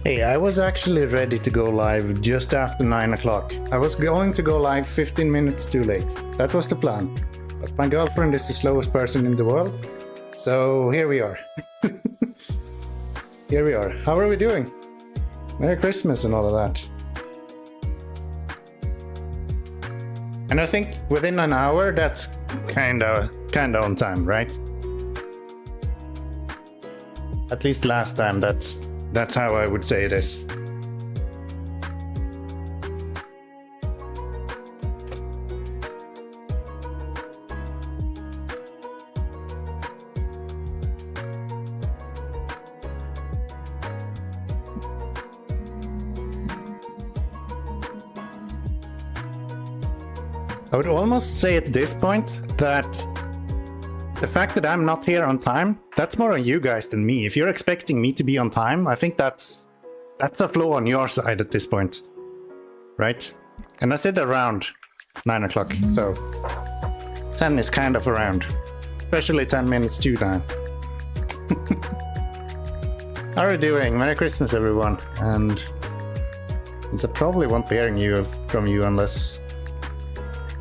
Hey, I was actually ready to go live just after 9 o'clock. I was going to go live 15 minutes too late. That was the plan. But my girlfriend is the slowest person in the world. So here we are. Here we are. How are we doing? Merry Christmas and all of that. And I think within an hour, that's kinda on time, right? At least last time, that's how I would say it is. I would almost say at this point that the fact that I'm not here on time, that's more on you guys than me. If you're expecting me to be on time, I think that's a flaw on your side at this point, right? And I said around 9 o'clock, so 10 is kind of around, especially 10 minutes to 9. How are you doing? Merry Christmas, everyone. And I probably won't be hearing from you unless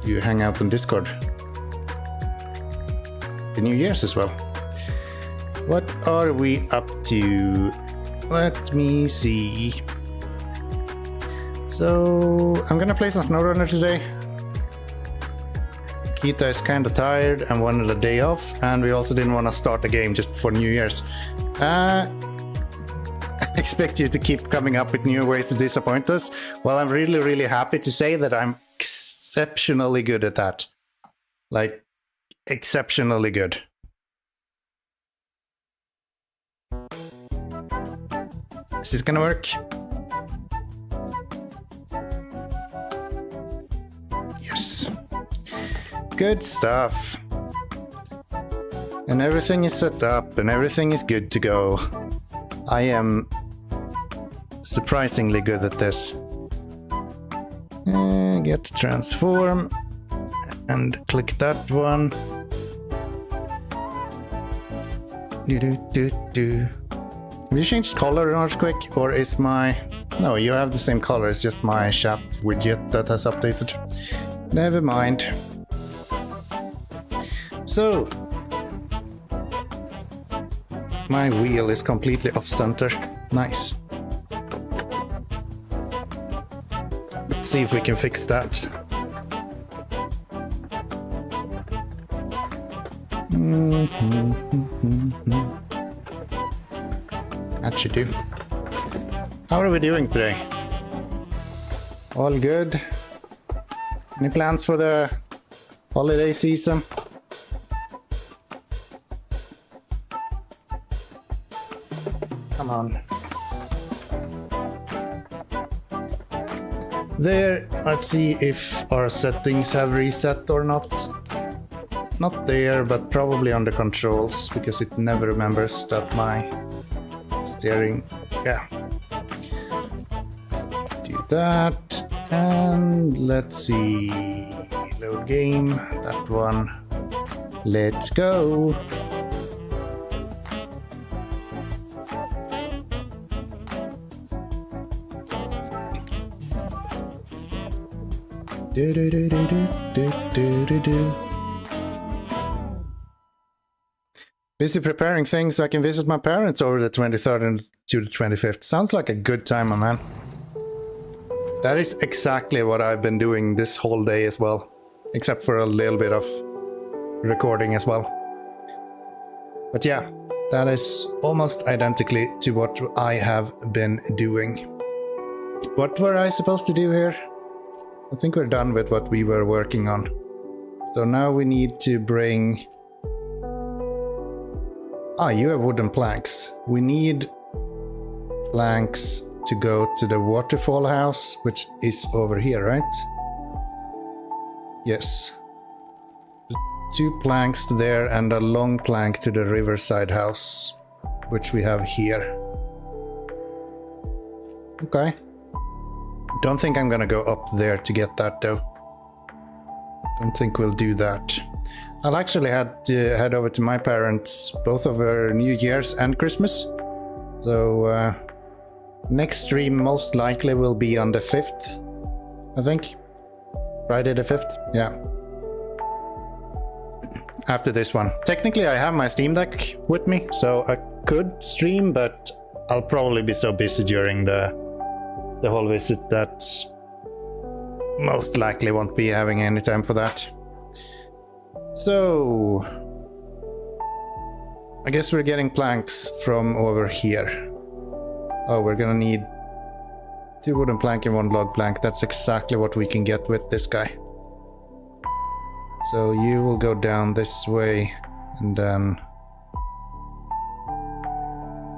you hang out on Discord. The New Year's as well. What are we up to? Let me see. So I'm gonna play some SnowRunner today. Kita is kinda tired and wanted a day off, and we also didn't want to start a game just before New Year's. I expect you to keep coming up with new ways to disappoint us. Well, I'm really happy to say that I'm exceptionally good at that. Like, exceptionally good. Is this gonna work? Yes. Good stuff. And everything is set up and everything is good to go. I am surprisingly good at this. Get transform and click that one. Have you changed color in Quick, or is my... No, you have the same color, it's just my chat widget that has updated. Never mind. So, my wheel is completely off center. Nice. Let's see if we can fix that. That should do. How are we doing today? All good? Any plans for the holiday season? Come on. There, let's see if our settings have reset or not. Not there, but probably on the controls, because it never remembers that my steering... Yeah. Do that, and let's see... Load game, that one. Let's go! Busy preparing things so I can visit my parents over the 23rd and to the 25th. Sounds like a good time, my man. That is exactly what I've been doing this whole day as well. Except for a little bit of recording as well. But yeah, that is almost identically to what I have been doing. What were I supposed to do here? I think we're done with what we were working on. So now we need to bring... Ah, you have wooden planks. We need planks to go to the waterfall house, which is over here, right? Yes. 2 planks there and a long plank to the riverside house, which we have here. Okay. Don't think I'm gonna go up there to get that though. Don't think we'll do that. I'll actually had to head over to my parents both over New Year's and Christmas. So Next stream most likely will be on the 5th, I think. Friday the 5th, yeah. After this one. Technically I have my Steam Deck with me, so I could stream, but I'll probably be so busy during the whole visit that most likely won't be having any time for that. So I guess we're getting planks from over here. Oh, we're gonna need 2 wooden plank and 1 log plank. That's exactly what we can get with this guy. So you will go down this way and then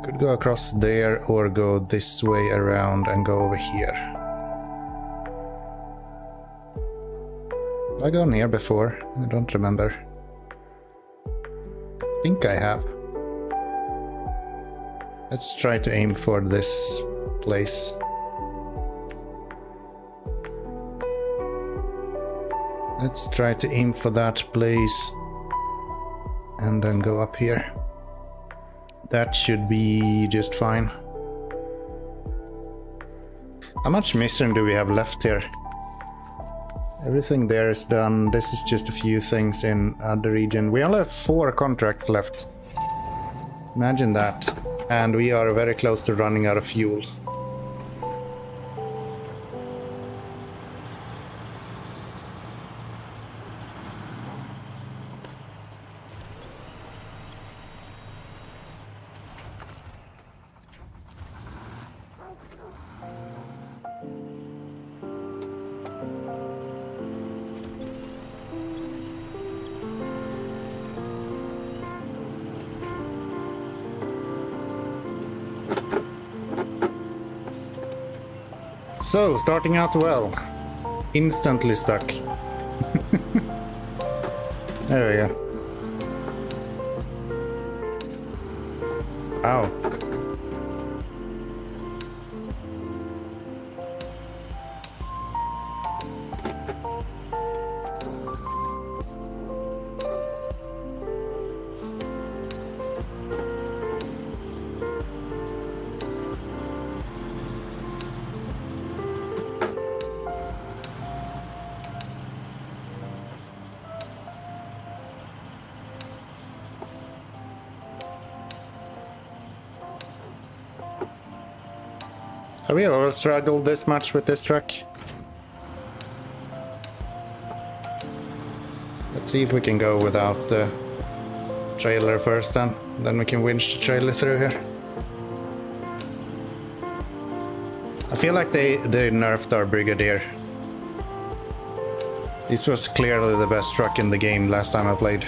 could go across there or go this way around and go over here. Have I gone here before? I don't remember. I think I have. Let's try to aim for this place. Let's try to aim for that place and then go up here. That should be just fine. How much mission do we have left here? Everything there is done. This is just a few things in other region. We only have 4 contracts left. Imagine that. And we are very close to running out of fuel. So, starting out well. Instantly stuck. There we go. Ow. Have we ever struggled this much with this truck? Let's see if we can go without the trailer first then we can winch the trailer through here. I feel like they nerfed our Brigadier. This was clearly the best truck in the game last time I played.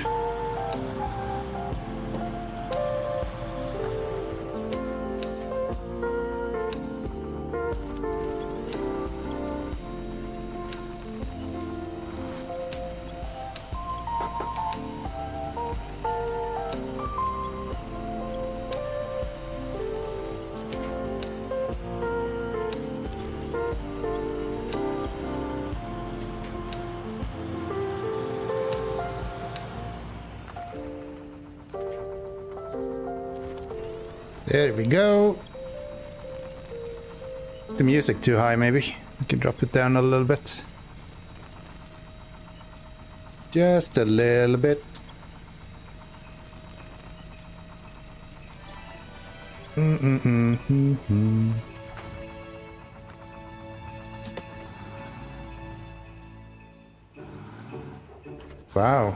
There we go. Is the music too high maybe? I can drop it down a little bit. Just a little bit. Wow.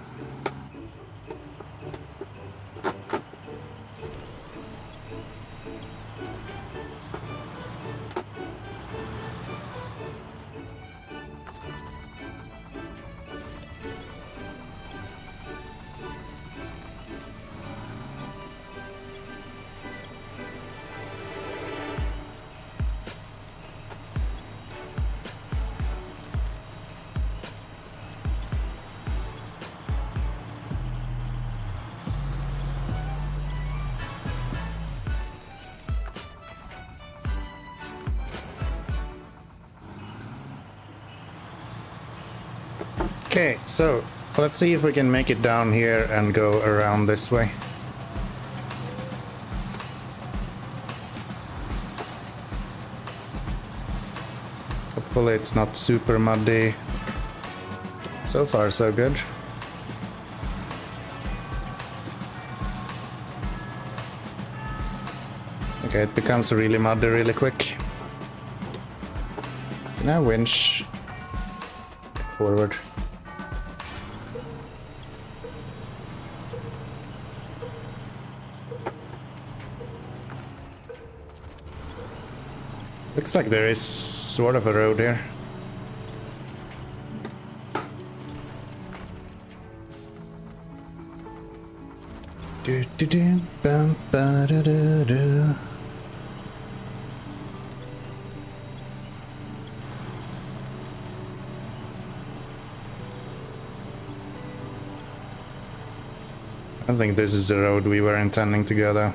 Okay, so let's see if we can make it down here and go around this way. Hopefully it's not super muddy. So far, so good. Okay, it becomes really muddy really quick. Now winch forward. Looks like there is sort of a road here. Do do do bum ba da da da. I don't think this is the road we were intending to go though.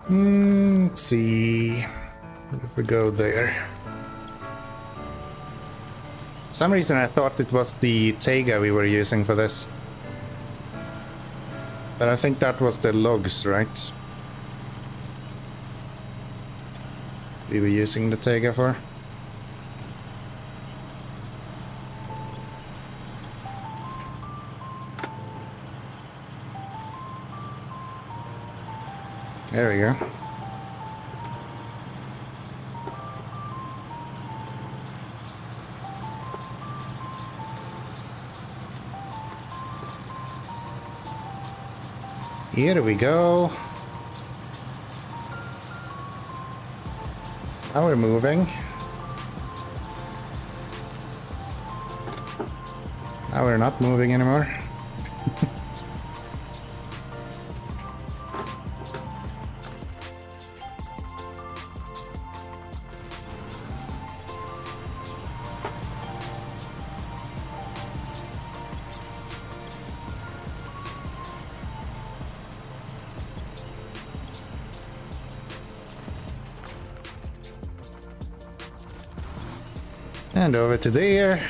Let's see if we go there. For some reason I thought it was the Taiga we were using for this. But I think that was the logs, right? We were using the Taiga for. There we go. Here we go. Now we're moving. Now we're not moving anymore. And over to there.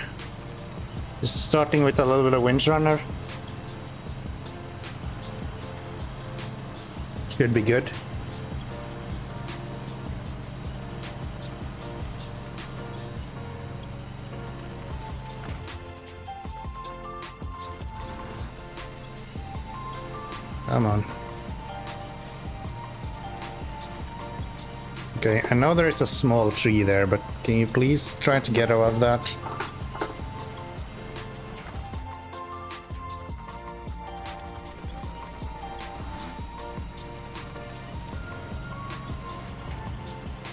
Just starting with a little bit of SnowRunner. Should be good. Come on. Okay, I know there is a small tree there, but can you please try to get above that?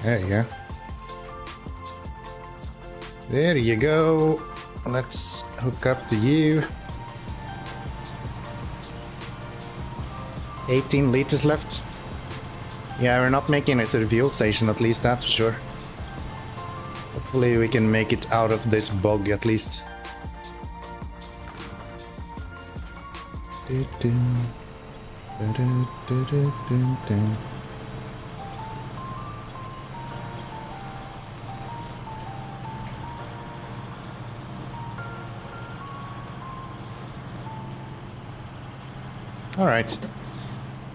There you go. There you go. Let's hook up to you. 18 liters left. Yeah, we're not making it to the fuel station, at least that's for sure. Hopefully we can make it out of this bog at least. Alright.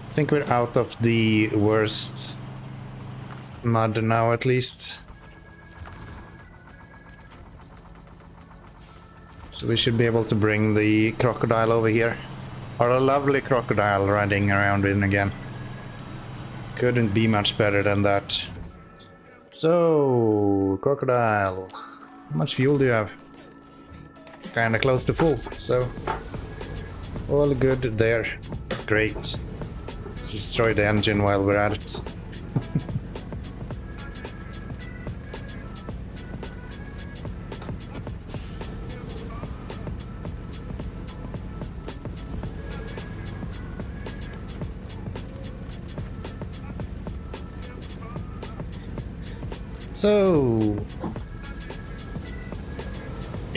I think we're out of the worst mud now at least. So we should be able to bring the crocodile over here. Or a lovely crocodile riding around in again. Couldn't be much better than that. So, crocodile. How much fuel do you have? Kinda close to full, so all good there. Great. Let's destroy the engine while we're at it. So,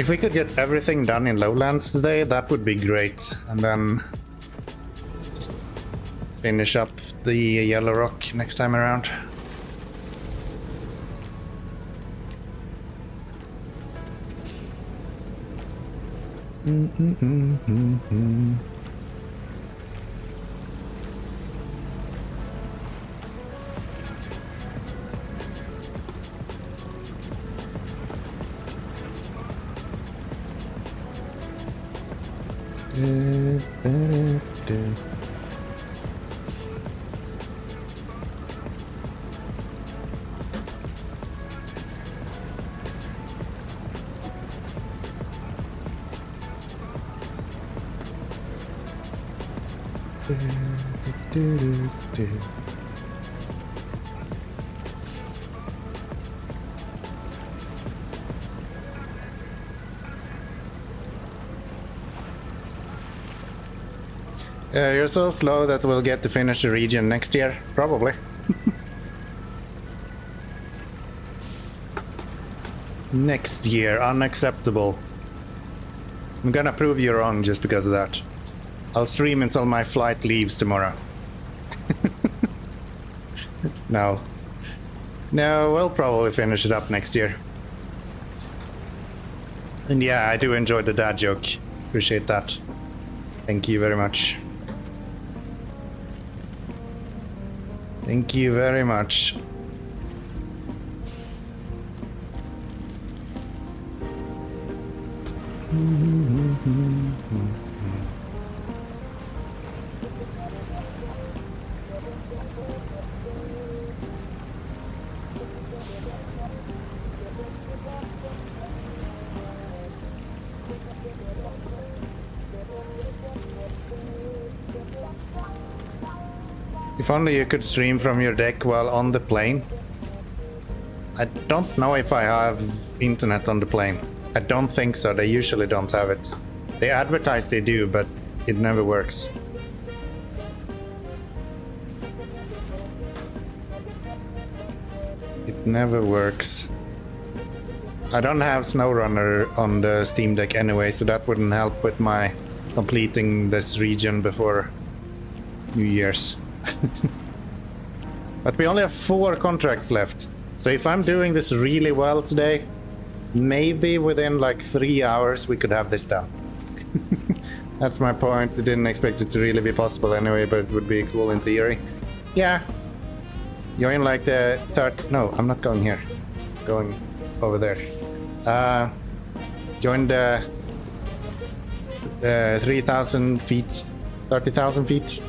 If we could get everything done in Lowlands today, that would be great. And then just finish up the Yellow Rock next time around. You're so slow that we'll get to finish the region next year, probably. Next year, unacceptable. I'm gonna prove you wrong just because of that. I'll stream until my flight leaves tomorrow. No. No, we'll probably finish it up next year. And yeah, I do enjoy the dad joke. Appreciate that. Thank you very much. Thank you very much. If only you could stream from your deck while on the plane. I don't know if I have internet on the plane. I don't think so. They usually don't have it. They advertise they do, but it never works. It never works. I don't have SnowRunner on the Steam Deck anyway, so that wouldn't help with my completing this region before New Year's. But we only have 4 contracts left. So if I'm doing this really well today, maybe within like 3 hours we could have this done. That's my point. I didn't expect it to really be possible anyway, but it would be cool in theory. Yeah. Join like the third... No, I'm not going here. Going over there. Join the 3,000 feet, 30,000 feet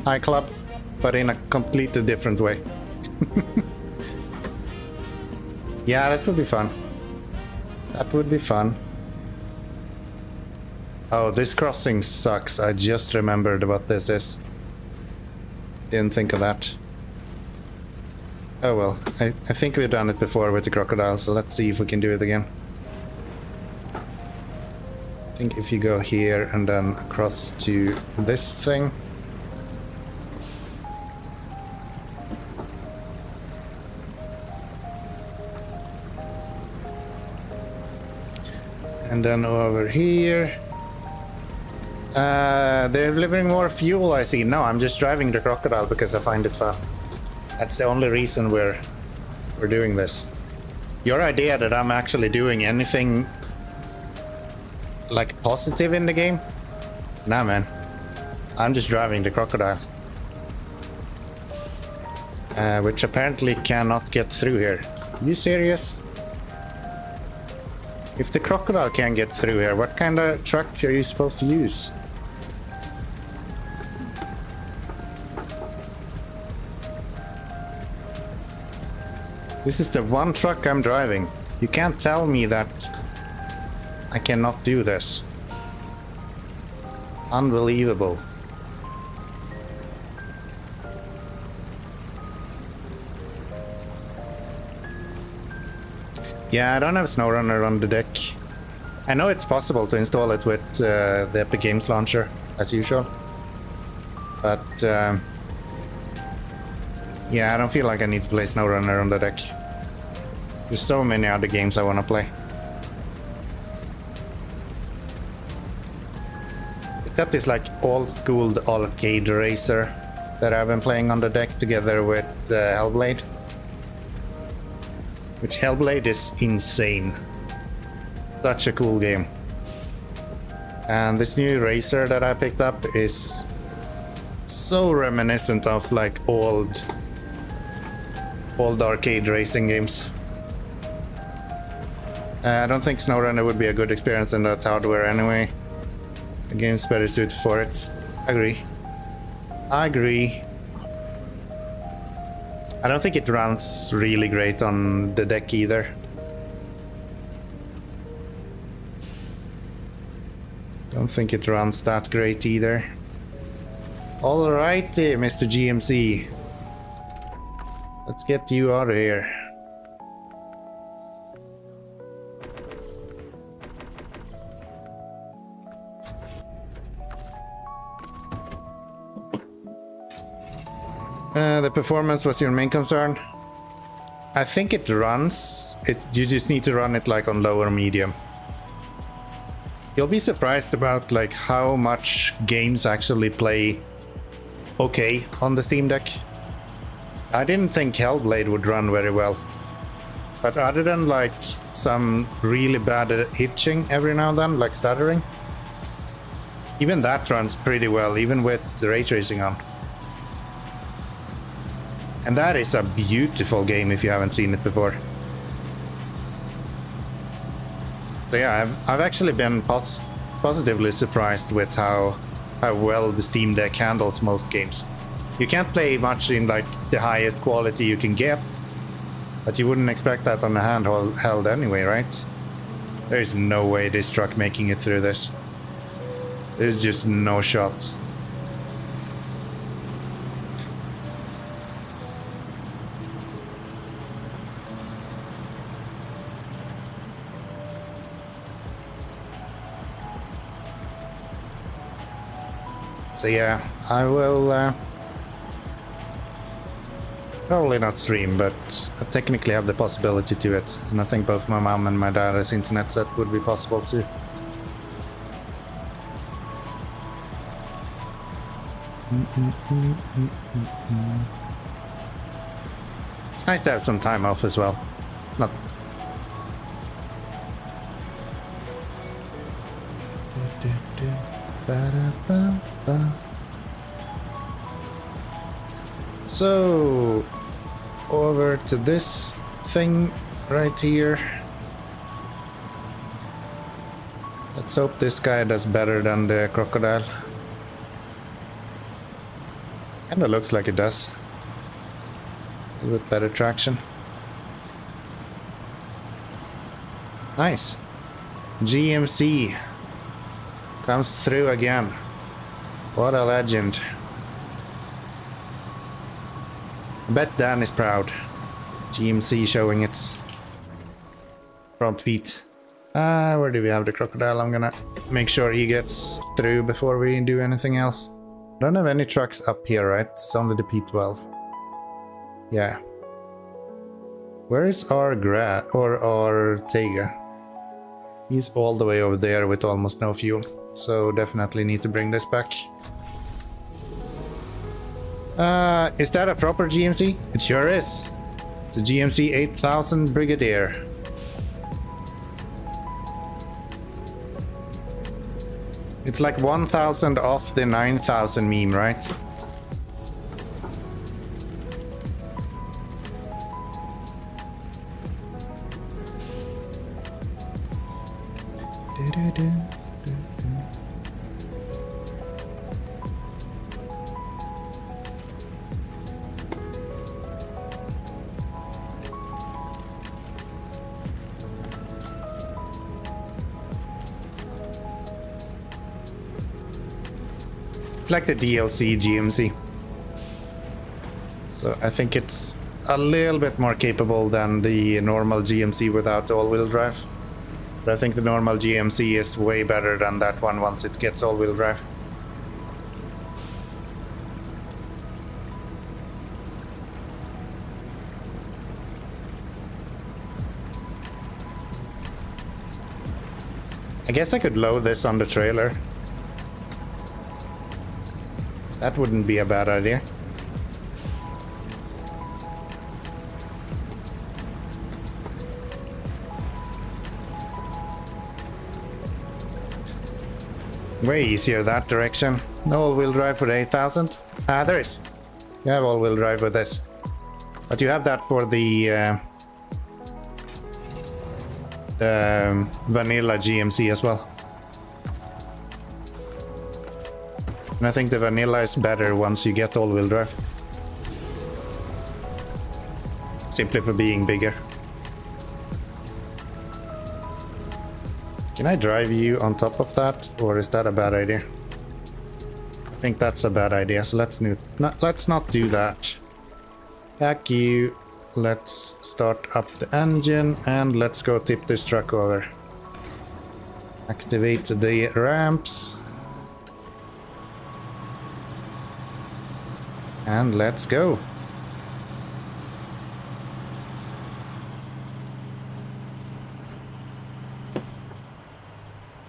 high club, but in a completely different way. Yeah, that would be fun. That would be fun. Oh, this crossing sucks. I just remembered what this is. Didn't think of that. Oh well, I think we've done it before with the crocodile, so let's see if we can do it again. I think if you go here and then across to this thing. And then over here. They're delivering more fuel, I see. No, I'm just driving the crocodile because I find it fun. That's the only reason we're doing this. Your idea that I'm actually doing anything like positive in the game? Nah, man. I'm just driving the crocodile. Which apparently cannot get through here. Are you serious? If the crocodile can't get through here, what kind of truck are you supposed to use? This is the one truck I'm driving. You can't tell me that I cannot do this. Unbelievable. Yeah, I don't have SnowRunner on the deck. I know it's possible to install it with the Epic Games Launcher, as usual. But, yeah, I don't feel like I need to play SnowRunner on the deck. There's so many other games I want to play. Except it's like old school arcade racer that I've been playing on the deck together with Hellblade. Which Hellblade is insane. Such a cool game. And this new racer that I picked up is so reminiscent of like old arcade racing games. I don't think SnowRunner would be a good experience in that hardware anyway. The game's better suited for it. I agree. I don't think it runs really great on the deck either. Don't think it runs that great either. Alrighty, Mr. GMC. Let's get you out of here. The performance was your main concern. I think it runs. You just need to run it like on low or medium. You'll be surprised about like how much games actually play okay on the Steam Deck. I didn't think Hellblade would run very well. But other than like some really bad hitching every now and then, like stuttering, even that runs pretty well, even with the ray tracing on. And that is a beautiful game if you haven't seen it before. So yeah, I've actually been positively surprised with how well the Steam Deck handles most games. You can't play much in like the highest quality you can get, but you wouldn't expect that on a handheld anyway, right? There's no way this truck making it through this. There's just no shot. So yeah, I will probably not stream, but I technically have the possibility to it. And I think both my mom and my dad's internet set would be possible too. It's nice to have some time off as well. Not so, over to this thing right here. Let's hope this guy does better than the crocodile. Kinda looks like it does. With better traction. Nice. GMC comes through again. What a legend. I bet Dan is proud. GMC showing its front feet. Where do we have the crocodile? I'm gonna make sure he gets through before we do anything else. Don't have any trucks up here, right? It's only the P12. Yeah. Where is our Tega? He's all the way over there with almost no fuel. So definitely need to bring this back. Is that a proper GMC? It sure is. It's a GMC 8000 Brigadier. It's like 1000 off the 9000 meme, right? It's like the DLC GMC. So I think it's a little bit more capable than the normal GMC without all-wheel drive. But I think the normal GMC is way better than that one once it gets all-wheel drive. I guess I could load this on the trailer. That wouldn't be a bad idea. Way easier that direction. No all-wheel drive for the 8000? Ah, there is. You have all-wheel drive with this. But you have that for the vanilla GMC as well. And I think the vanilla is better once you get all-wheel drive. Simply for being bigger. Can I drive you on top of that, or is that a bad idea? I think that's a bad idea, so let's not do that. Back you. Let's start up the engine and let's go tip this truck over. Activate the ramps. And let's go.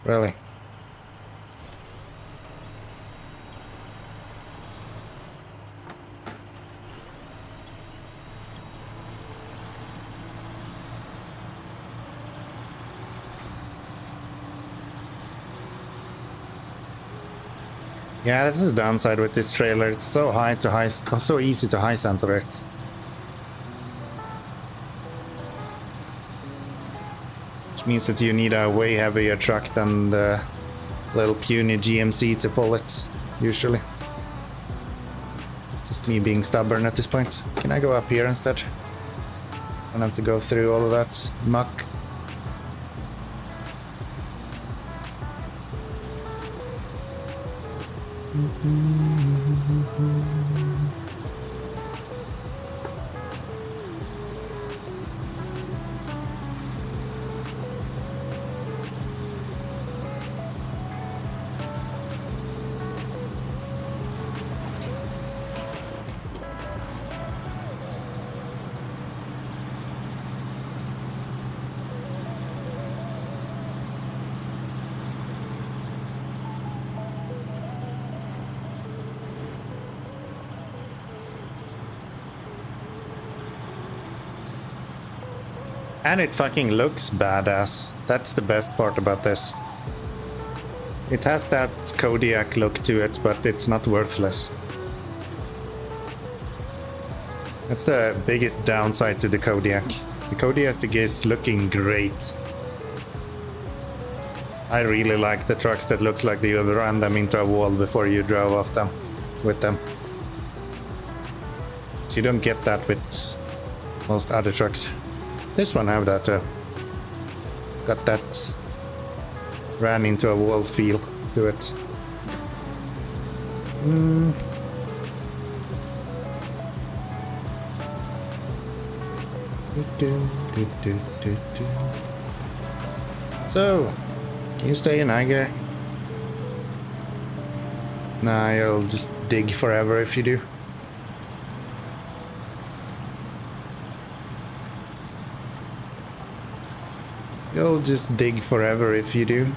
Really? Yeah, that's the downside with this trailer. It's so so easy to high center it. Which means that you need a way heavier truck than the little puny GMC to pull it, usually. Just me being stubborn at this point. Can I go up here instead? So I don't have to go through all of that muck. And it fucking looks badass. That's the best part about this. It has that Kodiak look to it, but it's not worthless. That's the biggest downside to the Kodiak. The Kodiak is looking great. I really like the trucks that looks like you ran them into a wall before you drove off them with them. So you don't get that with most other trucks. This one have that got that ran into a wall feel to it. So, can you stay in Niger? Nah, you'll just dig forever if you do. You'll just dig forever if you do.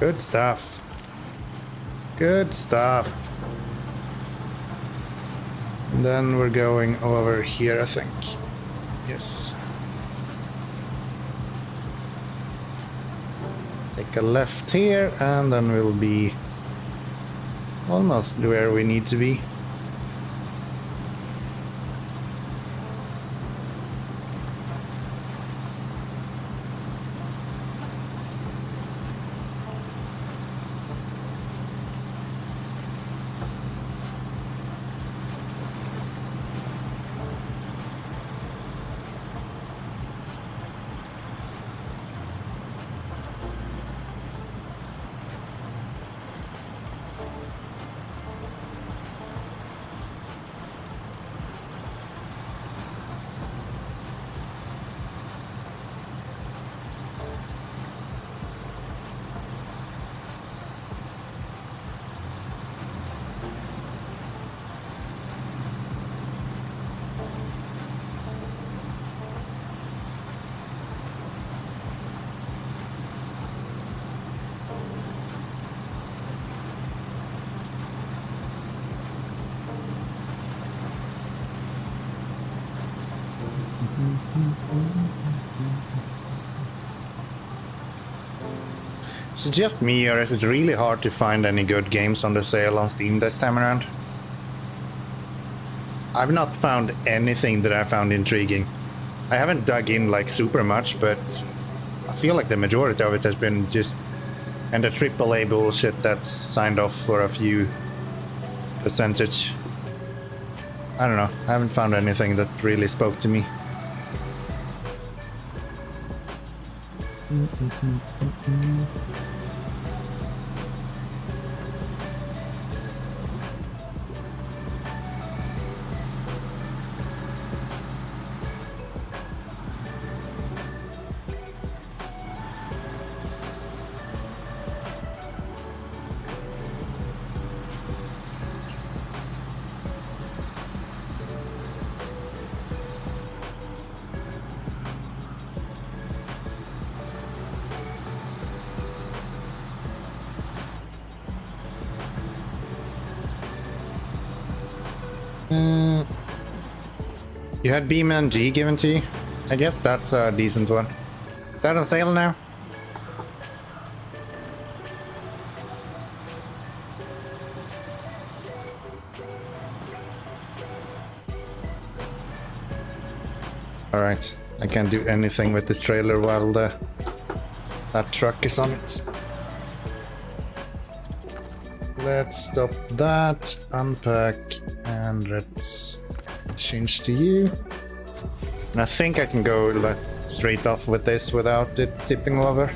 Good stuff. Good stuff. And then we're going over here, I think. Yes. Take a left here, and then we'll be almost where we need to be. Is it just me, or is it really hard to find any good games on the sale on Steam this time around? I've not found anything that I found intriguing. I haven't dug in like super much, but I feel like the majority of it has been just and the AAA bullshit that's signed off for a few percentage. I don't know, I haven't found anything that really spoke to me. You had B-Man G given to you? I guess that's a decent one. Is that on sale now? Alright, I can't do anything with this trailer while that truck is on it. Let's stop that, unpack, and let's change to you. And I think I can go like straight off with this without it tipping over.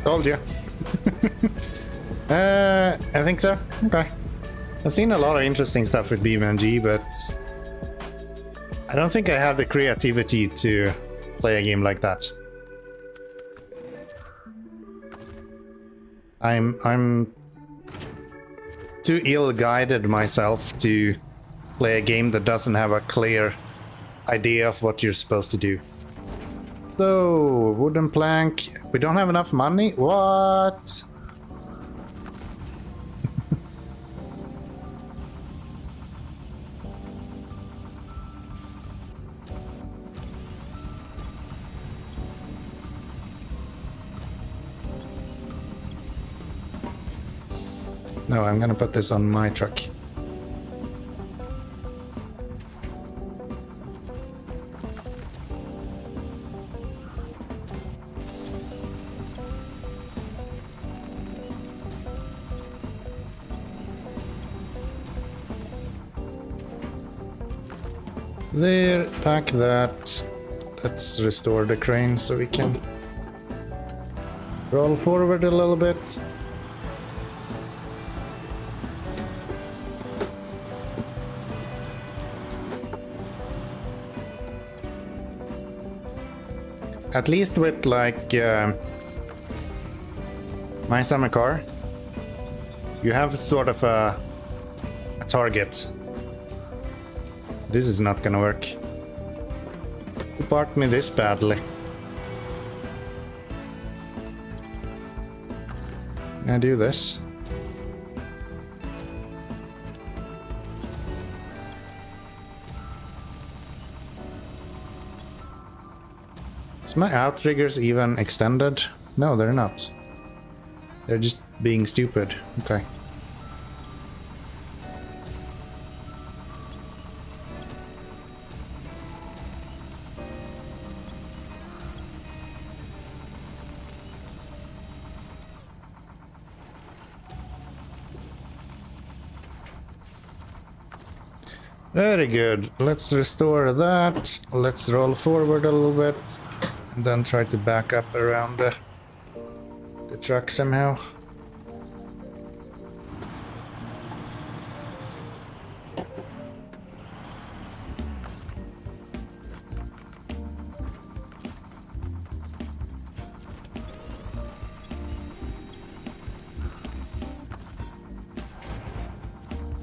Told you. I think so. Okay. I've seen a lot of interesting stuff with BeamNG, but I don't think I have the creativity to play a game like that. I'm too ill-guided myself to play a game that doesn't have a clear idea of what you're supposed to do. So, wooden plank. We don't have enough money? What? No, I'm gonna put this on my truck. There, pack that. Let's restore the crane so we can roll forward a little bit. At least with like my summer car, you have sort of a target. This is not gonna work. You parked me this badly. Can I do this? Is my outriggers even extended? No, they're not. They're just being stupid. Okay. Very good. Let's restore that. Let's roll forward a little bit. And then try to back up around the truck somehow.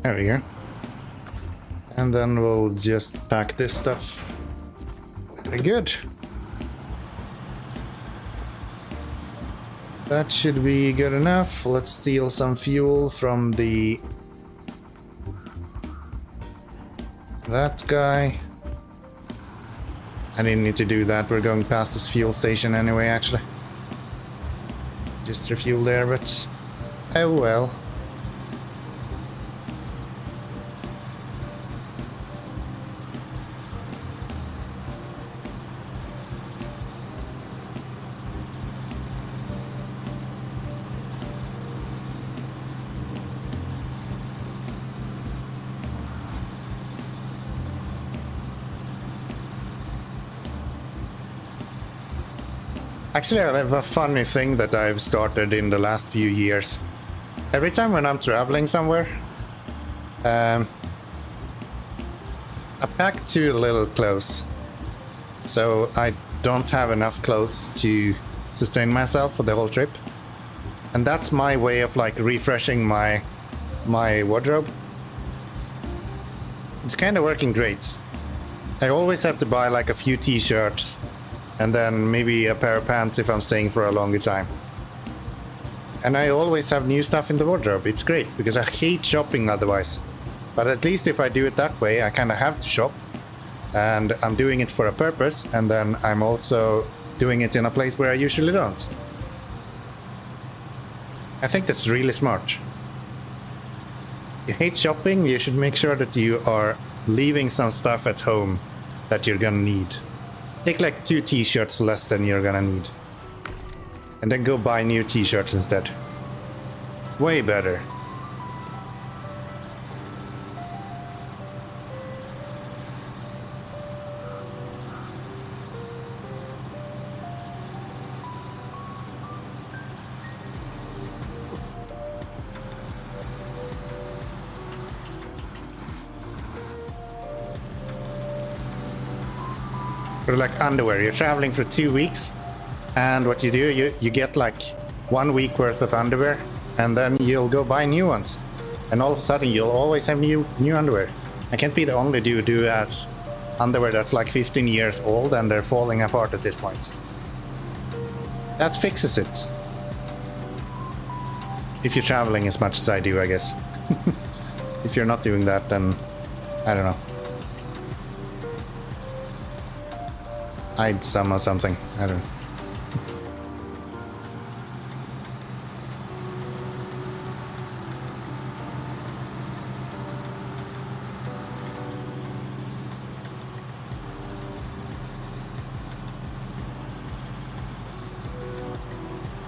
There we go. And then we'll just pack this stuff. Very good. That should be good enough. Let's steal some fuel from that guy. I didn't need to do that. We're going past this fuel station anyway, actually. Just refuel there, but oh well. Actually, I have a funny thing that I've started in the last few years. Every time when I'm traveling somewhere, I pack too little clothes. So I don't have enough clothes to sustain myself for the whole trip. And that's my way of like refreshing my wardrobe. It's kind of working great. I always have to buy like a few t-shirts and then maybe a pair of pants if I'm staying for a longer time. And I always have new stuff in the wardrobe. It's great because I hate shopping otherwise. But at least if I do it that way, I kind of have to shop. And I'm doing it for a purpose, and then I'm also doing it in a place where I usually don't. I think that's really smart. You hate shopping, you should make sure that you are leaving some stuff at home that you're gonna need. Take like 2 t-shirts less than you're gonna need. And then go buy new t-shirts instead. Way better. Or like underwear, you're traveling for 2 weeks, and what you do, you get like 1 week worth of underwear, and then you'll go buy new ones, and all of a sudden you'll always have new underwear. I can't be the only dude who has underwear that's like 15 years old and they're falling apart at this point. That fixes it. If you're traveling as much as I do, I guess. If you're not doing that, then I don't know. Hide some or something. I don't know.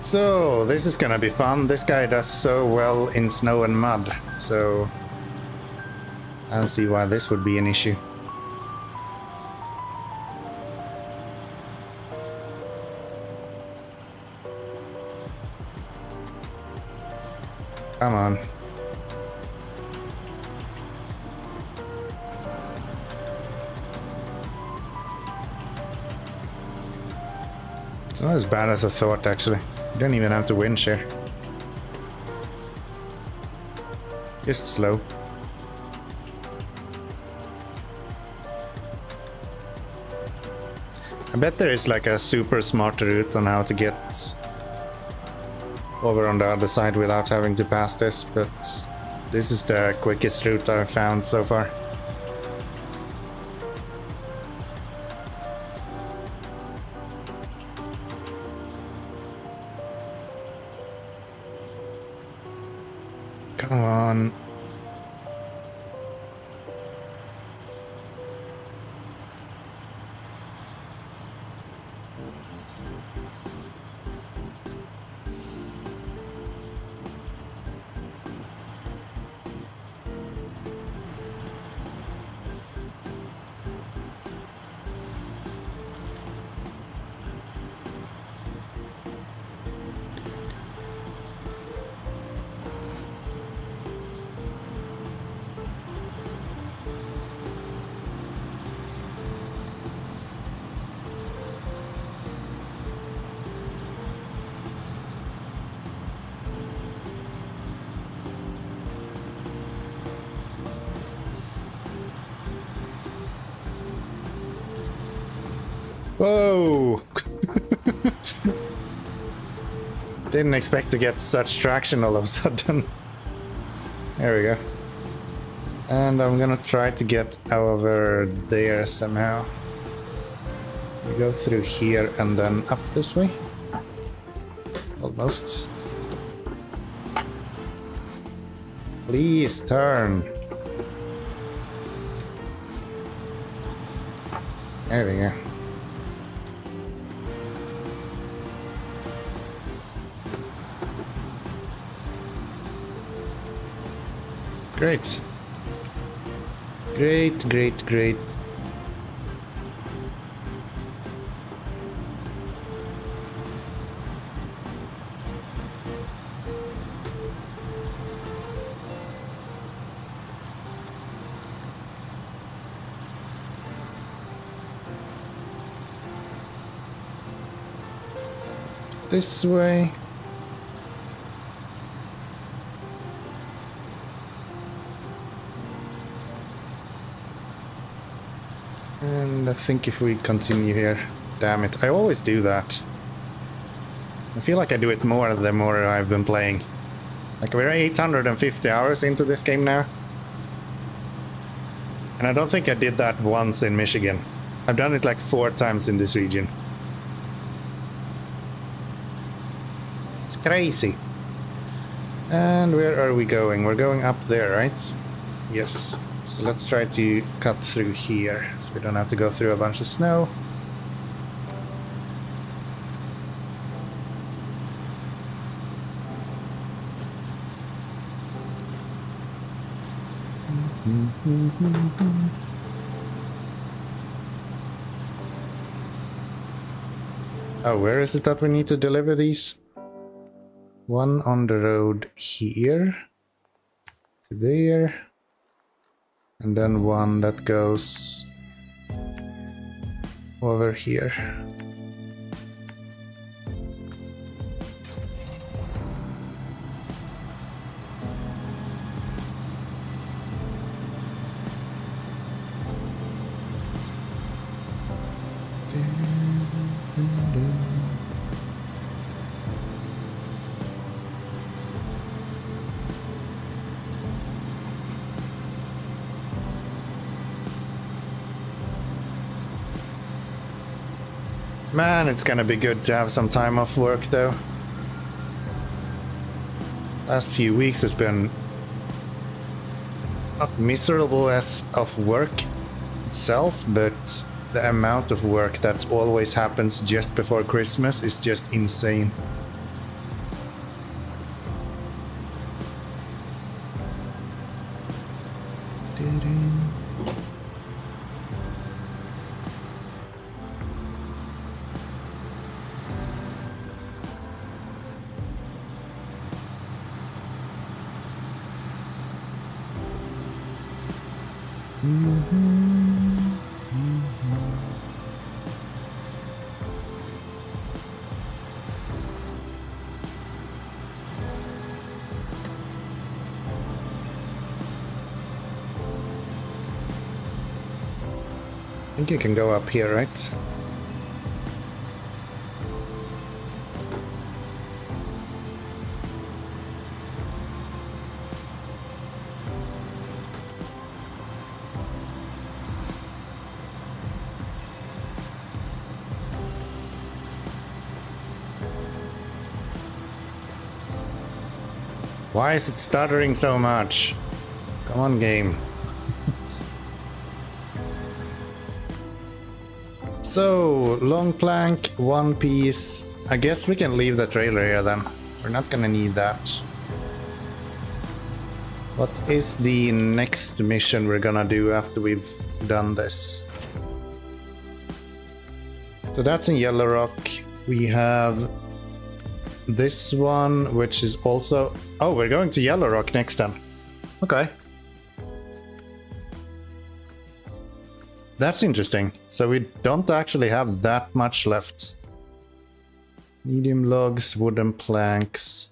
So, this is gonna be fun. This guy does so well in snow and mud, so I don't see why this would be an issue. Come on. It's not as bad as I thought, actually. You don't even have to winch here. Just slow. I bet there is like a super smart route on how to get over on the other side without having to pass this, but this is the quickest route I've found so far. Come on. Whoa! Didn't expect to get such traction all of a sudden. There we go. And I'm gonna try to get over there somehow. We go through here and then up this way. Almost. Please turn. There we go. Great. Great, great, great. This way. And I think if we continue here, damn it, I always do that. I feel like I do it more the more I've been playing. Like we're 850 hours into this game now. And I don't think I did that once in Michigan. I've done it like 4 times in this region. It's crazy. And where are we going? We're going up there, right? Yes. So let's try to cut through here, so we don't have to go through a bunch of snow. Oh, where is it that we need to deliver these? One on the road here to there. And then one that goes over here. Man, it's gonna be good to have some time off work though. Last few weeks has been not miserable as of work itself, but the amount of work that always happens just before Christmas is just insane. I think you can go up here, right? Why is it stuttering so much? Come on, game. So, long plank, one piece. I guess we can leave the trailer here then. We're not gonna need that. What is the next mission we're gonna do after we've done this? So that's in Yellow Rock. We have this one, which is also... Oh, we're going to Yellow Rock next time. Okay. That's interesting. So we don't actually have that much left. Medium logs, wooden planks.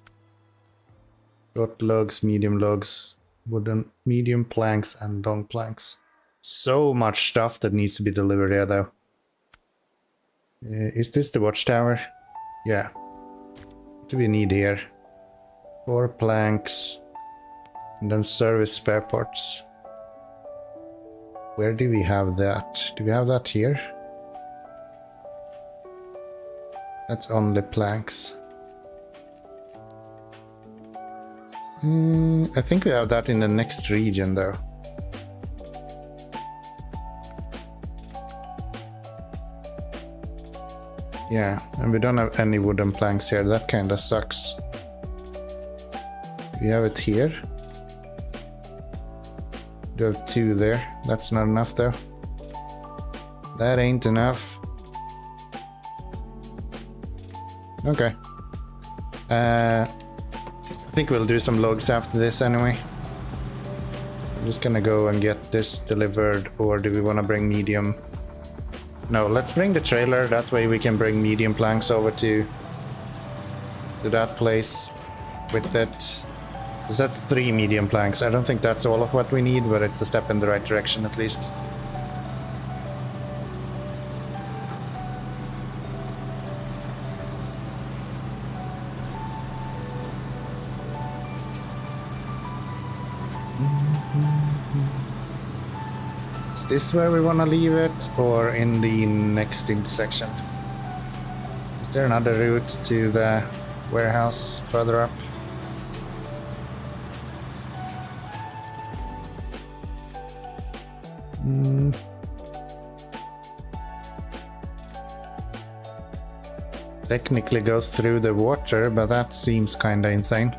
Short logs, medium logs, wooden, medium planks, and long planks. So much stuff that needs to be delivered here, though. Is this the watchtower? Yeah. do we need here? 4 planks. And then service spare parts. Where do we have that? Do we have that here? That's only planks. I think we have that in the next region though. Yeah, and we don't have any wooden planks here. That kinda sucks. We have it here. We have 2 there. That's not enough though. That ain't enough. Okay. I think we'll do some logs after this anyway. I'm just gonna go and get this delivered, or do we want to bring medium? No, let's bring the trailer. That way we can bring medium planks over to that place with it. Because that's 3 medium planks. I don't think that's all of what we need, but it's a step in the right direction at least. Is this where we want to leave it, or in the next intersection? Is there another route to the warehouse further up? Technically goes through the water, but that seems kinda insane.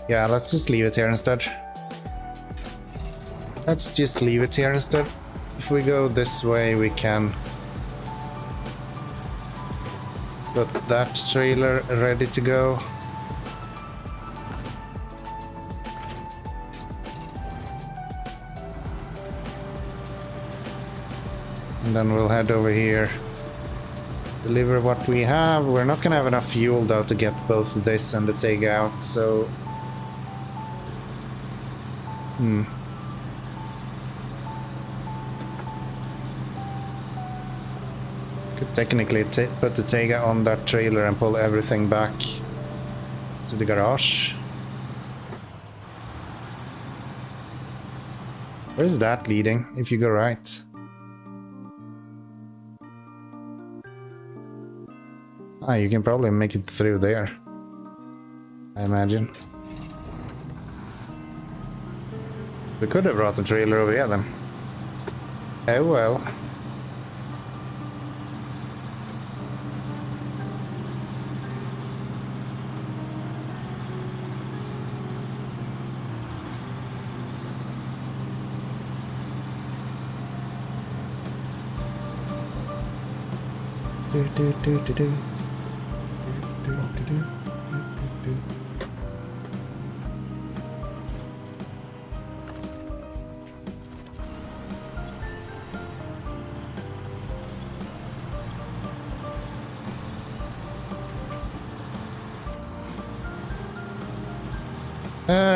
Yeah, let's just leave it here instead. Let's just leave it here instead. If we go this way, we can put that trailer ready to go. And then we'll head over here. Deliver what we have. We're not gonna have enough fuel though to get both this and the Tega out, so... Could technically put the Tega on that trailer and pull everything back to the garage. Where's that leading, if you go right? Ah, you can probably make it through there, I imagine. We could have brought the trailer over here then. Oh well.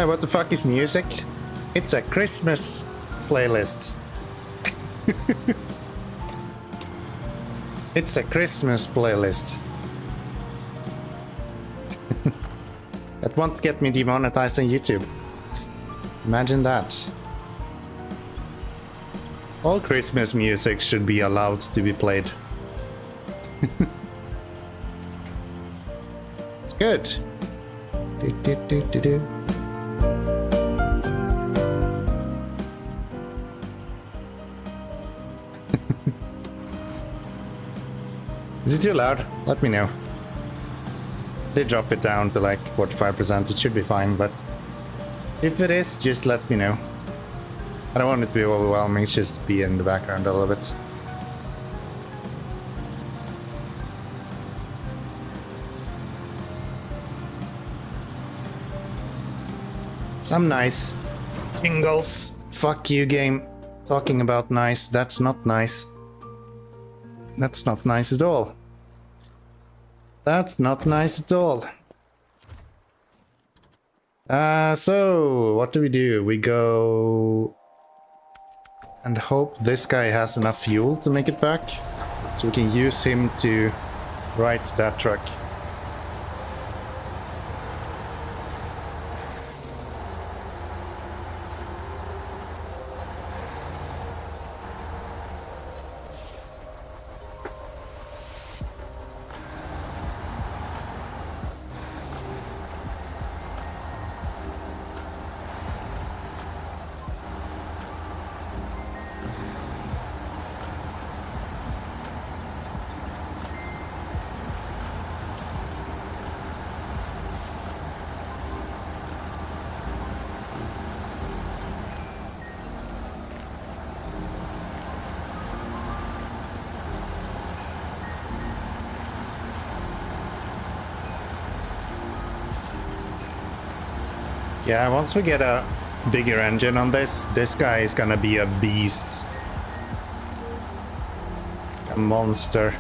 What the fuck is music? It's a Christmas playlist. It's a Christmas playlist. That won't get me demonetized on YouTube. Imagine that. All Christmas music should be allowed to be played. It's good. Is it too loud? Let me know. They drop it down to like 45%, it should be fine, but if it is, just let me know. I don't want it to be overwhelming, just be in the background a little bit. Some nice jingles. Fuck you, game. Talking about nice, that's not nice. That's not nice at all. That's not nice at all. So, what do? We go and hope this guy has enough fuel to make it back, so we can use him to ride that truck. Yeah, once we get a bigger engine on this guy is gonna be a beast. A monster.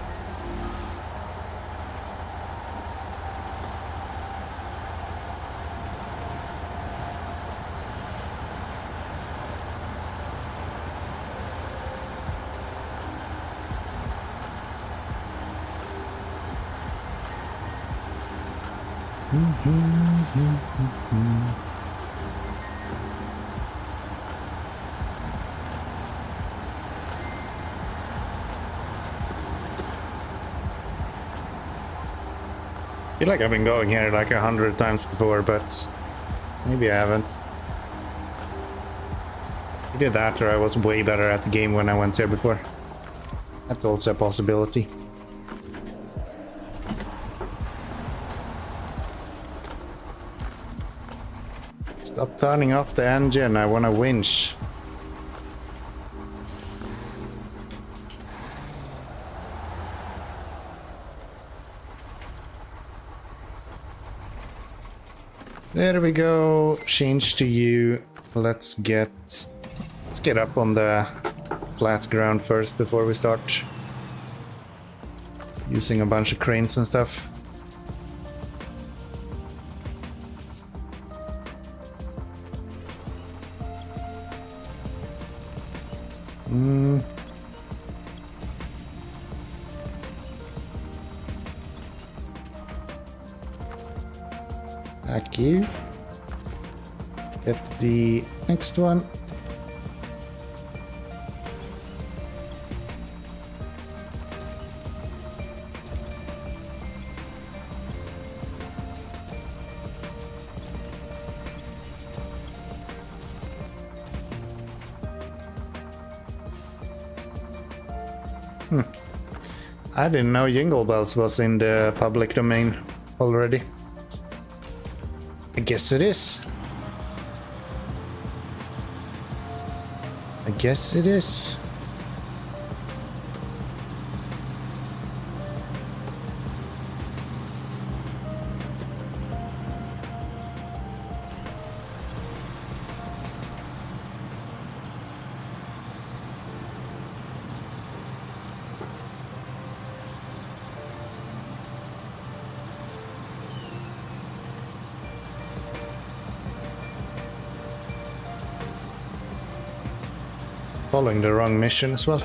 I feel like I've been going here like 100 times before, but maybe I haven't. Either that or I was way better at the game when I went here before. That's also a possibility. Stop turning off the engine, I want a winch. There we go. Change to you. Let's get up on the flat ground first before we start using a bunch of cranes and stuff. Thank you. Get the next one. I didn't know Jingle Bells was in the public domain already. I guess it is. I guess it is. Following the wrong mission as well.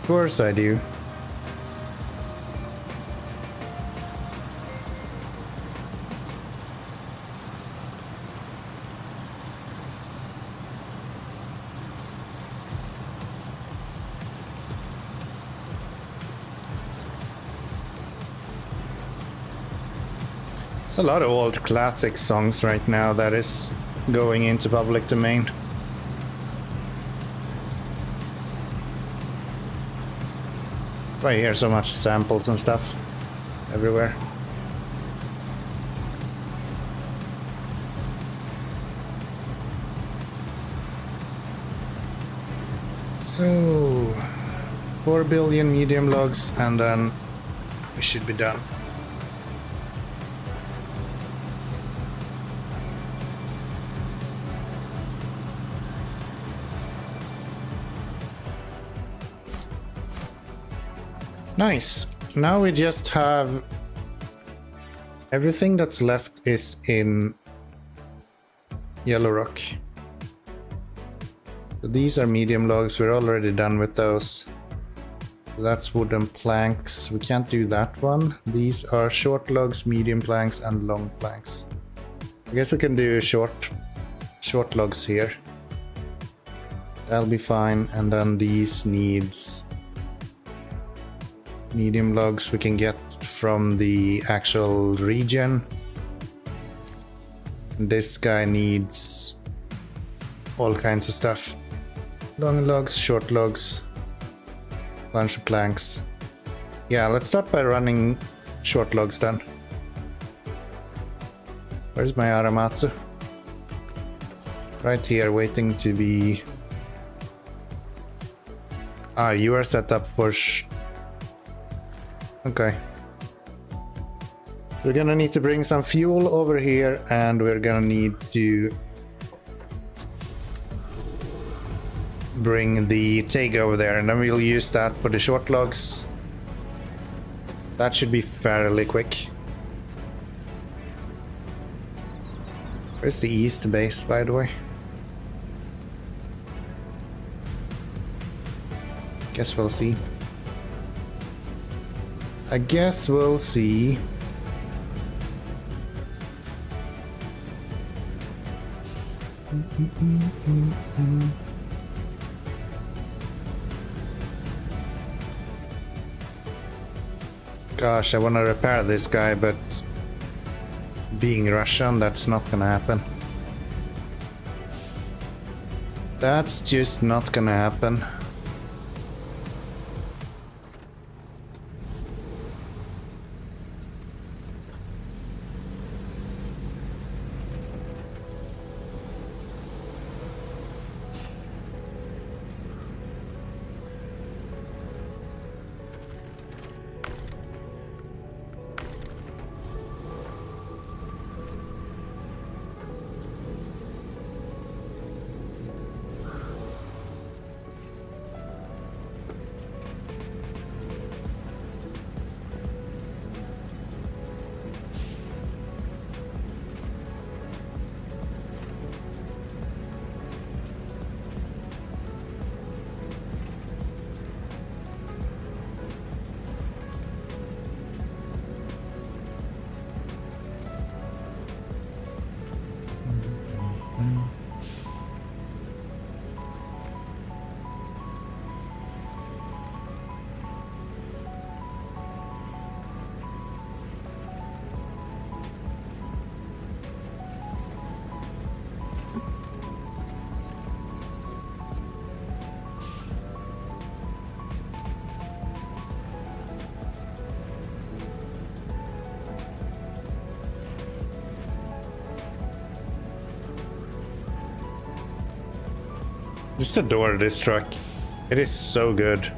Of course I do. There's a lot of old classic songs right now that is going into public domain. I hear so much samples and stuff everywhere. So 4 billion medium logs and then we should be done. Nice. Now we just have everything that's left is in Yellow Rock. So these are medium logs. We're already done with those. That's wooden planks. We can't do that one. These are short logs, medium planks, and long planks. I guess we can do short logs here. That'll be fine. And then these needs medium logs we can get from the actual region. This guy needs all kinds of stuff. Long logs, short logs, bunch of planks. Yeah, let's start by running short logs then. Where's my Aramatsu? Right here, waiting to be Ah, you are set up for okay. We're gonna need to bring some fuel over here, and we're gonna need to bring the TIG over there, and then we'll use that for the short logs. That should be fairly quick. Where's the east base, by the way? Guess we'll see. I guess we'll see. Gosh, I want to repair this guy, but being Russian, that's not gonna happen. That's just not gonna happen. Just adore this truck. It is so good.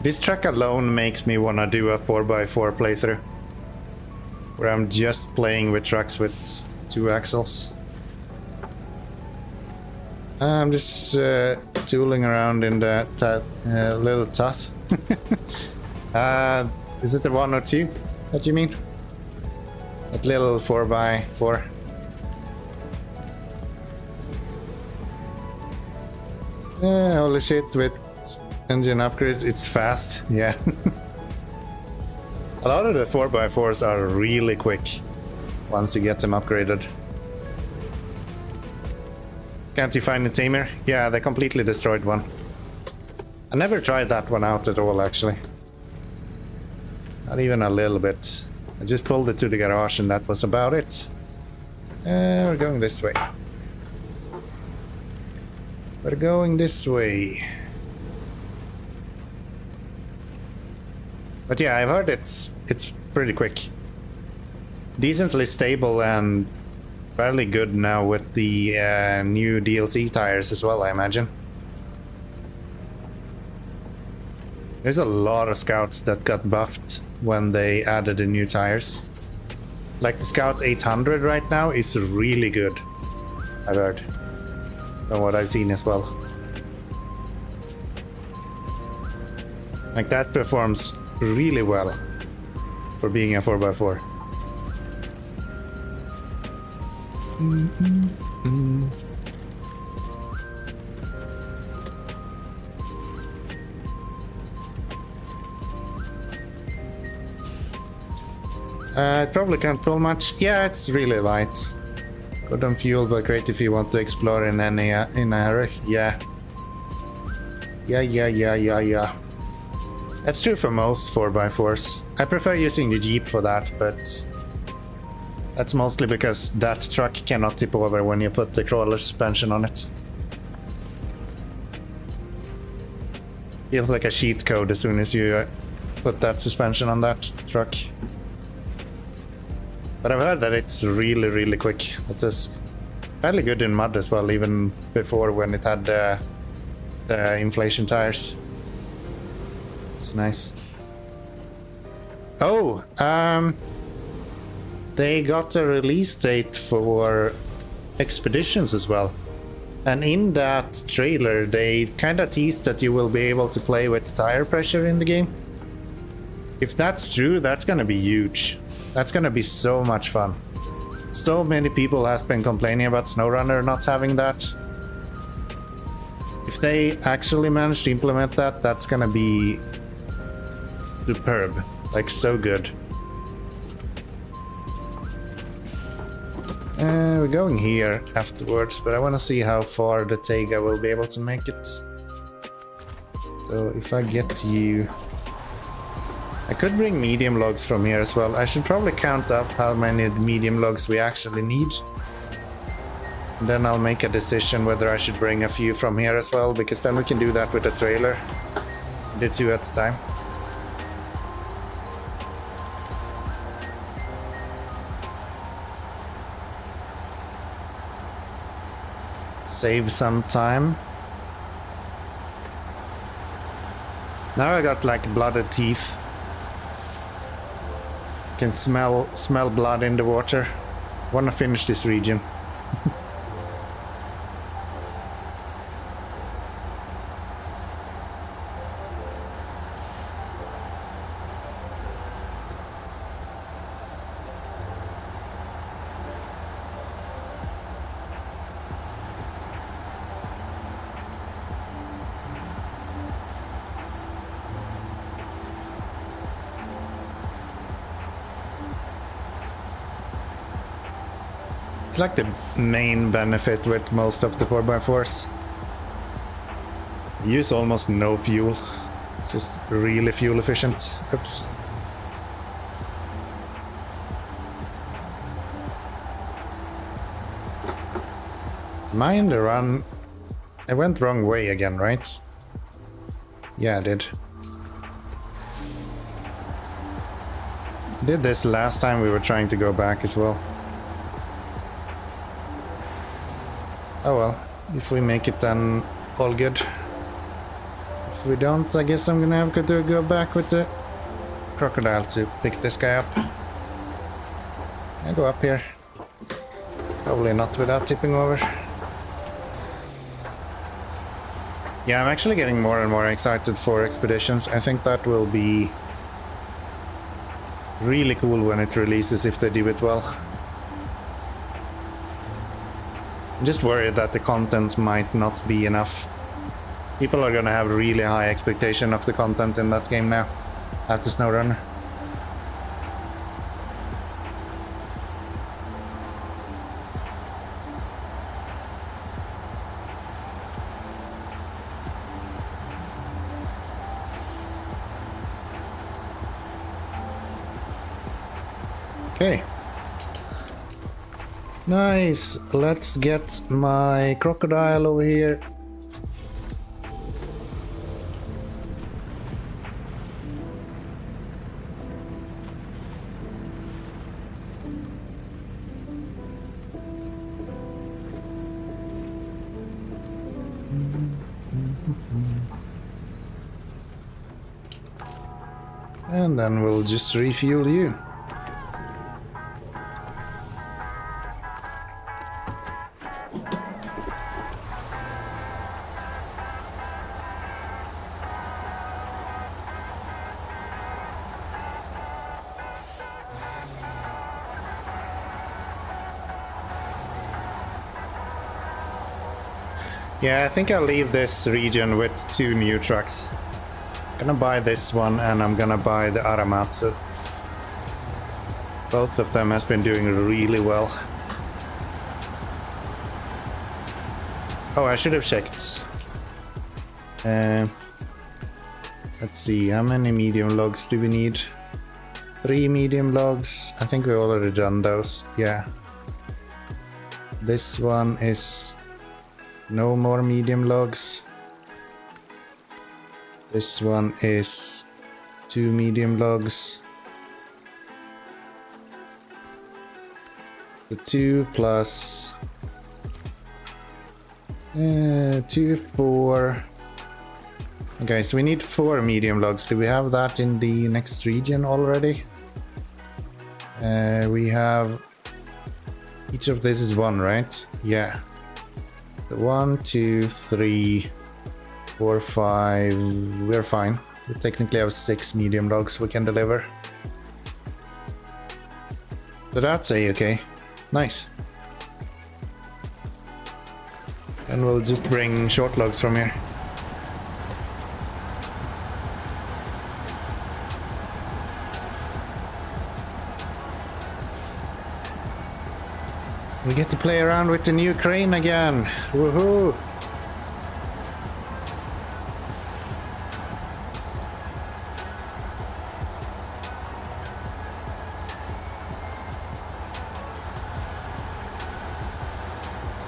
This truck alone makes me want to do a 4x4 playthrough, where I'm just playing with trucks with 2 axles. I'm just tooling around in the little tut. Is it the 1 or 2 that you mean? That little 4x4. Holy shit, with engine upgrades, it's fast, yeah. A lot of the 4x4s are really quick once you get them upgraded. Can't you find a tamer? Yeah, they completely destroyed one. I never tried that one out at all, actually. Not even a little bit. I just pulled it to the garage and that was about it. We're going this way. We're going this way. But yeah, I've heard it's pretty quick. Decently stable and fairly good now with the new DLC tires as well, I imagine. There's a lot of scouts that got buffed when they added the new tires. Like the Scout 800 right now is really good, I've heard, from what I've seen as well. Like that performs really well for being a 4x4. It probably can't pull much. Yeah, it's really light. Good on fuel, but great if you want to explore in any area. Yeah. Yeah. That's true for most 4x4s. I prefer using the Jeep for that, but that's mostly because that truck cannot tip over when you put the crawler suspension on it. Feels like a cheat code as soon as you put that suspension on that truck. But I've heard that it's really, really quick. It is fairly good in mud as well, even before when it had the inflation tires. It's nice. Oh, they got a release date for Expeditions as well. And in that trailer, they kind of teased that you will be able to play with tire pressure in the game. If that's true, that's gonna be huge. That's gonna be so much fun. So many people have been complaining about SnowRunner not having that. If they actually manage to implement that, that's gonna be superb. Like, so good. We're going here afterwards, but I want to see how far the Taiga will be able to make it. So if I get you... I could bring medium logs from here as well. I should probably count up how many medium logs we actually need. And then I'll make a decision whether I should bring a few from here as well, because then we can do that with the trailer. Do 2 at a time. Save some time. Now I got like blooded teeth. Can smell blood in the water. Wanna finish this region. It's like the main benefit with most of the 4x4s. Use almost no fuel. It's just really fuel efficient. Oops. Mind the run. I went wrong way again, right? Yeah, I did. Did this last time we were trying to go back as well. Oh well, if we make it then all good. If we don't, I guess I'm gonna have to go back with the crocodile to pick this guy up. Can I go up here? Probably not without tipping over. Yeah, I'm actually getting more and more excited for Expeditions. I think that will be really cool when it releases if they do it well. I'm just worried that the content might not be enough. People are gonna have really high expectation of the content in that game now, after SnowRunner. Okay. Nice. Let's get my crocodile over here. And then we'll just refuel you. Yeah, I think I'll leave this region with 2 new trucks. I'm gonna buy this one and I'm gonna buy the Aramatsu. Both of them has been doing really well. Oh, I should have checked. Let's see, how many medium logs do we need? 3 medium logs. I think we already done those. Yeah. This one is no more medium logs. This one is 2 medium logs. The 2 plus 2, 4. Okay, so we need 4 medium logs. Do we have that in the next region already? We have... Each of this is 1, right? Yeah. The 1, 2, 3, 4, 5... We're fine. We technically have 6 medium logs we can deliver. So that's okay. Nice. And we'll just bring short logs from here. We get to play around with the new crane again. Woohoo!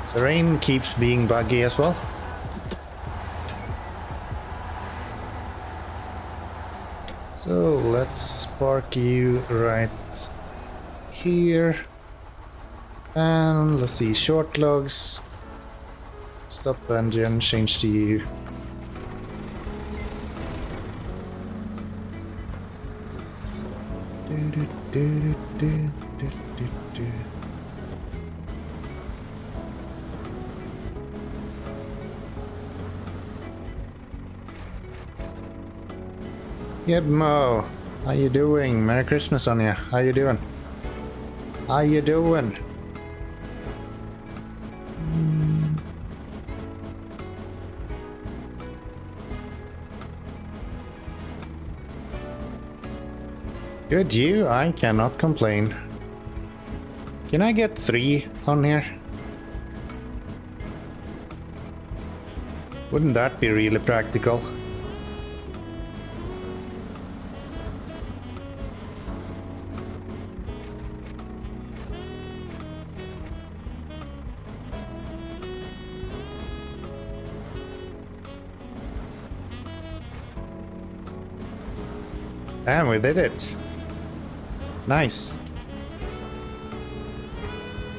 Terrain keeps being buggy as well. So let's park you right here. And let's see, short logs. Stop engine, change to you. Yep, Mo. How you doing? Merry Christmas on you. How you doing? How you doing? Good, you. I cannot complain. Can I get 3 on here? Wouldn't that be really practical? And we did it. Nice.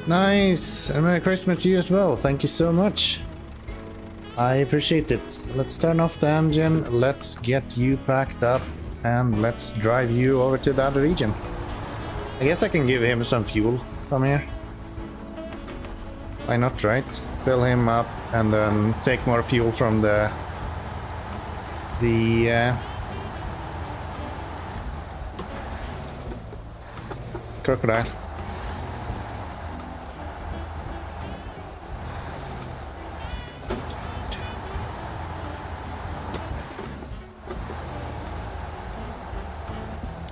Nice. And Merry Christmas to you as well. Thank you so much. I appreciate it. Let's turn off the engine. Let's get you packed up. And let's drive you over to the other region. I guess I can give him some fuel from here. Why not, right? Fill him up and then take more fuel from the crocodile.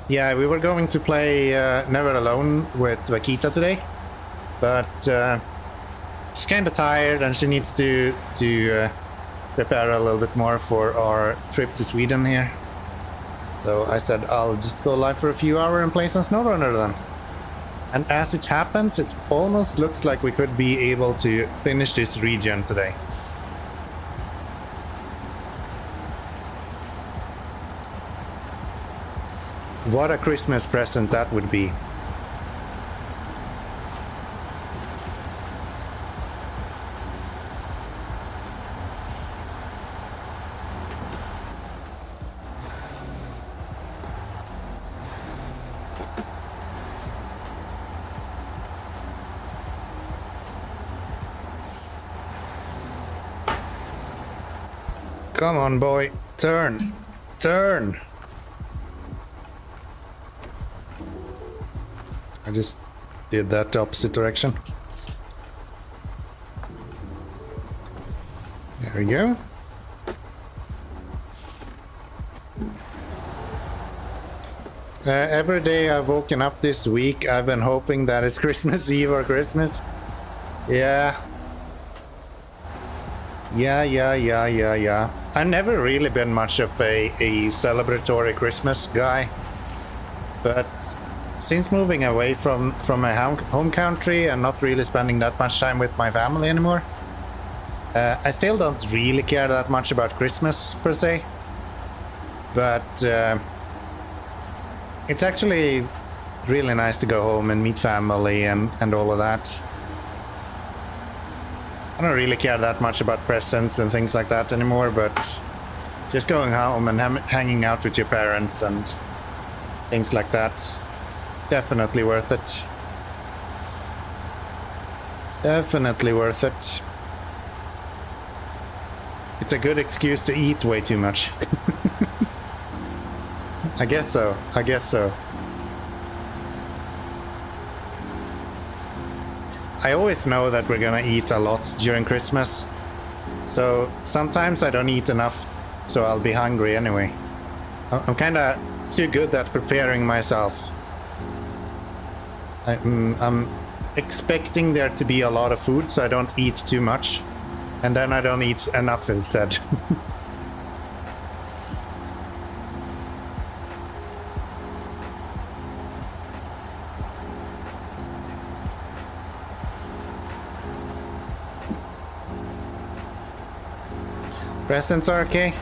Yeah, we were going to play Never Alone with Vakita today, but she's kind of tired and she needs to prepare a little bit more for our trip to Sweden here. So I said I'll just go live for a few hours and play some SnowRunner then. And as it happens, it almost looks like we could be able to finish this region today. What a Christmas present that would be. Come on, boy. Turn. Turn. I just did that the opposite direction. There we go. Every day I've woken up this week, I've been hoping that it's Christmas Eve or Christmas. Yeah. Yeah. I've never really been much of a celebratory Christmas guy, but since moving away from my home country and not really spending that much time with my family anymore, I still don't really care that much about Christmas per se. But it's actually really nice to go home and meet family and all of that. I don't really care that much about presents and things like that anymore, but just going home and hanging out with your parents and things like that, definitely worth it. Definitely worth it. It's a good excuse to eat way too much. I guess so. I guess so. I always know that we're gonna eat a lot during Christmas. So sometimes I don't eat enough, so I'll be hungry anyway. I'm kinda too good at preparing myself. I'm expecting there to be a lot of food, so I don't eat too much. And then I don't eat enough instead. Presents are okay.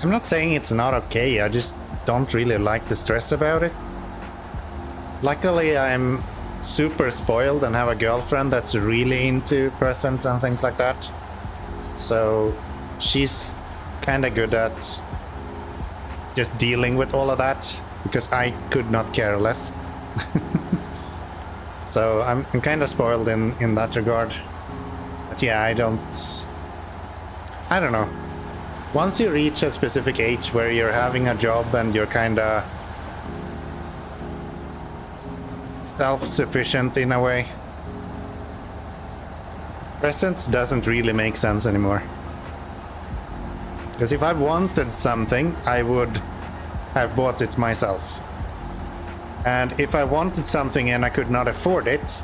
I'm not saying it's not okay, I just don't really like the stress about it. Luckily, I'm super spoiled and have a girlfriend that's really into presents and things like that. So she's kind of good at just dealing with all of that, because I could not care less. So I'm kind of spoiled in that regard. But yeah, I don't know. Once you reach a specific age where you're having a job and you're kind of self-sufficient in a way, presents doesn't really make sense anymore. Because if I wanted something, I would have bought it myself. And if I wanted something and I could not afford it,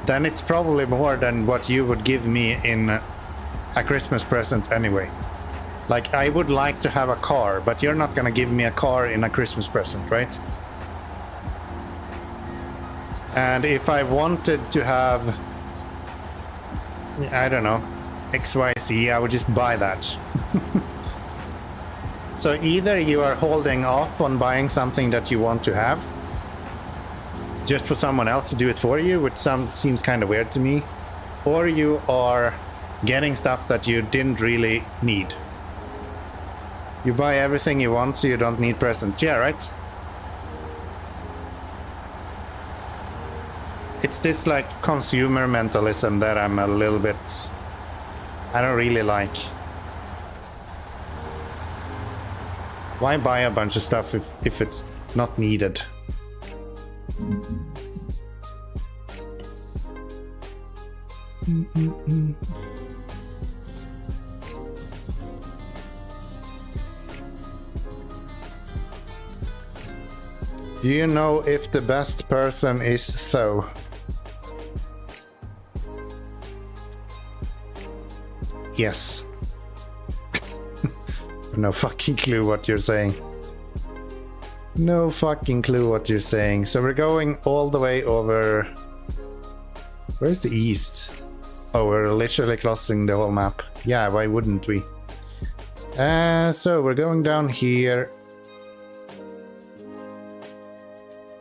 then it's probably more than what you would give me in a Christmas present anyway. Like, I would like to have a car, but you're not gonna give me a car in a Christmas present, right? And if I wanted to have, I don't know, XYZ, I would just buy that. So either you are holding off on buying something that you want to have, just for someone else to do it for you, which seems kind of weird to me, or you are getting stuff that you didn't really need. You buy everything you want, so you don't need presents. Yeah, right? It's this like consumer mentalism that I'm a little bit, I don't really like. Why buy a bunch of stuff if it's not needed? Do you know if the best person is Tho? Yes. No fucking clue what you're saying. No fucking clue what you're saying. So we're going all the way over... Where's the east? Oh, we're literally crossing the whole map. Yeah, why wouldn't we? So we're going down here.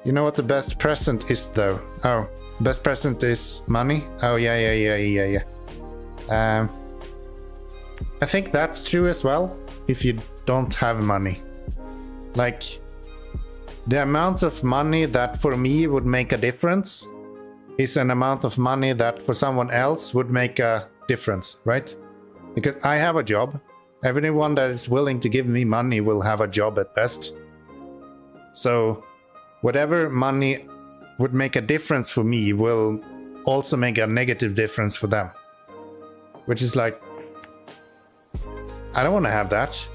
You know what the best present is, though? Oh, best present is money? Oh, yeah. I think that's true as well, if you don't have money. Like, the amount of money that for me would make a difference is an amount of money that for someone else would make a difference, right? Because I have a job. Everyone that is willing to give me money will have a job at best. So whatever money would make a difference for me will also make a negative difference for them. Which is like, I don't want to have that.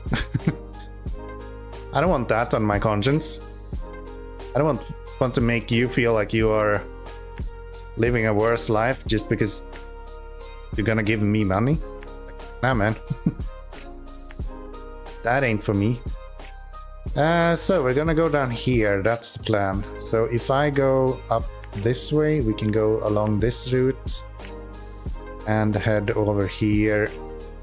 I don't want that on my conscience. I don't want to make you feel like you are living a worse life just because you're gonna give me money. Nah, man. That ain't for me. So we're gonna go down here, that's the plan. So if I go up this way, we can go along this route and head over here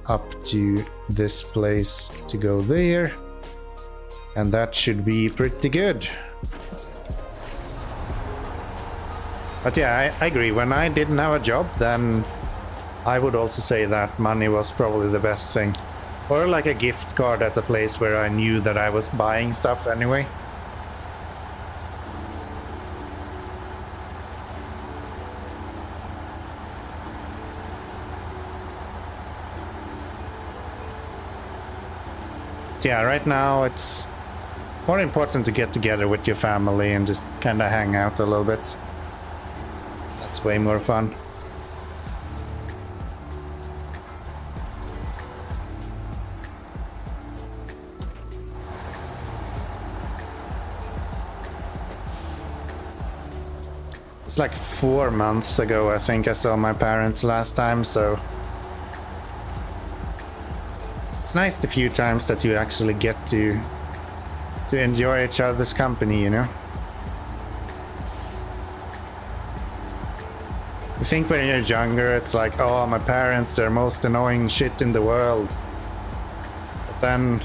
up to this place to go there. And that should be pretty good. But yeah, I agree. When I didn't have a job, then I would also say that money was probably the best thing. Or like a gift card at a place where I knew that I was buying stuff anyway. Yeah, right now it's more important to get together with your family and just kind of hang out a little bit. That's way more fun. It's like 4 months ago, I think I saw my parents last time, so it's nice the few times that you actually get to enjoy each other's company, you know? You think when you're younger, it's like, oh, my parents, they're most annoying shit in the world. But then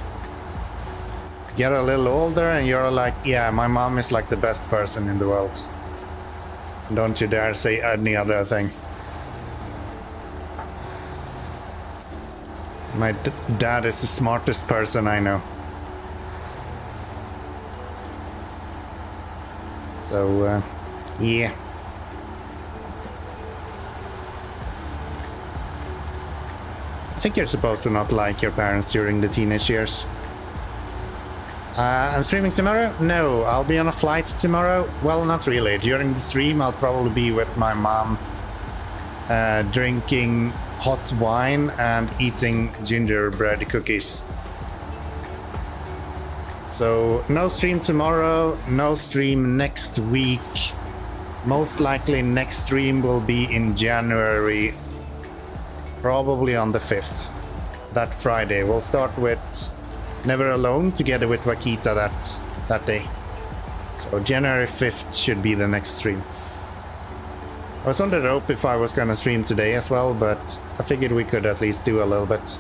you get a little older and you're like, yeah, my mom is like the best person in the world. Don't you dare say any other thing. My dad is the smartest person I know. So, yeah. I think you're supposed to not like your parents during the teenage years. I'm streaming tomorrow? No, I'll be on a flight tomorrow. Well, not really. During the stream, I'll probably be with my mom, drinking hot wine and eating gingerbread cookies. So, no stream tomorrow, no stream next week. Most likely next stream will be in January, probably on the 5th, that Friday. We'll start with Never Alone together with Wakita that day. So January 5th should be the next stream. I was on the rope if I was gonna stream today as well, but I figured we could at least do a little bit.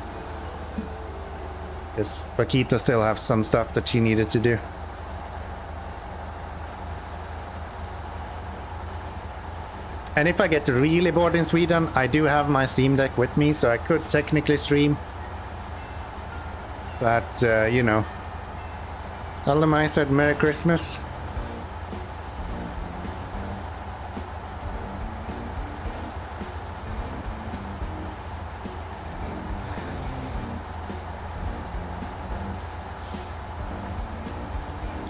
Because Wakita still has some stuff that she needed to do. And if I get really bored in Sweden, I do have my Steam Deck with me, so I could technically stream. But, you know, tell them I said Merry Christmas.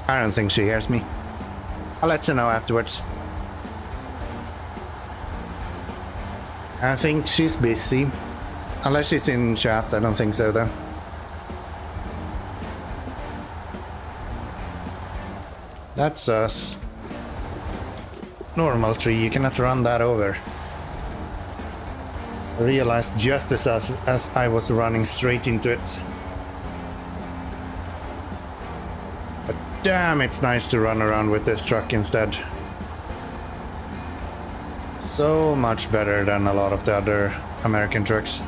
I don't think she hears me. I'll let you know afterwards. I think she's busy. Unless she's in chat, I don't think so though. That's us. Normal tree, you cannot run that over. I realized just as I was running straight into it. But damn, it's nice to run around with this truck instead. So much better than a lot of the other American trucks.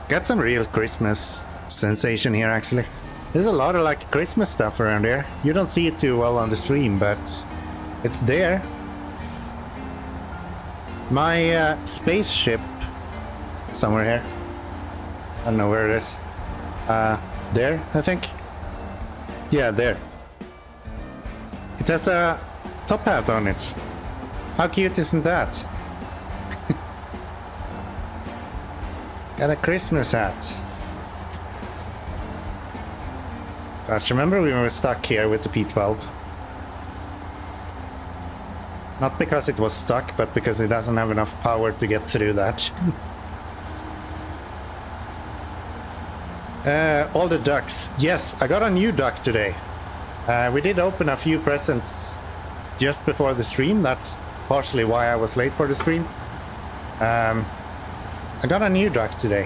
Got some real Christmas sensation here actually. There's a lot of like Christmas stuff around here. You don't see it too well on the stream, but it's there. My spaceship somewhere here. I don't know where it is. There, I think. Yeah, there. It has a top hat on it. How cute isn't that? Got a Christmas hat. Gosh, remember we were stuck here with the P12? Not because it was stuck, but because it doesn't have enough power to get through that. All the ducks. Yes, I got a new duck today. We did open a few presents just before the stream. That's partially why I was late for the stream. I got a new duck today,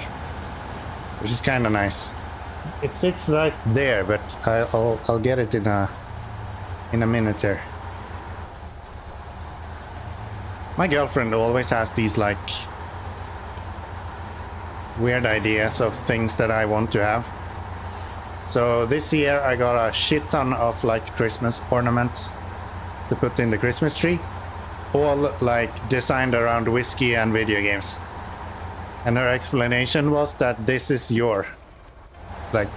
which is kind of nice. It sits right there, but I'll get it in a minute here. My girlfriend always has these like weird ideas of things that I want to have. So this year I got a shit ton of like Christmas ornaments to put in the Christmas tree, all like designed around whiskey and video games. And her explanation was that this is your like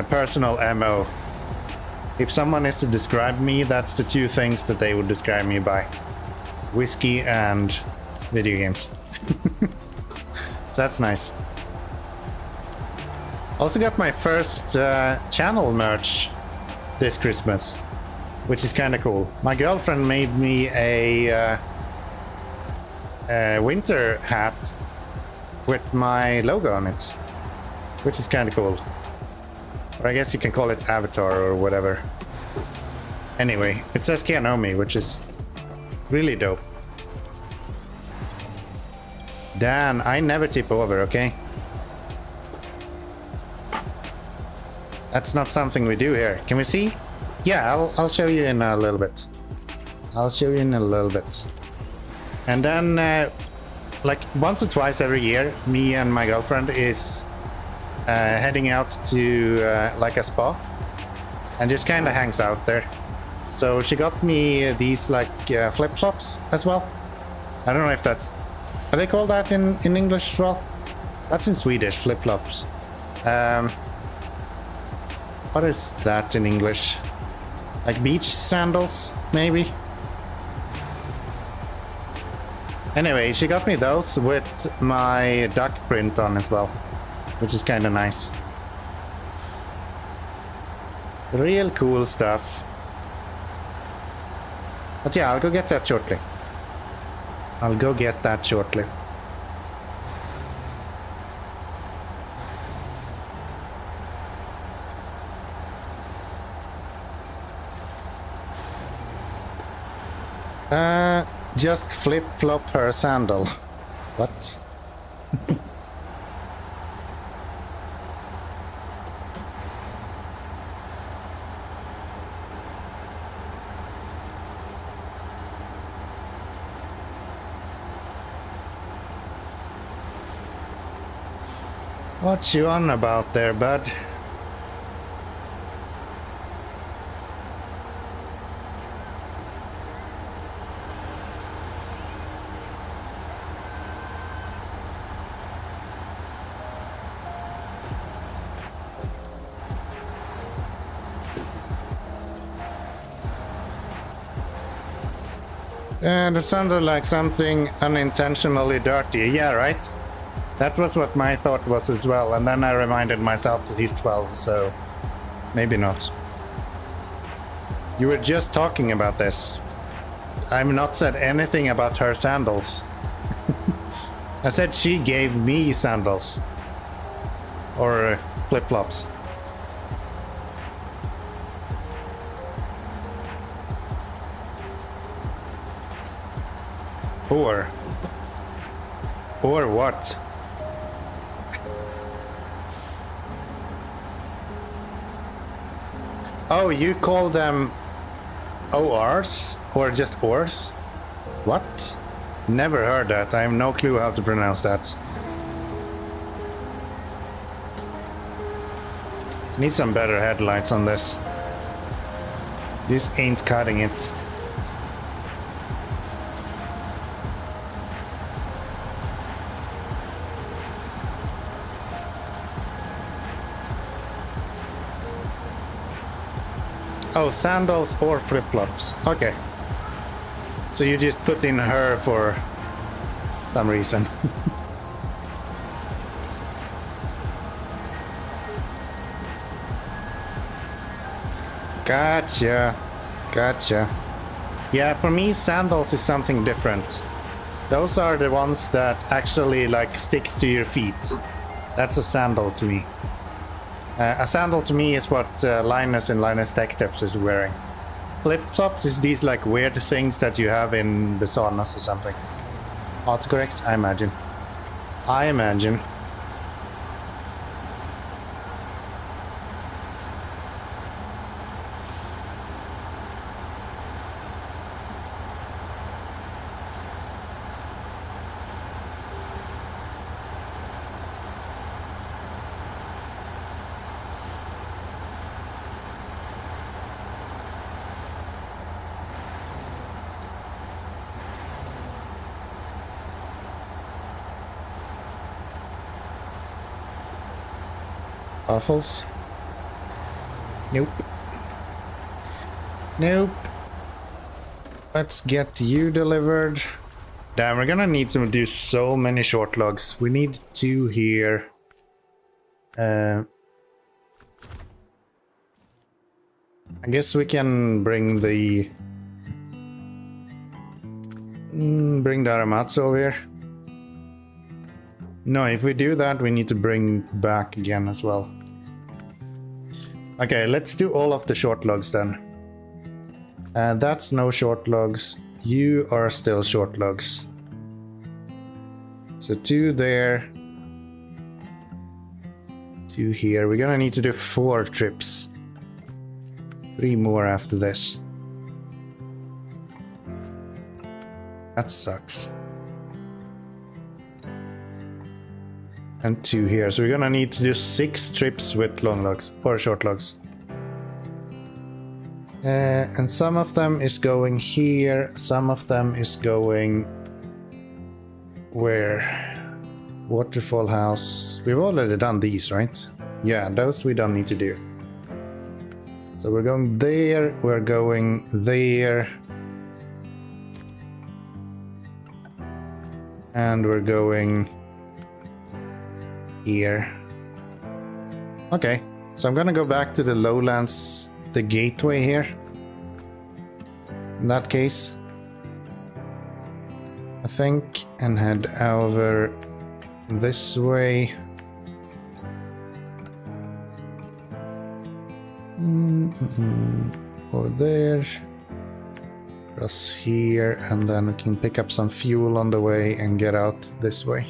personal MO. If someone is to describe me, that's the two things that they would describe me by: whiskey and video games. So that's nice. Also got my first channel merch this Christmas, which is kind of cool. My girlfriend made me a winter hat with my logo on it, which is kind of cool. Or I guess you can call it avatar or whatever. Anyway, it says Kianomi, which is really dope. Dan, I never tip over, okay? That's not something we do here. Can we see? Yeah, I'll show you in a little bit. I'll show you in a little bit. And then, like once or twice every year, me and my girlfriend is heading out to like a spa and just kind of hangs out there. So she got me these like flip-flops as well. I don't know if that's... Are they called that in English as well? That's in Swedish, flip-flops. What is that in English? Like beach sandals, maybe? Anyway, she got me those with my duck print on as well, which is kind of nice. Real cool stuff. But yeah, I'll go get that shortly. I'll go get that shortly. Just flip-flop her sandal. What? What you on about there, bud? And it sounded like something unintentionally dirty. Yeah, right? That was what my thought was as well. And then I reminded myself that he's 12, so maybe not. You were just talking about this. I've not said anything about her sandals. I said she gave me sandals. Or flip-flops. Or what? Oh, you call them ORs? Or just ORs? What? Never heard that. I have no clue how to pronounce that. Need some better headlights on this. This ain't cutting it. Oh, sandals or flip-flops. Okay. So you just put in her for some reason. Gotcha. Gotcha. Yeah, for me, sandals is something different. Those are the ones that actually like sticks to your feet. That's a sandal to me. A sandal to me is what Linus in Linus Tech Tips is wearing. Flip-flops is these like weird things that you have in the saunas or something. Autocorrect, I imagine. I imagine. Waffles? Nope. Nope. Let's get you delivered. Damn, we're gonna need to do so many short logs. We need 2 here. I guess we can bring the... bring the Aramatsu over here. No, if we do that, we need to bring back again as well. Okay, let's do all of the short logs then. That's no short logs. You are still short logs. So 2 there. 2 here. We're gonna need to do 4 trips. 3 more after this. That sucks. And 2 here. So we're gonna need to do 6 trips with long logs or short logs. And some of them is going here, some of them is going where? Waterfall house. We've already done these, right? Yeah, those we don't need to do. So we're going there, we're going there. And we're going here. Okay, so I'm gonna go back to the lowlands, the gateway here. In that case, I think, and head over this way. Over there, across here, and then we can pick up some fuel on the way and get out this way.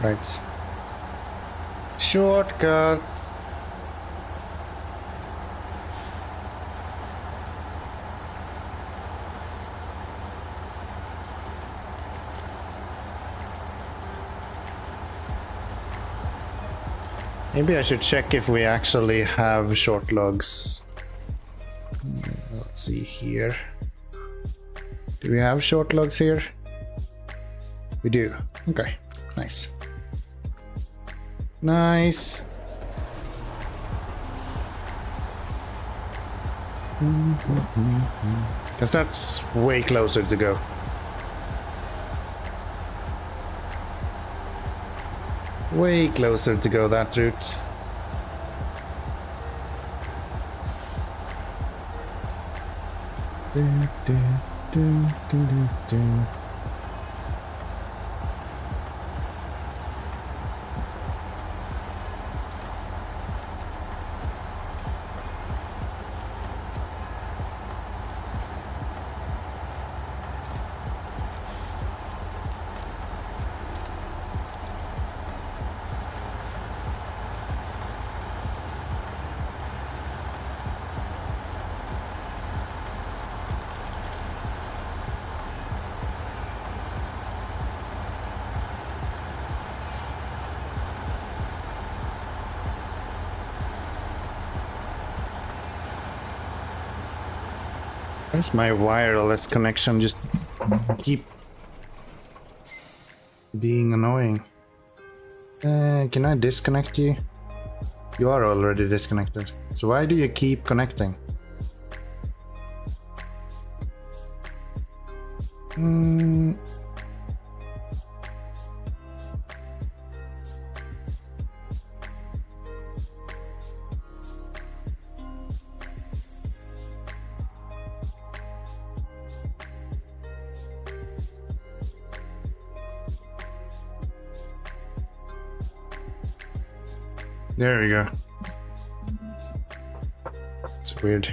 Right. Shortcut. Maybe I should check if we actually have short logs. Let's see here. Do we have short logs here? We do. Okay, nice. Nice. Because that's way closer to go. Way closer to go that route. Where's my wireless connection? Just keep being annoying. Can I disconnect you? You are already disconnected. So why do you keep connecting? There we go. It's weird.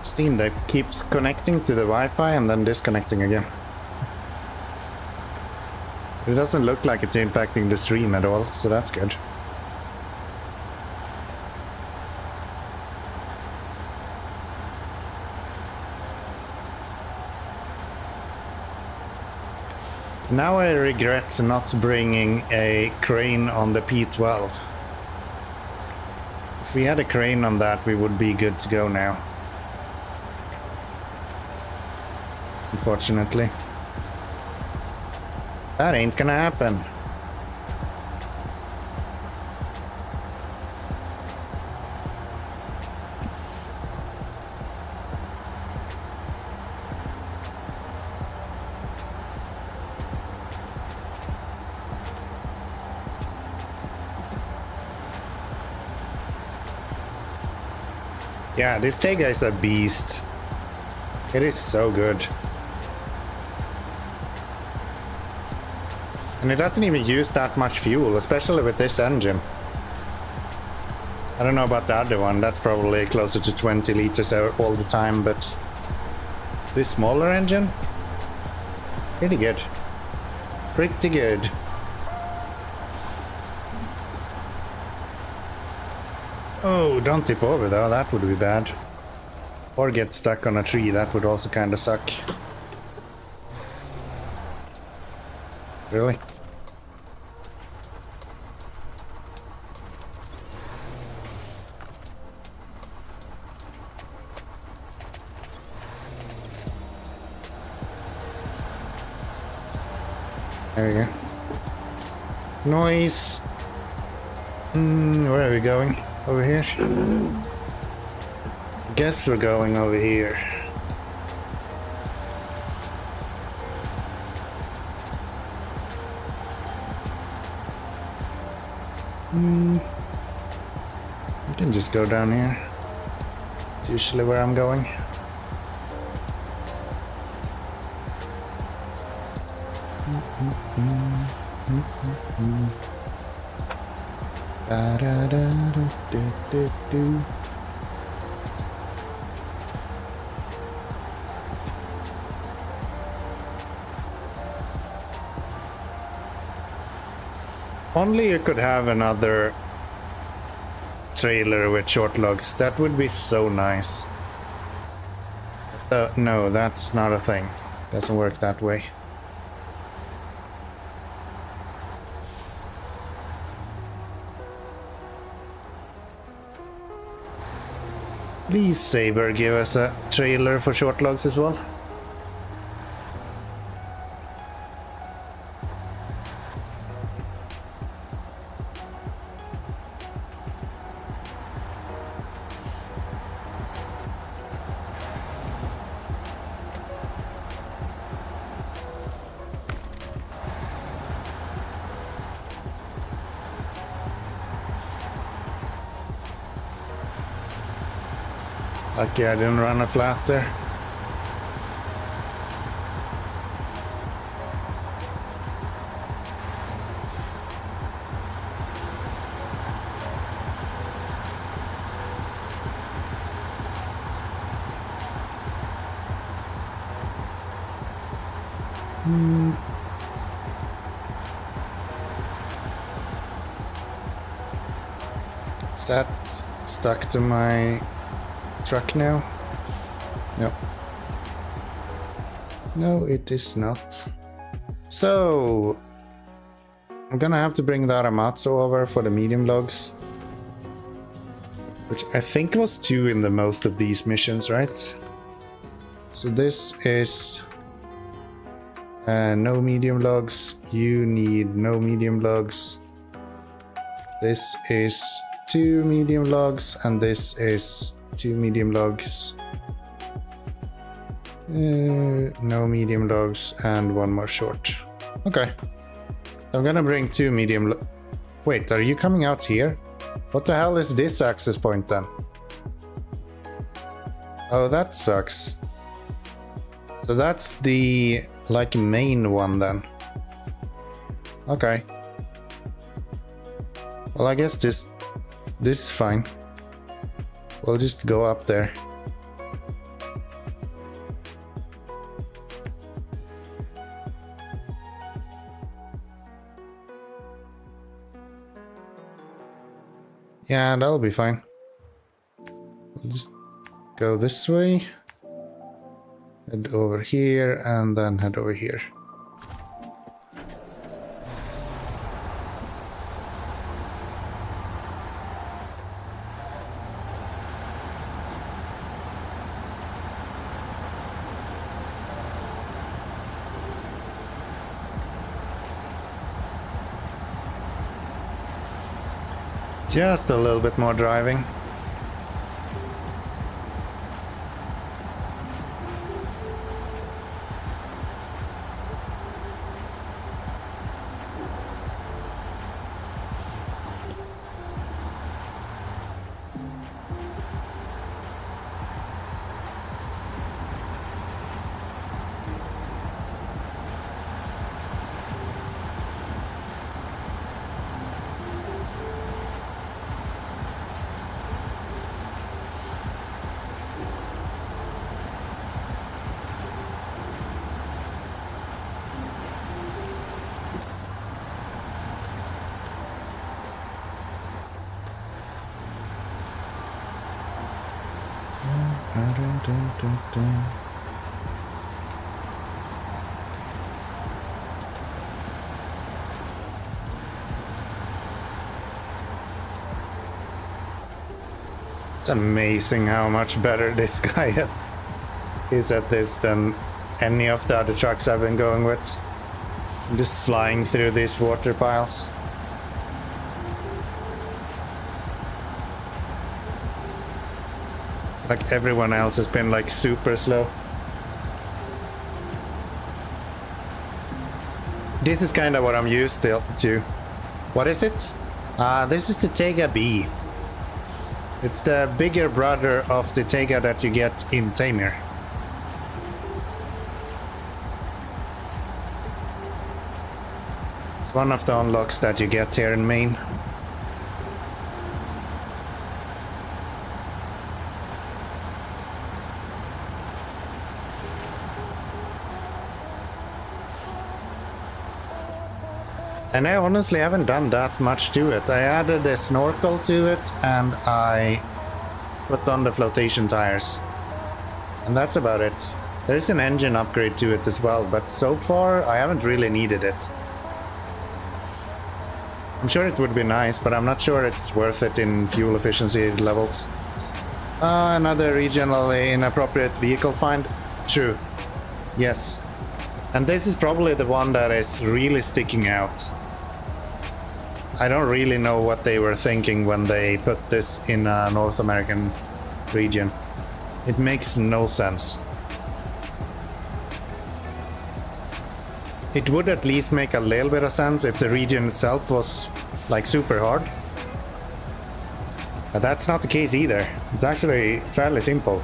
Steam Deck keeps connecting to the Wi-Fi and then disconnecting again. It doesn't look like it's impacting the stream at all, so that's good. Now I regret not bringing a crane on the P12. If we had a crane on that, we would be good to go now. Unfortunately. That ain't gonna happen. Yeah, this Tega is a beast. It is so good. And it doesn't even use that much fuel, especially with this engine. I don't know about the other one, that's probably closer to 20 liters all the time, but this smaller engine, pretty good. Pretty good. Oh, don't tip over though, that would be bad. Or get stuck on a tree, that would also kind of suck. Really? There we go. Noise. Where are we going? Over here? I guess we're going over here. We can just go down here. It's usually where I'm going. Only you could have another trailer with short logs. That would be so nice. No, that's not a thing. Doesn't work that way. Please, Saber, give us a trailer for short logs as well. Lucky I didn't run a flat there. Is that stuck to my truck now? No. No, it is not. So I'm gonna have to bring the Aramatsu over for the medium logs. which I think was 2 in the most of these missions, right? So this is no medium logs. You need no medium logs. This is 2 medium logs, and this is 2 medium logs. No medium logs, and 1 more short. Okay. I'm gonna bring 2 medium lo- Wait, are you coming out here? What the hell is this access point then? Oh, that sucks. So that's the, like, main one then. Okay. Well, I guess this is fine. We'll just go up there. Yeah, that'll be fine. We'll just go this way. Head over here and then head over here. Just a little bit more driving. It's amazing how much better this guy is at this than any of the other trucks I've been going with. I'm just flying through these water piles. Like everyone else has been like super slow. This is kind of what I'm used to. What is it? This is the Tega B. It's the bigger brother of the Tega that you get in Tamir. It's one of the unlocks that you get here in Maine. And I honestly haven't done that much to it. I added a snorkel to it and I put on the flotation tires. And that's about it. There's an engine upgrade to it as well, but so far I haven't really needed it. I'm sure it would be nice, but I'm not sure it's worth it in fuel efficiency levels. Another regionally inappropriate vehicle find? True. Yes. And this is probably the one that is really sticking out. I don't really know what they were thinking when they put this in a North American region. It makes no sense. It would at least make a little bit of sense if the region itself was like super hard. But that's not the case either. It's actually fairly simple.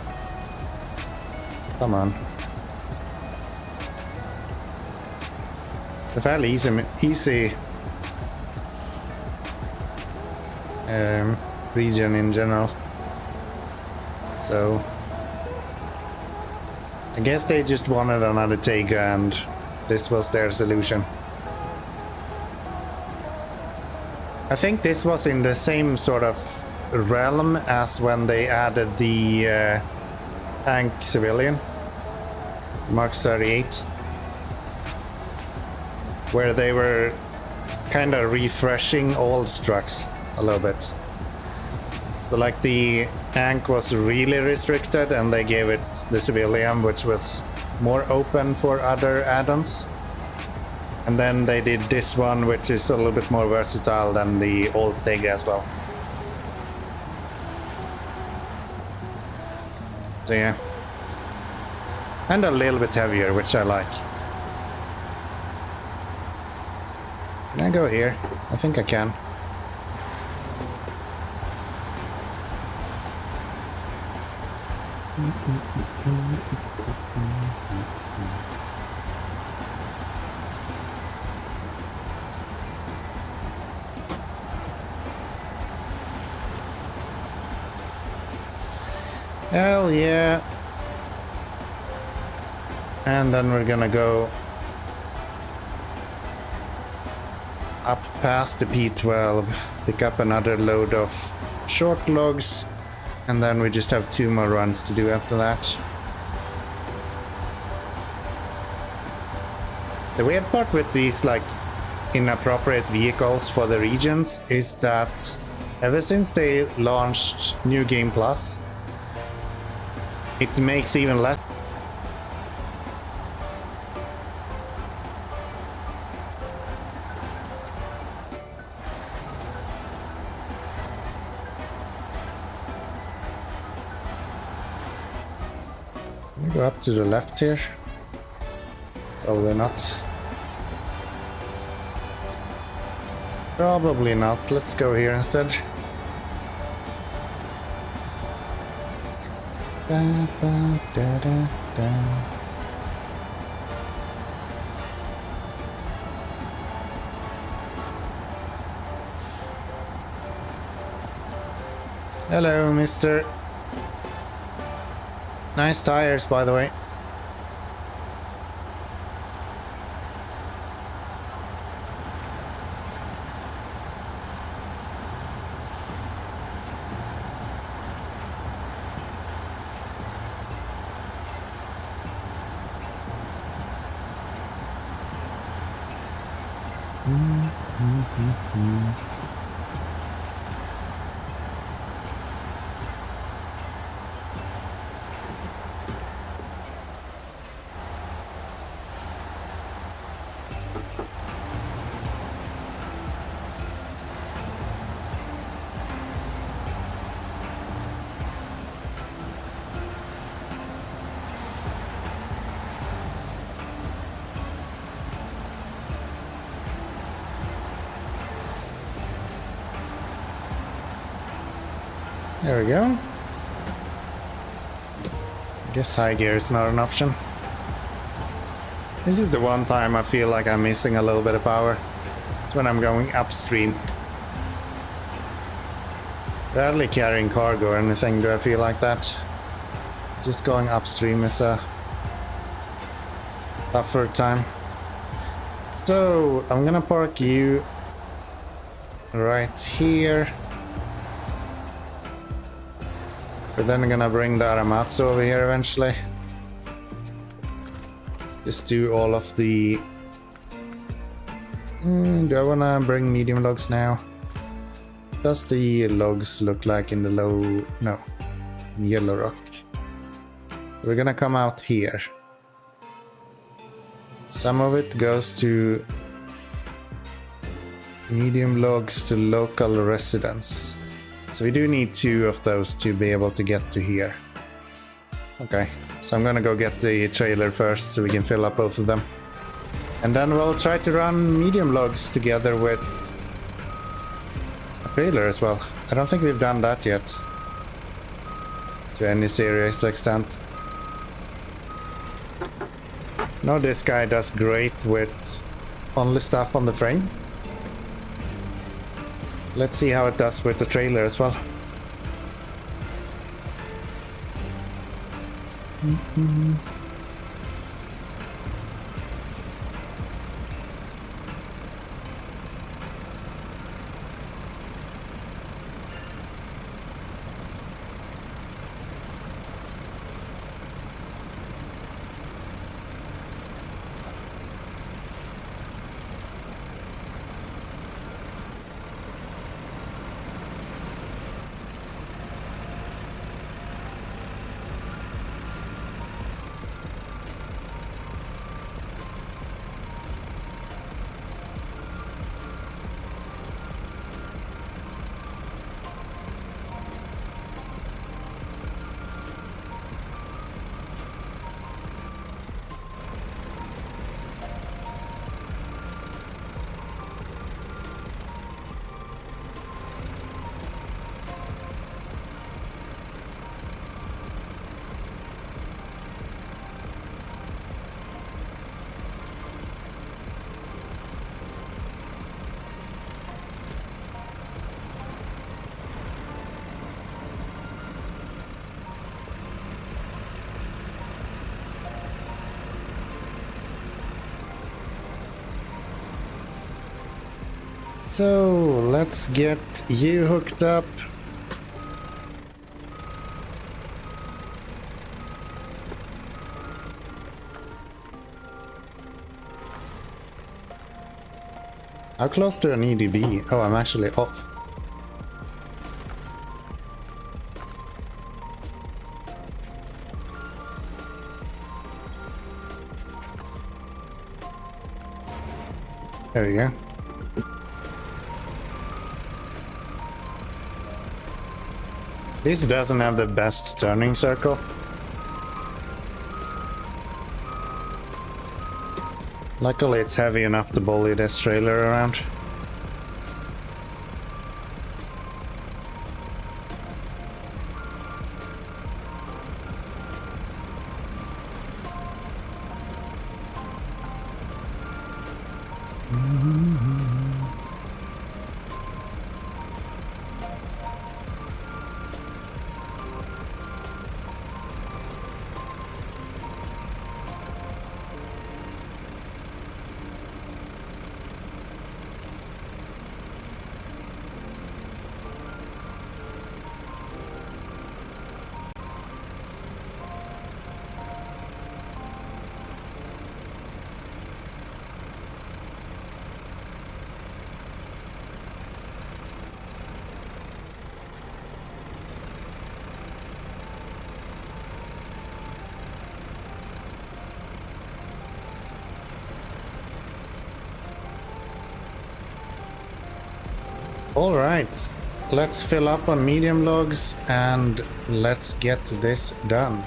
Come on. A fairly easy region in general. So I guess they just wanted another Tega and this was their solution. I think this was in the same sort of realm as when they added the tank civilian Mark 38, where they were kind of refreshing old trucks a little bit. So like the tank was really restricted and they gave it the civilian, which was more open for other add-ons. And then they did this one, which is a little bit more versatile than the old TIG as well. So yeah. And a little bit heavier, which I like. Can I go here? I think I can. Hell yeah. And then we're gonna go up past the P12, pick up another load of short logs, and then we just have 2 more runs to do after that. The weird part with these like inappropriate vehicles for the regions is that ever since they launched New Game Plus, it makes even less. Can we go up to the left here? Probably not. Probably not. Let's go here instead. Da, ba, da, da, da. Hello, mister. Nice tires, by the way. There we go. I guess high gear is not an option. This is the one time I feel like I'm missing a little bit of power. It's when I'm going upstream. Rarely carrying cargo or anything, do I feel like that? Just going upstream is a tougher time. So, I'm gonna park you right here. But then I'm gonna bring the Aramatsu over here eventually. Just do all of the... do I wanna bring medium logs now? Does the logs look like in the low... no, in Yellow Rock. We're gonna come out here. Some of it goes to medium logs to local residents. So we do need 2 of those to be able to get to here. Okay, so I'm gonna go get the trailer first so we can fill up both of them. And then we'll try to run medium logs together with a trailer as well. I don't think we've done that yet. To any serious extent. No, this guy does great with only stuff on the frame. Let's see how it does with the trailer as well. So let's get you hooked up. How close do I need to be? Oh, I'm actually off. There we go. This doesn't have the best turning circle. Luckily it's heavy enough to bully this trailer around. All right, let's fill up on medium logs and let's get this done.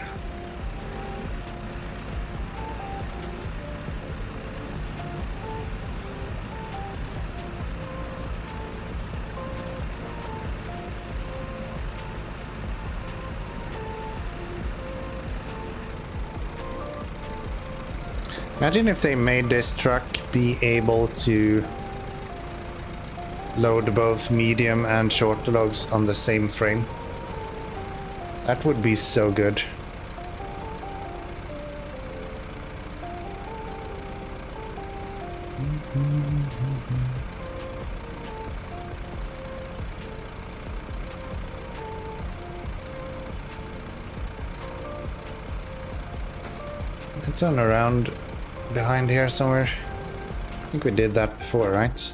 Imagine if they made this truck be able to load both medium and short logs on the same frame. That would be so good. Let's turn around behind here somewhere. I think we did that before, right?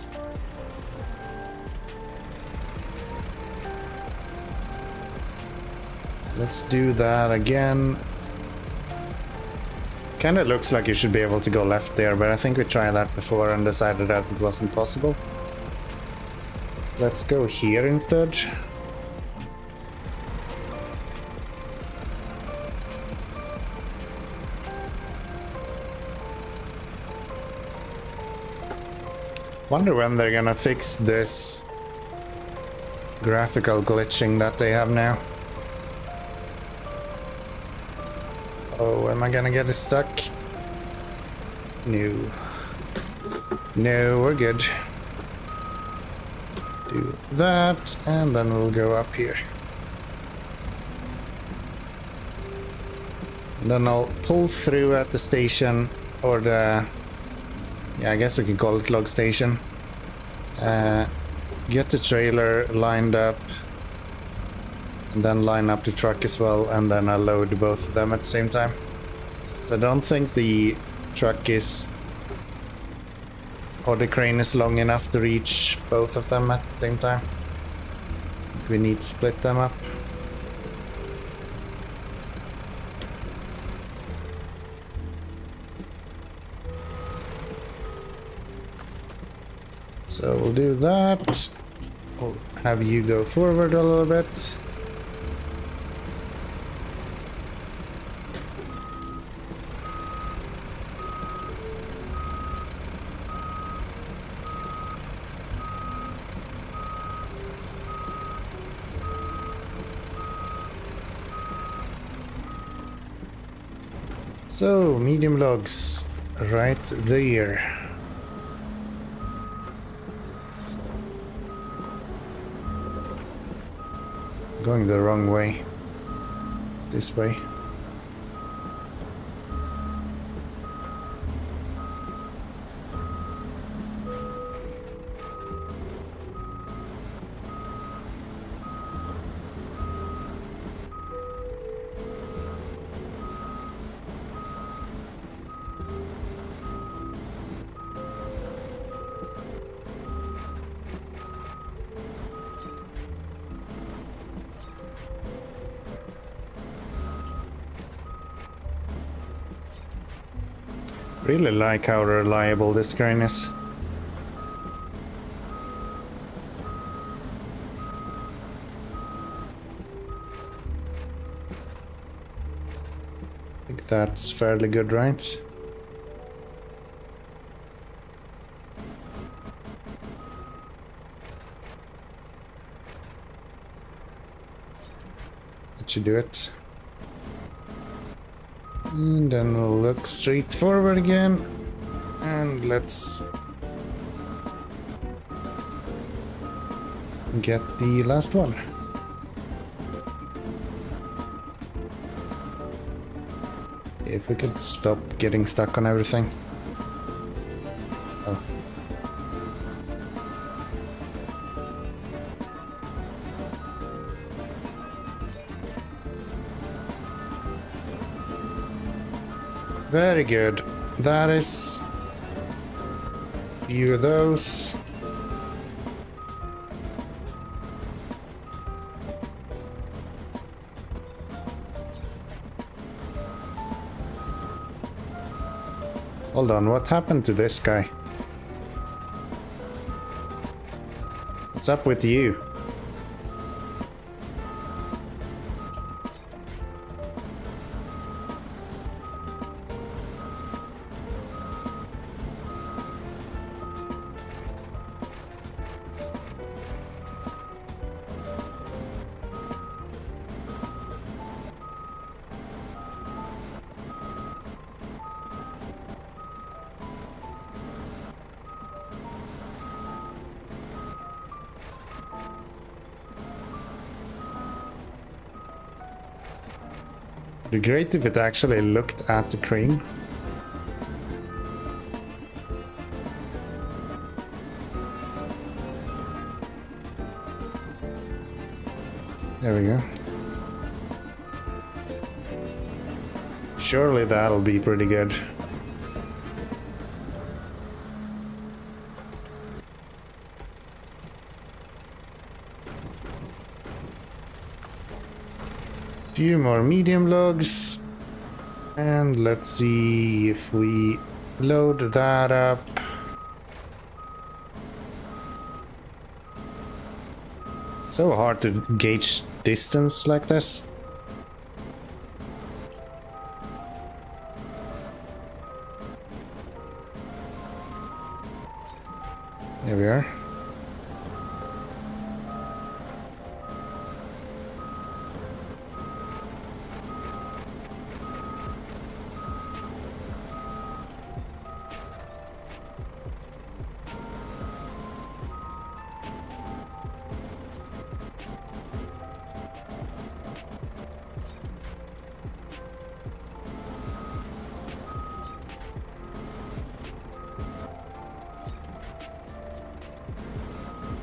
So let's do that again. Kinda looks like you should be able to go left there, but I think we tried that before and decided that it wasn't possible. Let's go here instead. Wonder when they're gonna fix this graphical glitching that they have now. Oh, am I gonna get it stuck? No. No, we're good. Do that, and then we'll go up here. And then I'll pull through at the station, or the... yeah, I guess we can call it log station. Get the trailer lined up, and then line up the truck as well, and then I'll load both of them at the same time. So I don't think the truck is, or the crane is long enough to reach both of them at the same time. We need to split them up. So we'll do that. We'll have you go forward a little bit. So, medium logs right there. Going the wrong way. It's this way. Really like how reliable this screen is. I think that's fairly good, right? That should do it. And then we'll look straight forward again. And let's get the last one. If we could stop getting stuck on everything. Oh. Very good. That is a few of those. Hold on, what happened to this guy? What's up with you? It'd be great if it actually looked at the crane. There we go. Surely that'll be pretty good. Few more medium logs, and let's see if we load that up. So hard to gauge distance like this. There we are.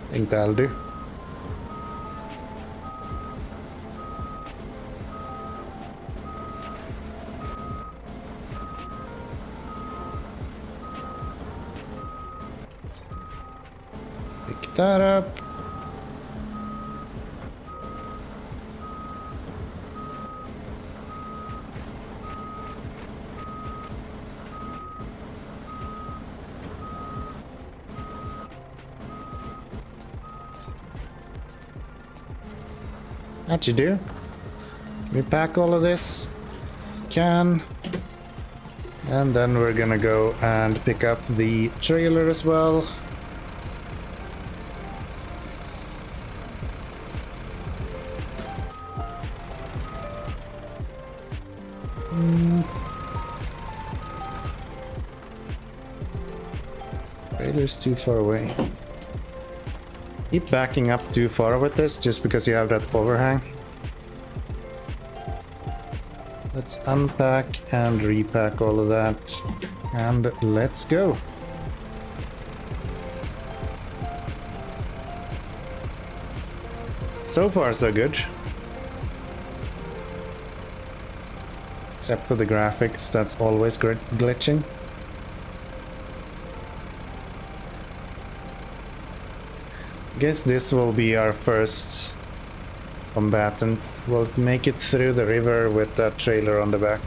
I think that'll do. Pick that up. That you do. We pack all of this. Can. And then we're gonna go and pick up the trailer as well. Trailer's too far away. Keep backing up too far with this just because you have that overhang. Let's unpack and repack all of that, and let's go. So far so good. Except for the graphics, that's always glitching. Guess this will be our first combatant. We'll make it through the river with that trailer on the back.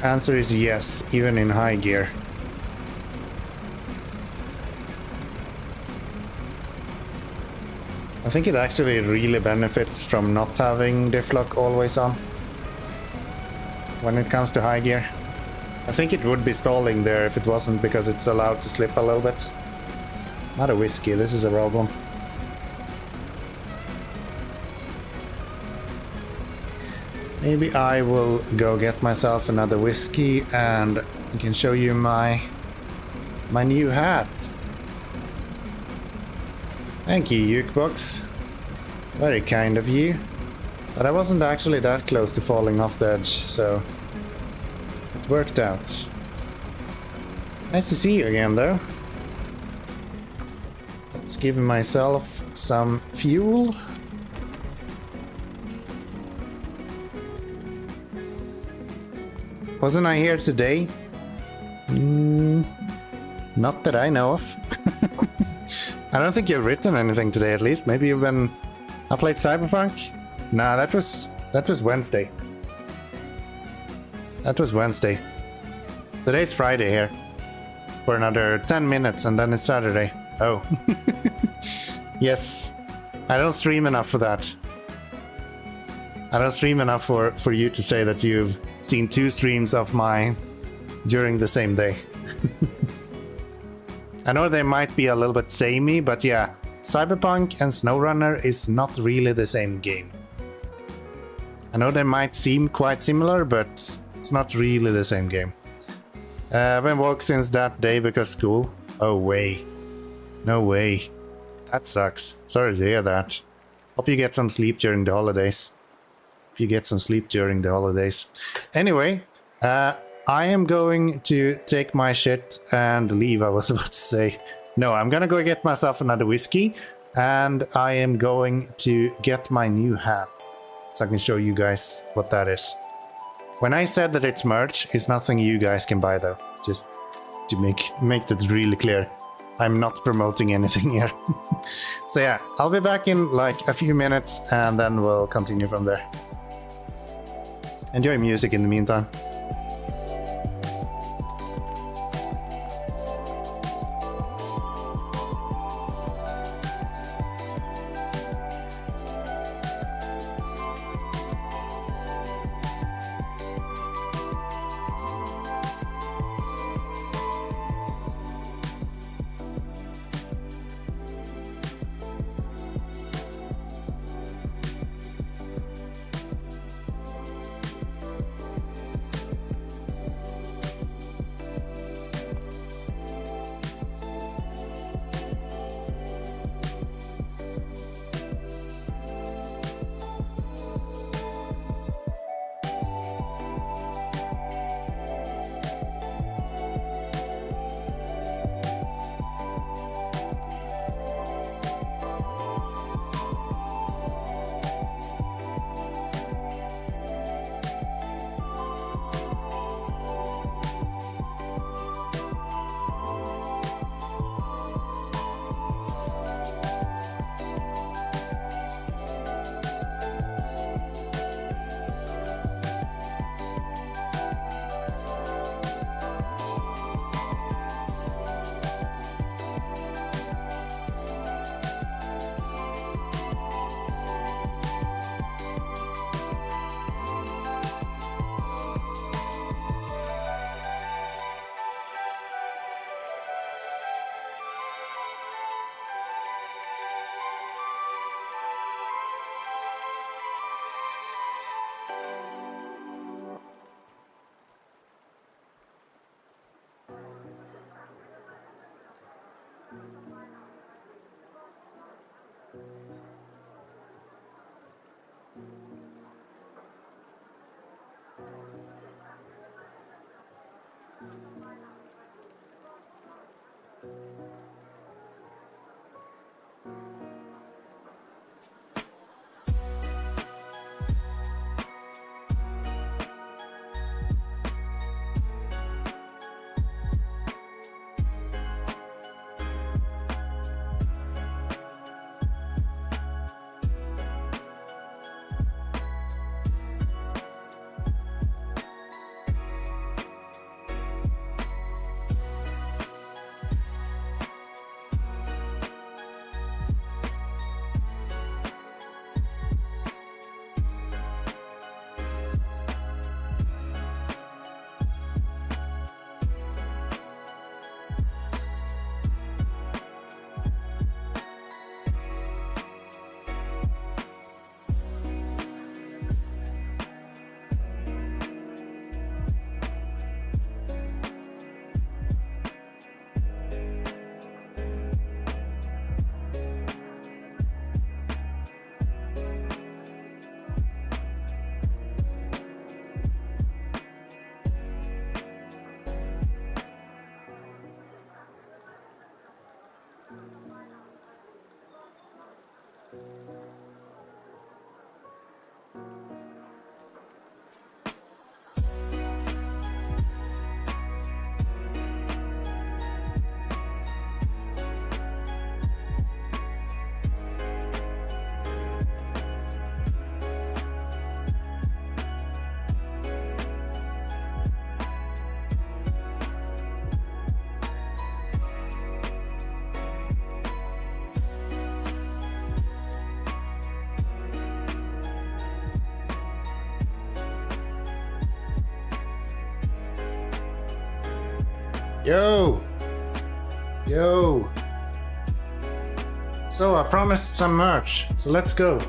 answer is yes, even in high gear. I think it actually really benefits from not having diff lock always on when it comes to high gear. I think it would be stalling there if it wasn't because it's allowed to slip a little bit. Not a whiskey, this is a problem. Maybe I will go get myself another whiskey and I can show you my new hat. Thank you, Ukebox. Very kind of you. But I wasn't actually that close to falling off the edge, so it worked out. Nice to see you again, though. Let's give myself some fuel. Wasn't I here today? Not that I know of. I don't think you've written anything today, at least. Maybe you've been... I played Cyberpunk? Nah, that was Wednesday. That was Wednesday. Today's Friday here. For another 10 minutes and then it's Saturday. Oh. Yes. I don't stream enough for that. I don't stream enough for you to say that you've seen 2 streams of mine during the same day. I know they might be a little bit samey, but yeah, Cyberpunk and SnowRunner is not really the same game. I know they might seem quite similar, but it's not really the same game. I've been woke since that day because school. Oh way. No way. That sucks. Sorry to hear that. Hope you get some sleep during the holidays. Anyway, I am going to take my shit and leave, I was about to say. No, I'm gonna go get myself another whiskey, and I am going to get my new hat, so I can show you guys what that is. When I said that it's merch, it's nothing you guys can buy though, just to make that really clear. I'm not promoting anything here. So yeah, I'll be back in like a few minutes, and then we'll continue from there. Enjoy music in the meantime. Yo! Yo! So I promised some merch, so let's go.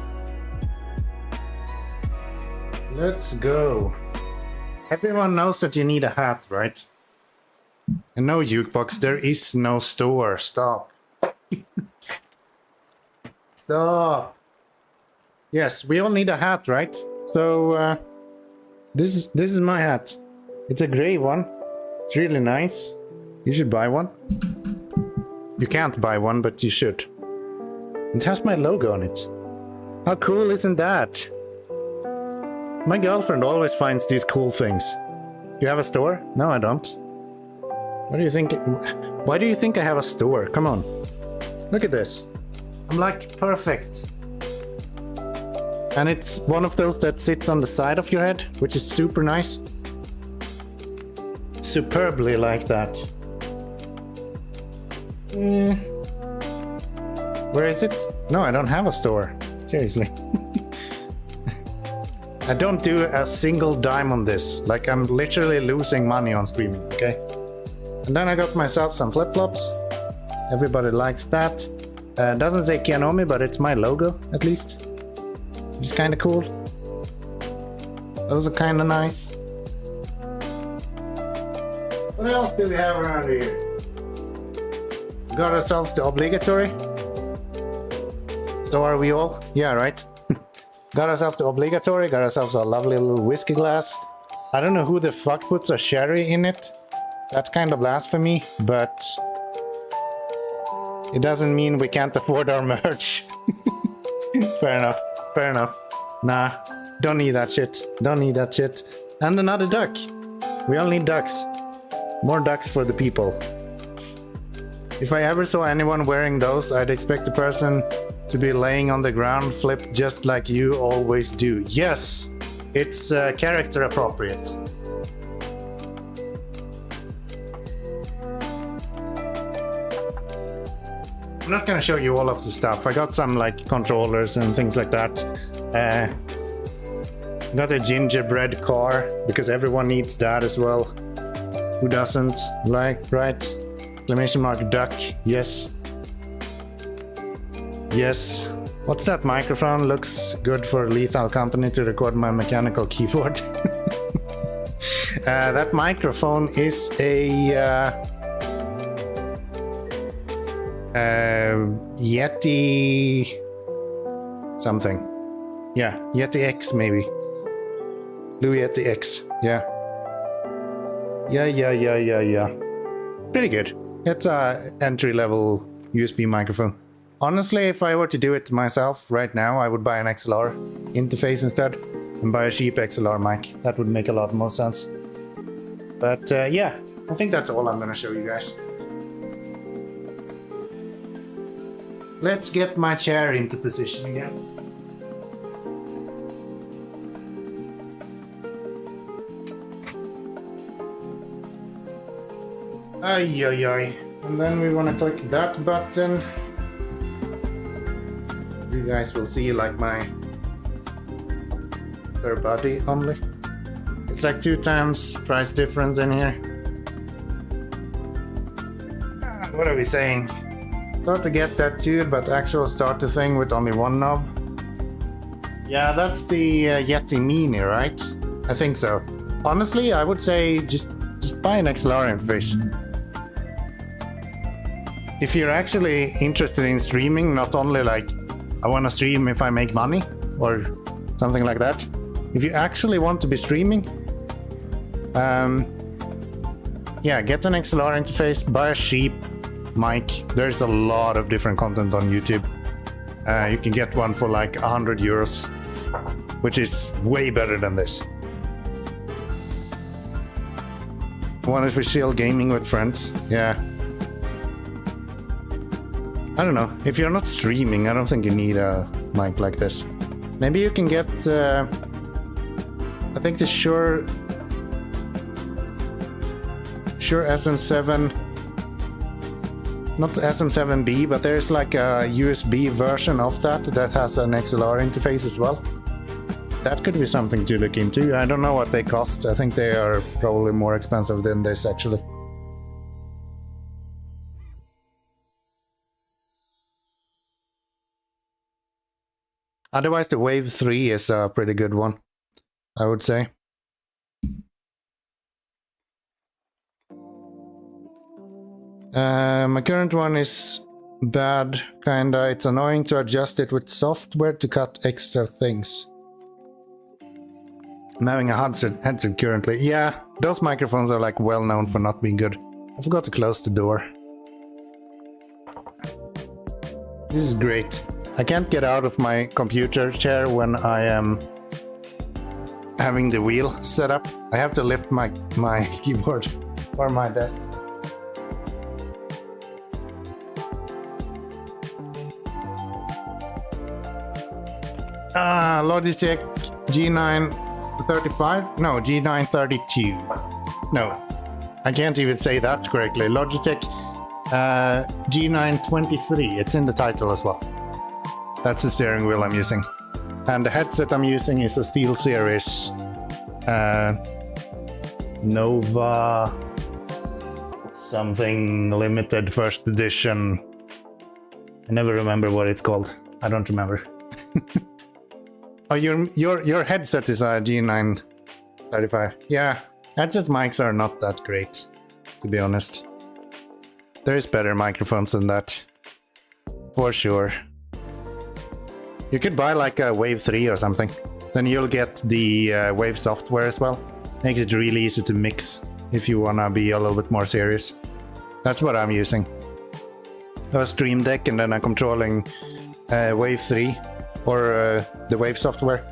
Let's go. Everyone knows that you need a hat, right? And no jukebox, there is no store. Stop. Stop. Yes, we all need a hat, right? So this is my hat. It's a gray one. It's really nice. You should buy one. You can't buy one, but you should. It has my logo on it. How cool isn't that? My girlfriend always finds these cool things. You have a store? No, I don't. What do you think? Why do you think I have a store? Come on. Look at this. I'm like perfect. And it's one of those that sits on the side of your head, which is super nice. Superbly like that. Where is it? No, I don't have a store. Seriously. I don't do a single dime on this. Like, I'm literally losing money on streaming, okay? And then I got myself some flip-flops. Everybody likes that. Doesn't say Kianomi, but it's my logo, at least. It's kind of cool. Those are kind of nice. What else do we have around here? Got ourselves the obligatory. So are we all? Yeah, right? Got ourselves the obligatory, got ourselves a lovely little whiskey glass. I don't know who the fuck puts a sherry in it. That's kind of blasphemy, but it doesn't mean we can't afford our merch. Fair enough, fair enough. Nah, don't need that shit. Don't need that shit. And another duck. We all need ducks. More ducks for the people. If I ever saw anyone wearing those, I'd expect the person to be laying on the ground flipped just like you always do. Yes, it's character appropriate. I'm not gonna show you all of the stuff. I got some like controllers and things like that. Got a gingerbread car because everyone needs that as well. Who doesn't? Like, right? Exclamation mark duck. Yes. Yes. What's that microphone? Looks good for Lethal Company to record my mechanical keyboard. That microphone is a Yeti something. Yeah, Yeti X maybe. Blue Yeti X. Yeah. Yeah. Pretty good. It's a entry-level USB microphone. Honestly, if I were to do it myself right now, I would buy an XLR interface instead and buy a cheap XLR mic. That would make a lot more sense. But yeah, I think that's all I'm gonna show you guys. Let's get my chair into position again. Ay. And then we want to click that button. You guys will see like my per body only. It's like 2 times price difference in here. What are we saying? Thought to get that too, but actual starter thing with only one knob. Yeah, that's the Yeti Mini, right? I think so. Honestly, I would say just buy an XLR interface. If you're actually interested in streaming, not only like I want to stream if I make money or something like that. If you actually want to be streaming, yeah, get an XLR interface, buy a cheap mic. There's a lot of different content on YouTube. You can get one for like 100 euros, which is way better than this. One is for chill gaming with friends. Yeah. I don't know. If you're not streaming, I don't think you need a mic like this. Maybe you can get, I think the Shure SM7, not SM7B, but there's like a USB version of that has an XLR interface as well. That could be something to look into. I don't know what they cost. I think they are probably more expensive than this actually. Otherwise, the Wave 3 is a pretty good one, I would say. My current one is bad, kinda. It's annoying to adjust it with software to cut extra things. I'm having a headset currently. Yeah, those microphones are like well known for not being good. I forgot to close the door. This is great. I can't get out of my computer chair when I am having the wheel set up. I have to lift my keyboard or my desk. Logitech G935? No, G932. No, I can't even say that correctly. Logitech G923. It's in the title as well. That's the steering wheel I'm using. And the headset I'm using is a SteelSeries Nova something limited first edition. I never remember what it's called. I don't remember. Oh, your headset is a G935. Yeah, headset mics are not that great, to be honest. There is better microphones than that, for sure. You could buy like a Wave 3 or something. Then you'll get the Wave software as well. Makes it really easy to mix if you wanna be a little bit more serious. That's what I'm using. A Stream Deck, and then I'm controlling Wave 3 or the Wave software,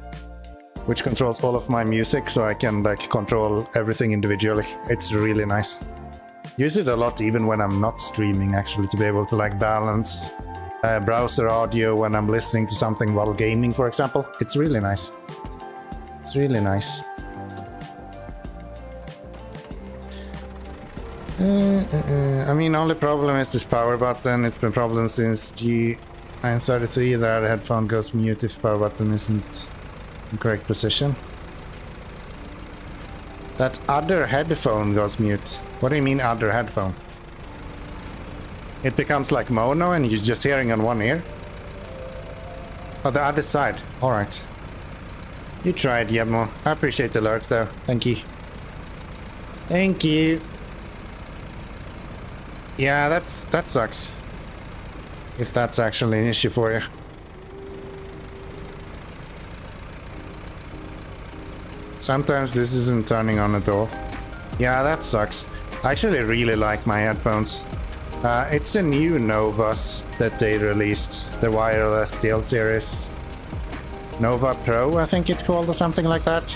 which controls all of my music, so I can like control everything individually. It's really nice. Use it a lot even when I'm not streaming, actually, to be able to like balance browser audio when I'm listening to something while gaming, for example. It's really nice. It's really nice. I mean, only problem is this power button. It's been a problem since G933. The other headphone goes mute if power button isn't in correct position. That other headphone goes mute. What do you mean other headphone? It becomes like mono and you're just hearing on one ear? Oh, the other side. Alright. You tried, Yemo. I appreciate the alert though. Thank you. Thank you. Yeah, that sucks. If that's actually an issue for you. Sometimes this isn't turning on at all. Yeah, that sucks. I actually really like my headphones. It's the new Novas that they released. The wireless SteelSeries Nova Pro, I think it's called, or something like that.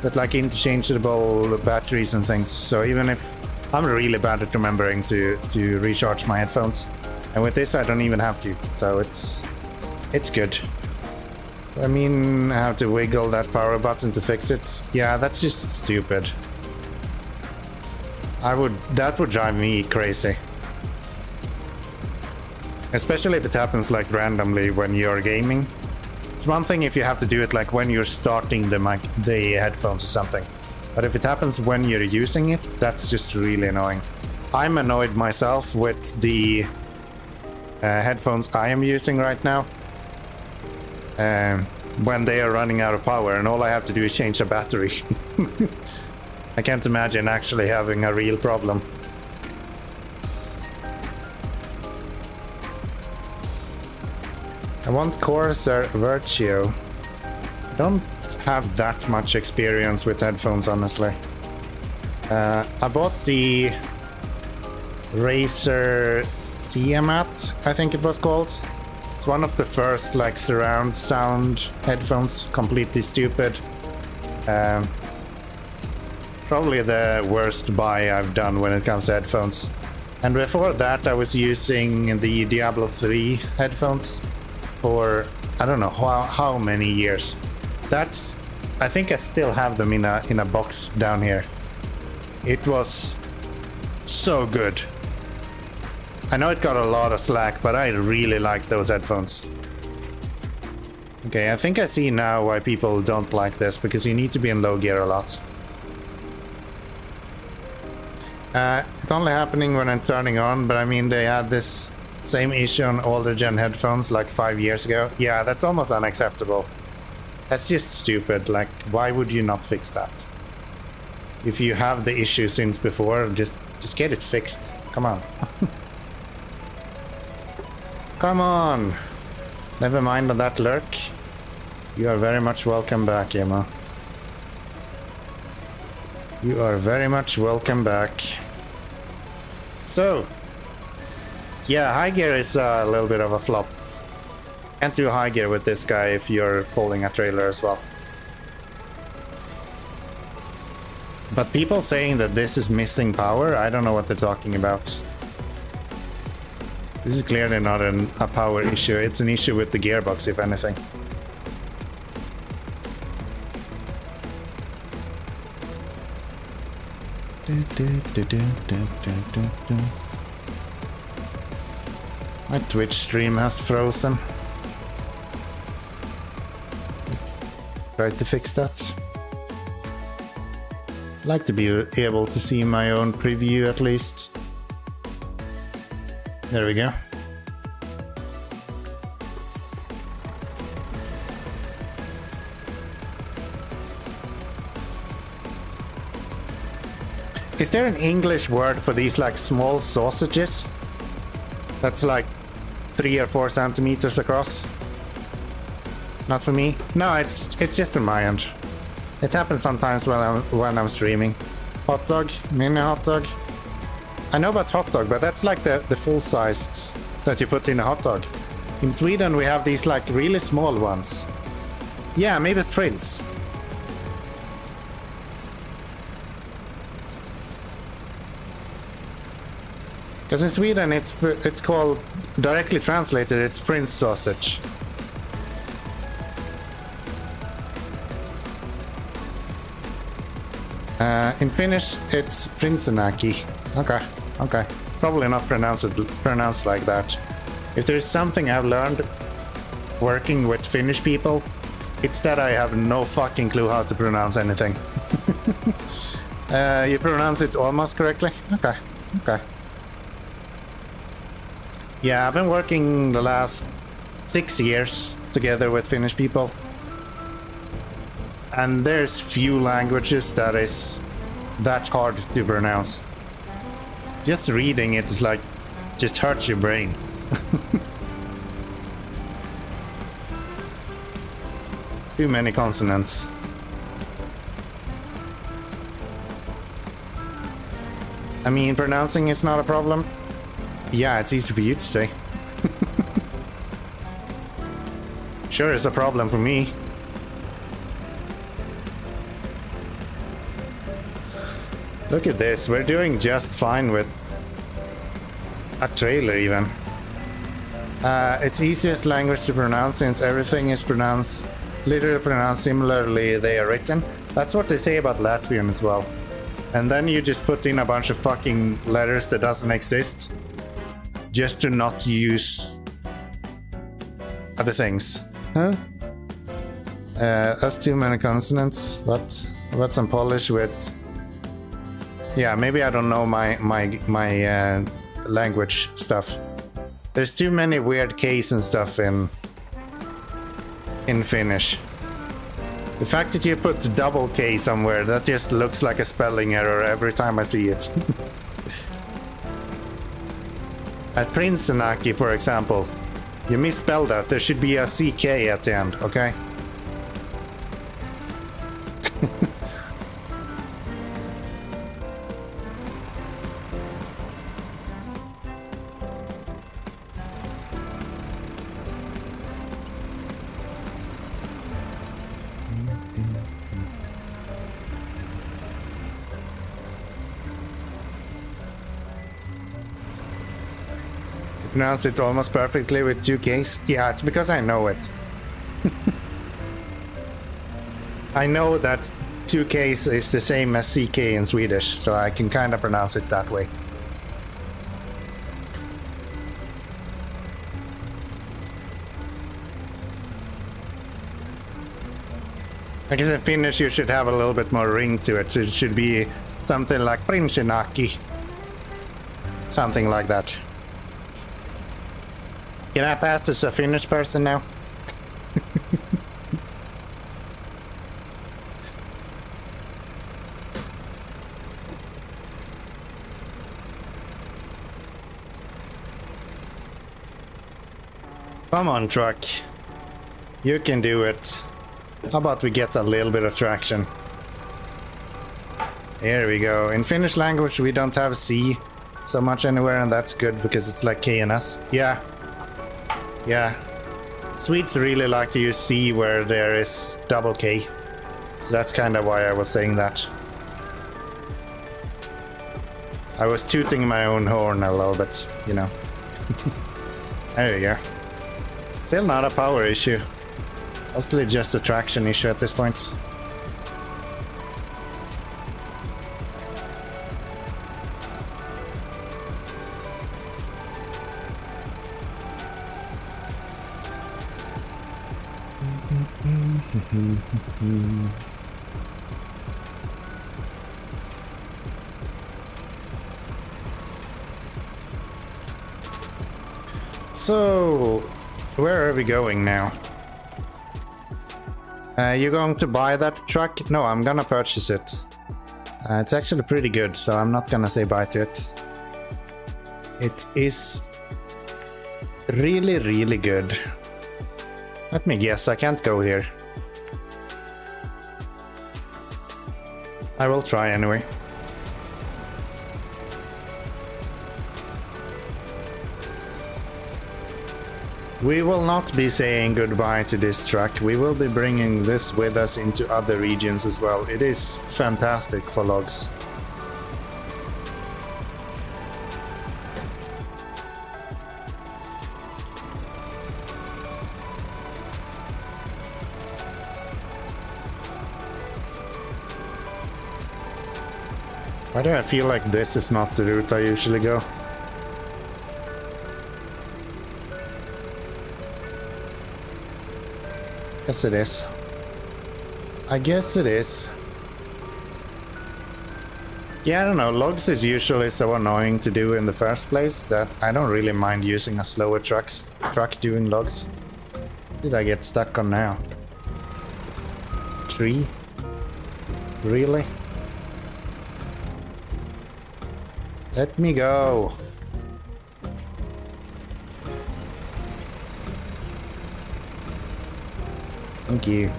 With like interchangeable batteries and things. So even if I'm really bad at remembering to recharge my headphones. And with this I don't even have to. So it's good. I mean, I have to wiggle that power button to fix it. Yeah, that's just stupid. That would drive me crazy. Especially if it happens like randomly when you're gaming. It's one thing if you have to do it like when you're starting the headphones or something. But if it happens when you're using it, that's just really annoying. I'm annoyed myself with the headphones I am using right now. When they are running out of power and all I have to do is change the battery. I can't imagine actually having a real problem. I want Corsair Virtue. I don't have that much experience with headphones, honestly. I bought the Razer Tiamat, I think it was called. It's one of the first like surround sound headphones, completely stupid. Probably the worst buy I've done when it comes to headphones. And before that I was using the Diablo 3 headphones for I don't know how many years. I think I still have them in a box down here. It was so good. I know it got a lot of slack, but I really like those headphones. Okay, I think I see now why people don't like this, because you need to be in low gear a lot. It's only happening when I'm turning on, but I mean they had this Same issue on older gen headphones like 5 years ago. Yeah, that's almost unacceptable. That's just stupid. Like, why would you not fix that? If you have the issue since before, just get it fixed. Come on. Come on. Never mind on that lurk. You are very much welcome back, Emma. You are very much welcome back. So, yeah, high gear is a little bit of a flop. Can't do high gear with this guy if you're pulling a trailer as well. But people saying that this is missing power, I don't know what they're talking about. This is clearly not a power issue, it's an issue with the gearbox, if anything. My Twitch stream has frozen. Try to fix that. Like to be able to see my own preview at least. There we go. Is there an English word for these like small sausages? That's like 3 or 4 centimeters across. Not for me. No, it's just on my end. It happens sometimes when I'm streaming. Hot dog, mini hot dog. I know about hot dog, but that's like the full size that you put in a hot dog. In Sweden we have these like really small ones. Yeah, maybe Prince. Because in Sweden it's called, directly translated, it's Prince sausage. In Finnish it's Prinsenäki. Okay. Probably not pronounced like that. If there's something I've learned working with Finnish people, it's that I have no fucking clue how to pronounce anything. You pronounce it almost correctly? Okay. Yeah, I've been working the last 6 years together with Finnish people. And there's few languages that is that hard to pronounce. Just reading it is like, just hurts your brain. Too many consonants. I mean, pronouncing is not a problem. Yeah, it's easy for you to say. Sure, it's a problem for me. Look at this, we're doing just fine with a trailer even. It's easiest language to pronounce since everything is literally pronounced similarly they are written. That's what they say about Latvian as well. And then you just put in a bunch of fucking letters that doesn't exist. Just to not use other things. Huh? That's too many consonants. What? About some Polish with... Yeah, maybe I don't know my language stuff. There's too many weird K's and stuff in Finnish. The fact that you put double K somewhere, that just looks like a spelling error every time I see it. At Prinsenäki, for example, you misspelled that. There should be a CK at the end, okay? Pronounce it almost perfectly with 2 Ks. Yeah, it's because I know it. I know that 2 Ks is the same as CK in Swedish, so I can kind of pronounce it that way. I guess in Finnish you should have a little bit more ring to it, so it should be something like Prinsenäki. Something like that. Can I pass as a Finnish person now? Come on, truck. You can do it. How about we get a little bit of traction? Here we go. In Finnish language, we don't have C so much anywhere, and that's good because it's like K and S. Yeah. Yeah. Swedes really like to use C where there is double K. So that's kind of why I was saying that. I was tooting my own horn a little bit, you know. There you go. Still not a power issue. Mostly just a traction issue at this point. So, where are we going now? You going to buy that truck? No, I'm gonna purchase it. It's actually pretty good, so I'm not gonna say bye to it. It is really, really good. Let me guess, I can't go here. I will try anyway. We will not be saying goodbye to this truck. We will be bringing this with us into other regions as well. It is fantastic for logs. Why do I feel like this is not the route I usually go? Guess it is. I guess it is. Yeah, I don't know. Logs is usually so annoying to do in the first place that I don't really mind using a slower truck doing logs. What did I get stuck on now? Tree? Really? Let me go. Thank you.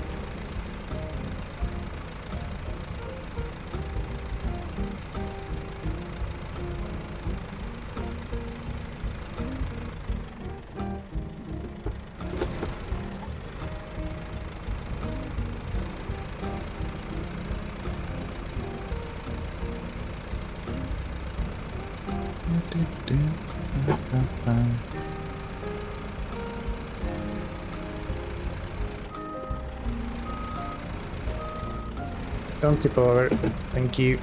Don't tip over. Thank you.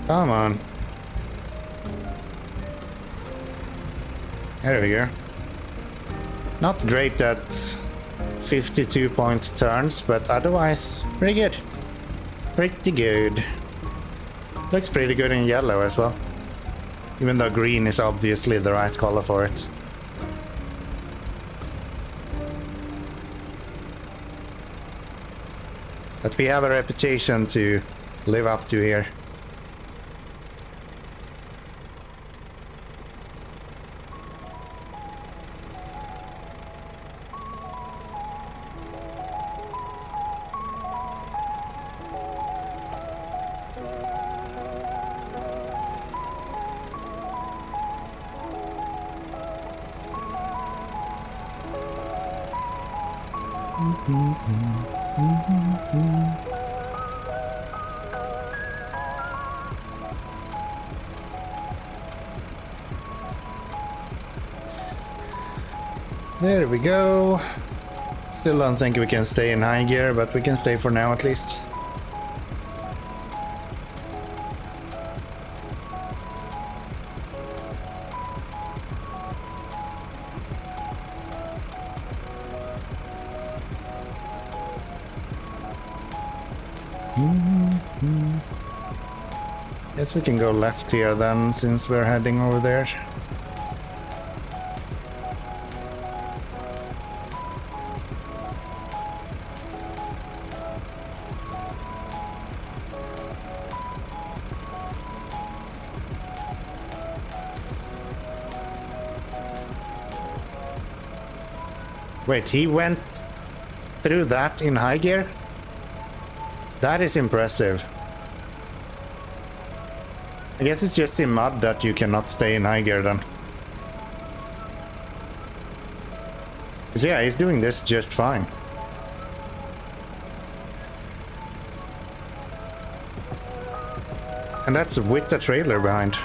Come on. There we go. Not great at 52-point turns, but otherwise pretty good. Pretty good. Looks pretty good in yellow as well. Even though green is obviously the right color for it. But we have a reputation to live up to here. There we go. Still don't think we can stay in high gear, but we can stay for now at least. Guess we can go left here then, since we're heading over there. Wait, he went through that in high gear? That is impressive. I guess it's just in mud that you cannot stay in high gear then. 'Cause yeah, he's doing this just fine. And that's with the trailer behind.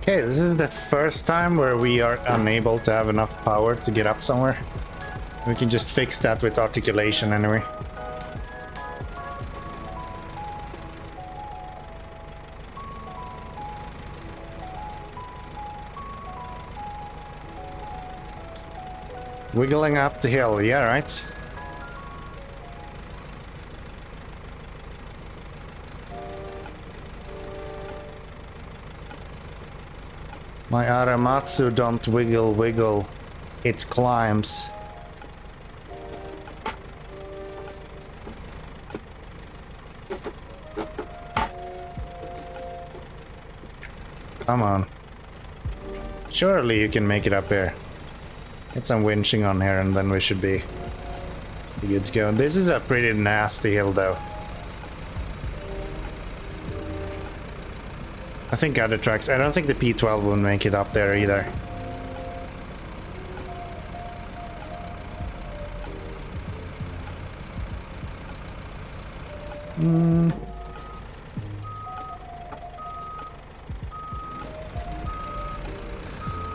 Okay, this is the first time where we are unable to have enough power to get up somewhere. We can just fix that with articulation anyway. Wiggling up the hill, yeah, right? My Aramatsu don't wiggle wiggle, it climbs. Come on. Surely you can make it up here. Get some winching on here and then we should be good to go. This is a pretty nasty hill though. I think other tracks, I don't think the P12 will make it up there either.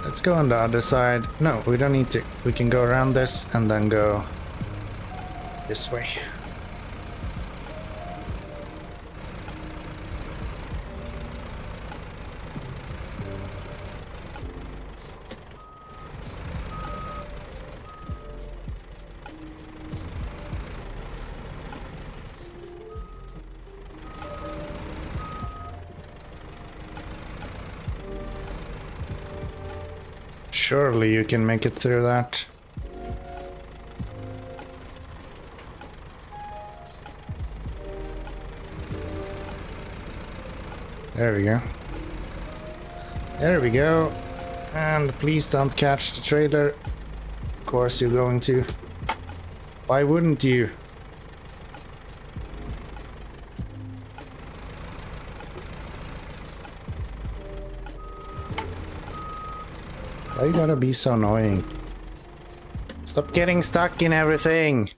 Let's go on the other side. No, we don't need to. We can go around this and then go this way. Surely you can make it through that. There we go. There we go. And please don't catch the trailer. Of course you're going to. Why wouldn't you? Why you gotta be so annoying? Stop getting stuck in everything!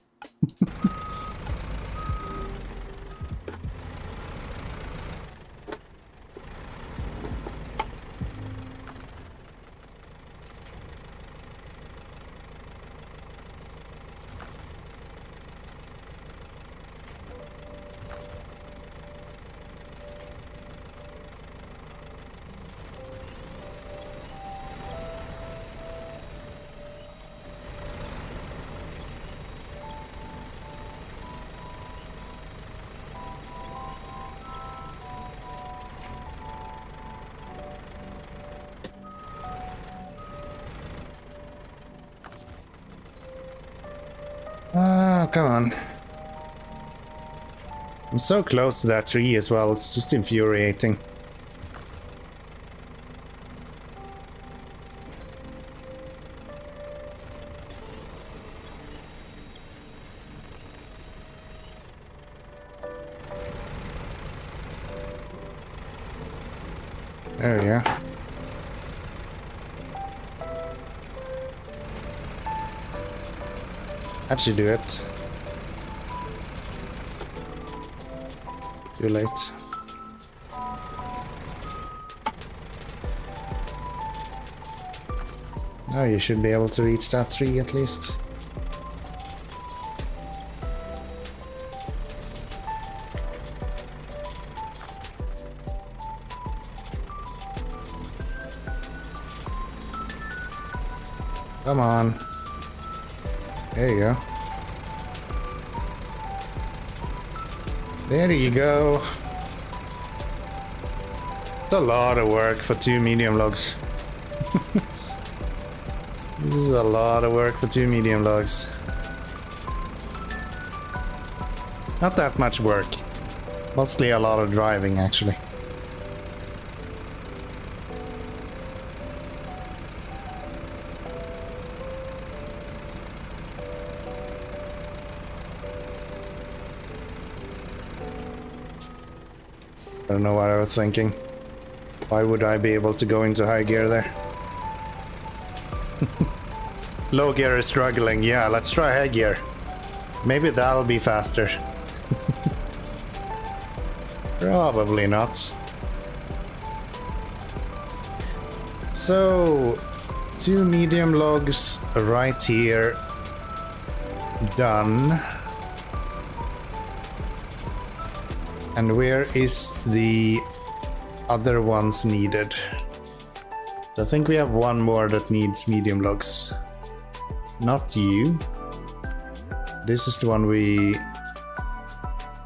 come on. I'm so close to that tree as well, it's just infuriating. There we go. That should do it. Too late. Now you should be able to reach that tree at least. Come on. There you go. There you go. It's a lot of work for 2 medium logs. This is a lot of work for 2 medium logs. Not that much work. Mostly a lot of driving, actually. I don't know what I was thinking. Why would I be able to go into high gear there? Low gear is struggling. Yeah, let's try high gear. Maybe that'll be faster. Probably not. So, 2 medium logs right here. Done. And where is the other ones needed? I think we have one more that needs medium logs. Not you. This is the one we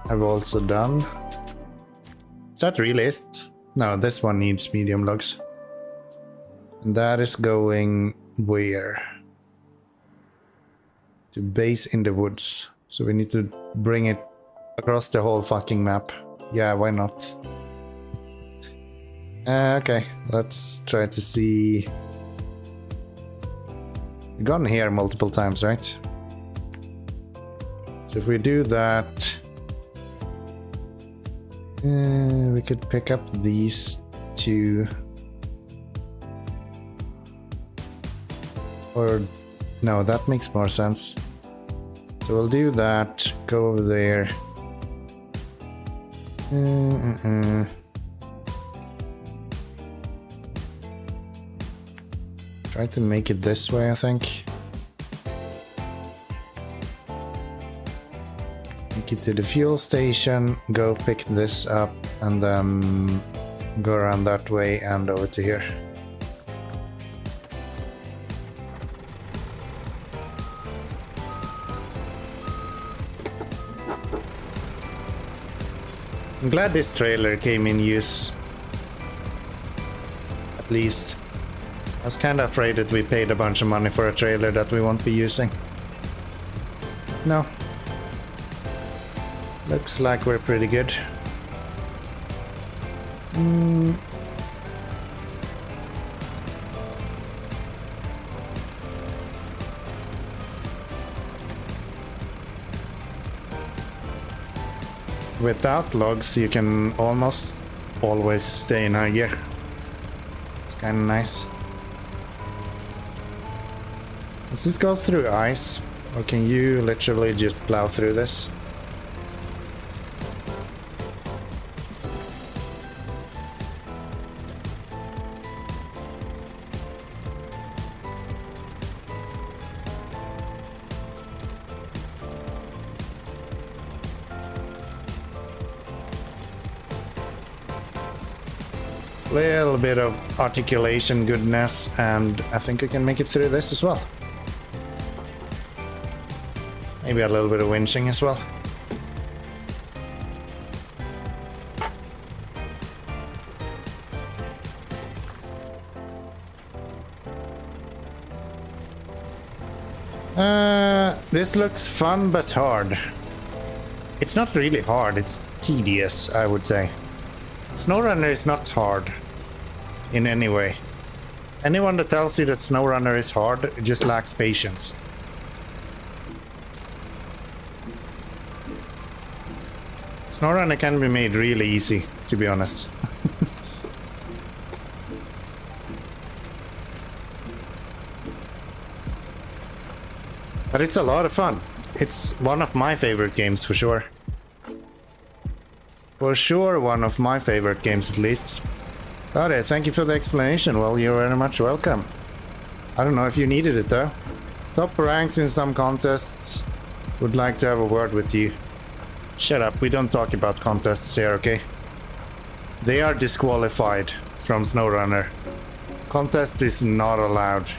have also done. Is that really it? No, this one needs medium logs. And that is going where? To base in the woods. So we need to bring it across the whole fucking map. Yeah, why not? Okay, let's try to see. We've gone here multiple times, right? So if we do that, we could pick up these 2. Or no, that makes more sense. So we'll do that, go over there. Try to make it this way, I think. Make it to the fuel station, go pick this up, and then go around that way and over to here. I'm glad this trailer came in use. At least. I was kinda afraid that we paid a bunch of money for a trailer that we won't be using. No. Looks like we're pretty good. Without logs, you can almost always stay in high gear. It's kind of nice. Does this go through ice? Or can you literally just plow through this? Little bit of articulation goodness, and I think we can make it through this as well. Maybe a little bit of winching as well. This looks fun but hard. It's not really hard, it's tedious, I would say. SnowRunner is not hard in any way. Anyone that tells you that SnowRunner is hard just lacks patience. SnowRunner can be made really easy, to be honest. But it's a lot of fun. It's one of my favorite games for sure. For sure, one of my favorite games at least. Alright, thank you for the explanation. Well, you're very much welcome. I don't know if you needed it though. Top ranks in some contests. Would like to have a word with you. Shut up, we don't talk about contests here, okay? They are disqualified from SnowRunner. Contest is not allowed.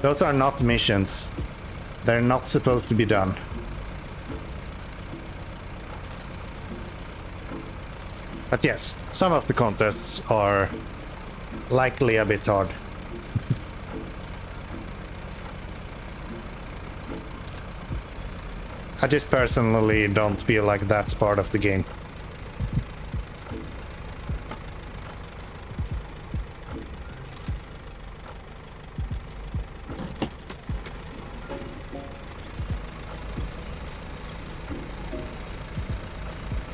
Those are not missions. They're not supposed to be done. But yes, some of the contests are likely a bit hard. I just personally don't feel like that's part of the game.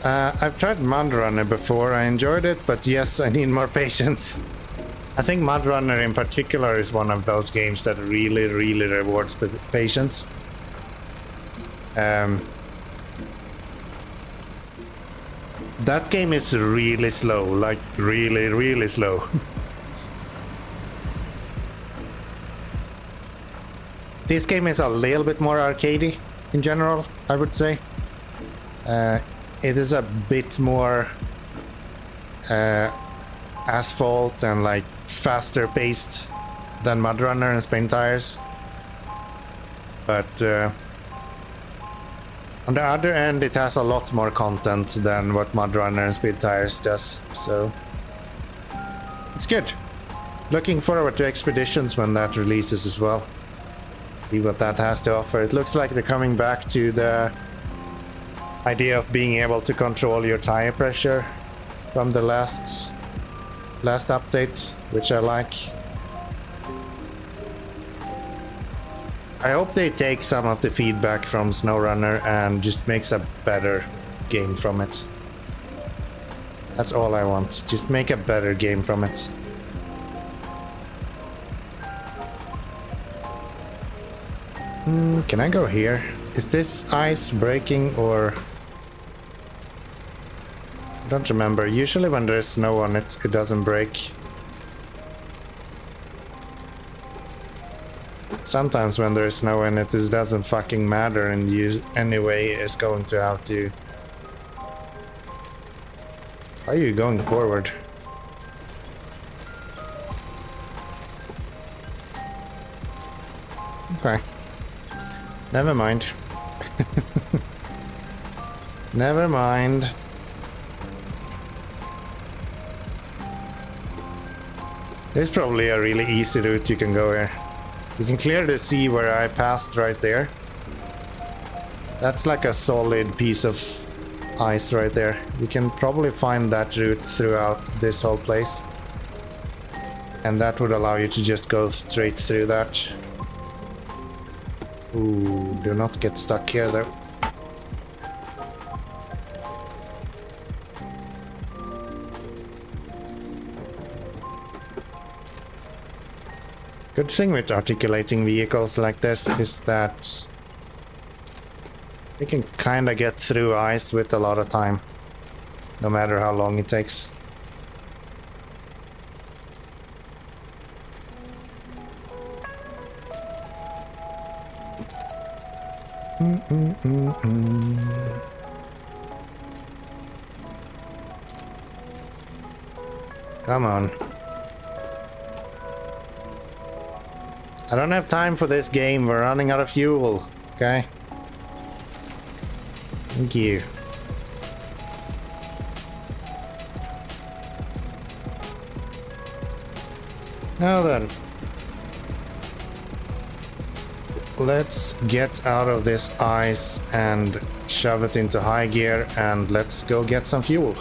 I've tried MudRunner before, I enjoyed it, but yes, I need more patience. I think MudRunner in particular is one of those games that really rewards patience. That game is really slow, like really slow. This game is a little bit more arcadey in general, I would say. It is a bit more asphalt and like faster paced than MudRunner and Spin Tires. But on the other end, it has a lot more content than what MudRunner and Speed Tires does, so it's good. Looking forward to Expeditions when that releases as well. See what that has to offer. It looks like they're coming back to the idea of being able to control your tire pressure from the last update, which I like. I hope they take some of the feedback from SnowRunner and just makes a better game from it. That's all I want. Just make a better game from it. Can I go here? Is this ice breaking or... I don't remember. Usually when there's snow on it, it doesn't break. Sometimes when there's snow in it, this doesn't fucking matter, and you anyway is going to have to... Are you going forward? Okay. Never mind. Never mind. There's probably a really easy route you can go here. You can clearly see where I passed right there. That's like a solid piece of ice right there. You can probably find that route throughout this whole place. And that would allow you to just go straight through that. Ooh, do not get stuck here though. Good thing with articulating vehicles like this is that you can kind of get through ice with a lot of time, no matter how long it takes. Come on. I don't have time for this game. We're running out of fuel. Okay? Thank you. Now then. let's get out of this ice and shove it into high gear, and let's go get some fuel.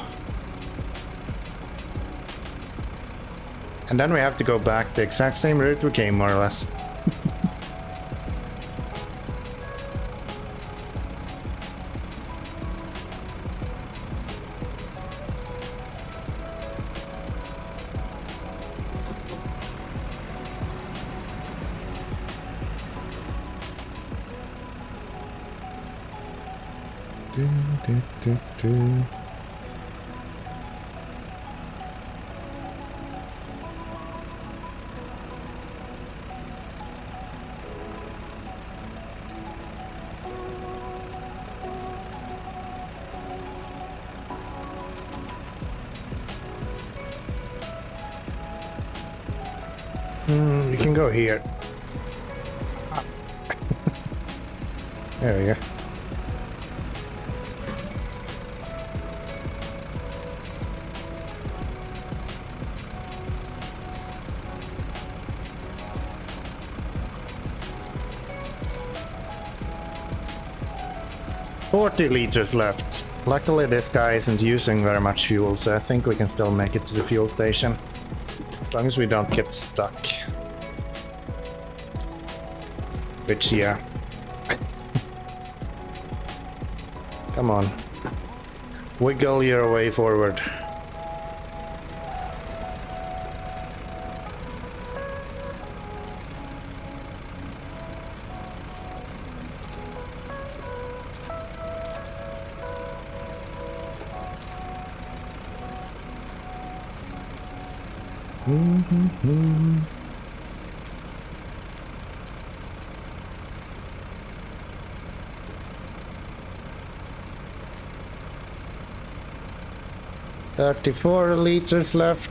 And then we have to go back the exact same route we came, more or less. We can go here. There we go. $40 left. Luckily this guy isn't using very much fuel, so I think we can still make it to the fuel station. As long as we don't get stuck. Which, yeah. Come on. Wiggle your way forward. Mm-hmm. 34 liters left.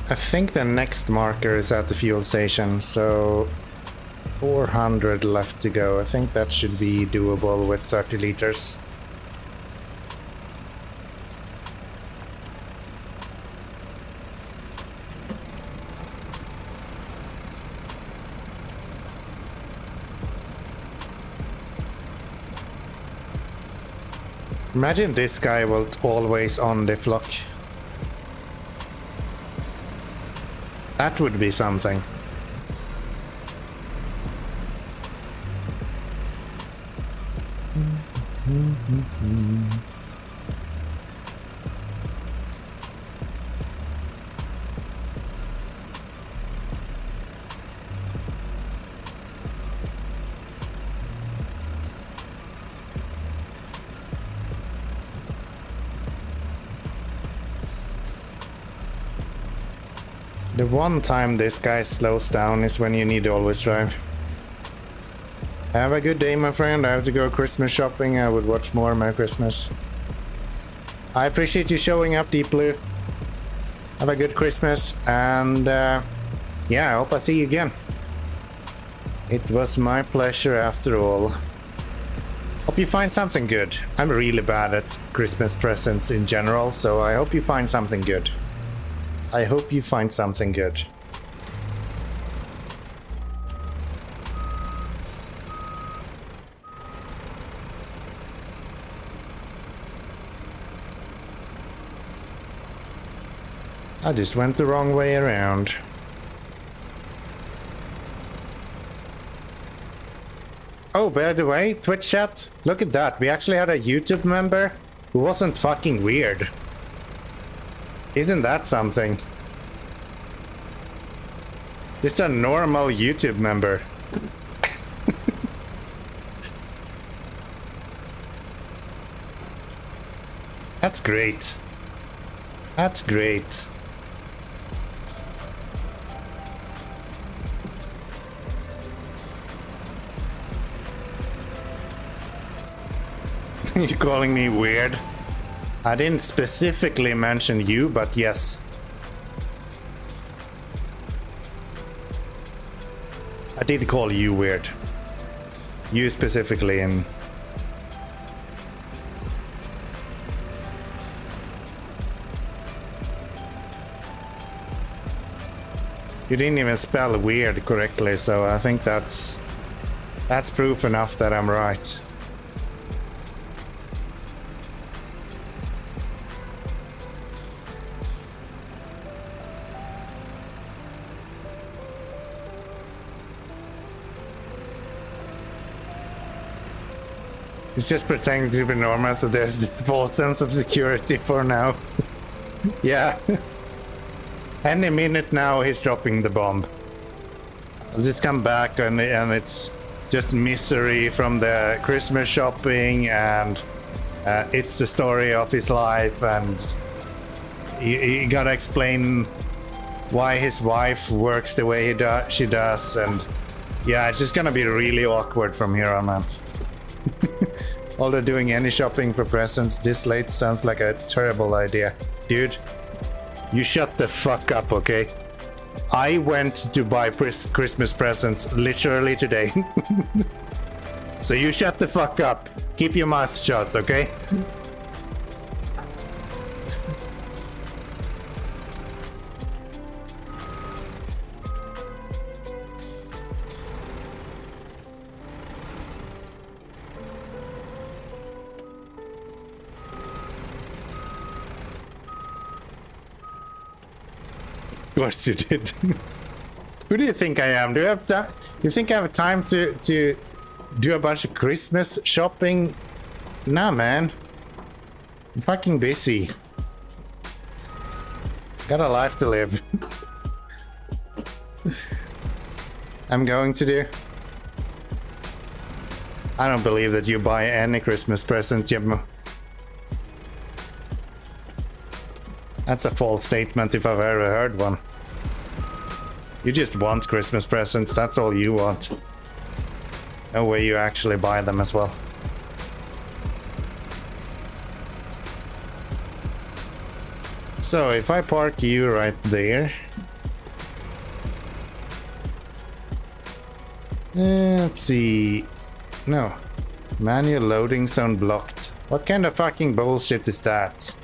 I think the next marker is at the fuel station, so 400 left to go. I think that should be doable with 30 liters. Imagine this guy will always on the flock. That would be something. The one time this guy slows down is when you need to always drive. Have a good day, my friend. I have to go Christmas shopping. I would watch more Merry Christmas. I appreciate you showing up, Deep Blue. Have a good Christmas, and yeah, I hope I see you again. It was my pleasure after all. Hope you find something good. I'm really bad at Christmas presents in general, so I hope you find something good. I hope you find something good. I just went the wrong way around. Oh, by the way, Twitch chat, look at that. We actually had a YouTube member who wasn't fucking weird. Isn't that something? Just a normal YouTube member. That's great. That's great. You're calling me weird? I didn't specifically mention you, but yes. I did call you weird. You specifically, and you didn't even spell weird correctly, so I think that's proof enough that I'm right. He's just pretending to be normal, so there's this false sense of security for now. Yeah. Any minute now he's dropping the bomb. I'll just come back and it's just misery from the Christmas shopping, and it's the story of his life, and he gotta explain why his wife works the way she does, and yeah, it's just gonna be really awkward from here on out. Although doing any shopping for presents this late sounds like a terrible idea. Dude, you shut the fuck up, okay? I went to buy Christmas presents literally today. So you shut the fuck up. Keep your mouth shut, okay? Of course you did. Who do you think I am? Do you have time? You think I have time to do a bunch of Christmas shopping? Nah, man. I'm fucking busy. Got a life to live. I'm going to do. I don't believe that you buy any Christmas present, Jim. That's a false statement if I've ever heard one. You just want Christmas presents, that's all you want. No way you actually buy them as well. So if I park you right there. Let's see. No. Manual loading zone blocked. What kind of fucking bullshit is that?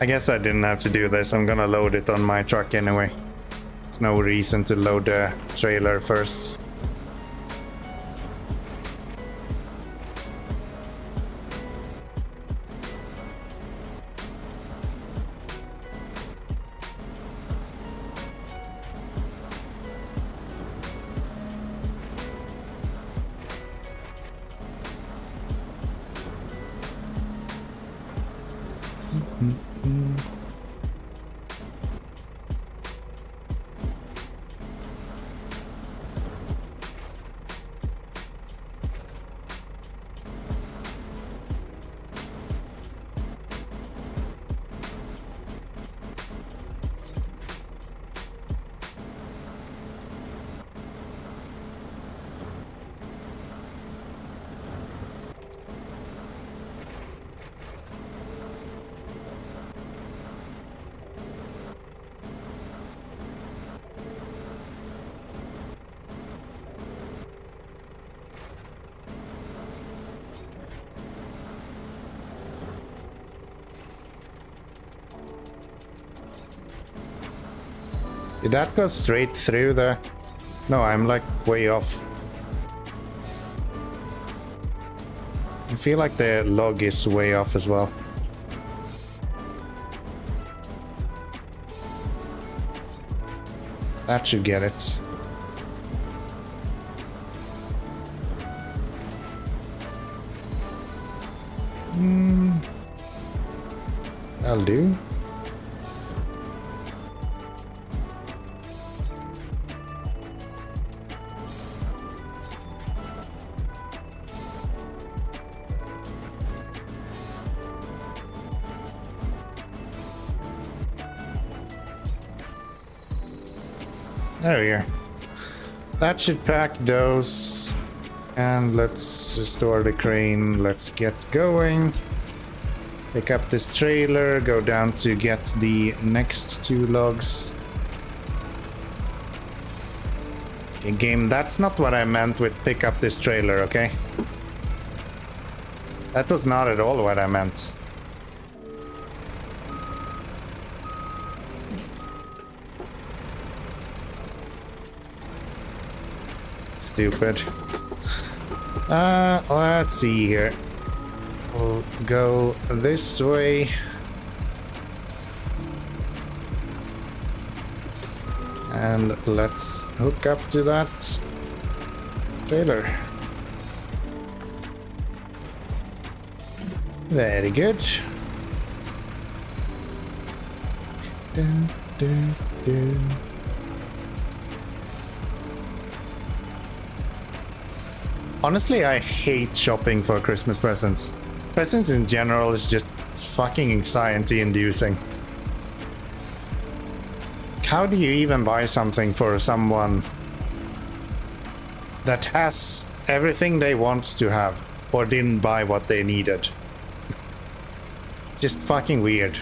I guess I didn't have to do this. I'm gonna load it on my truck anyway. There's no reason to load the trailer first. Did that go straight through the... No, I'm like way off. I feel like the log is way off as well. That should get it. That'll do. There we go. That should pack those. And let's restore the crane. Let's get going. Pick up this trailer. Go down to get the next 2 logs. Okay, game, that's not what I meant with pick up this trailer, okay? That was not at all what I meant. Stupid. Let's see here. We'll go this way. And let's hook up to that trailer. Very good. Dun, dun, dun. Honestly, I hate shopping for Christmas presents. Presents in general is just fucking anxiety-inducing. How do you even buy something for someone that has everything they want to have, or didn't buy what they needed? Just fucking weird.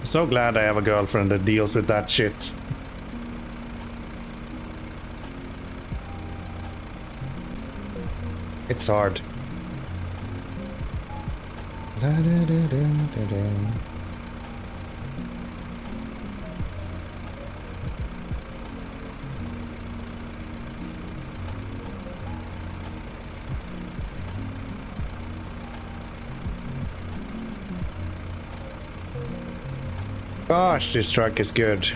So glad I have a girlfriend that deals with that shit. It's hard. Da, da, da, da, da, da. Gosh, this truck is good.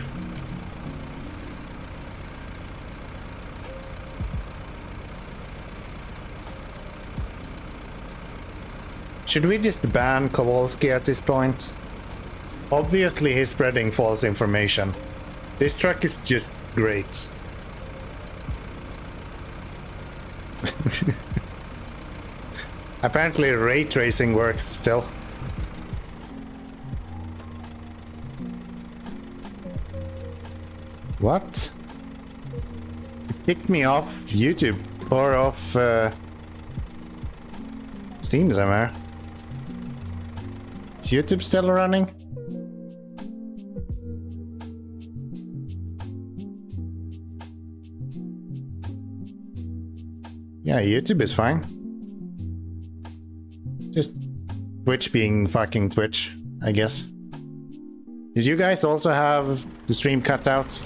Should we just ban Kowalski at this point? Obviously he's spreading false information. This truck is just great. Apparently ray tracing works still. What? It kicked me off YouTube or off Steam somewhere. Is YouTube still running? Yeah, YouTube is fine. Just Twitch being fucking Twitch, I guess. Did you guys also have the stream cut out?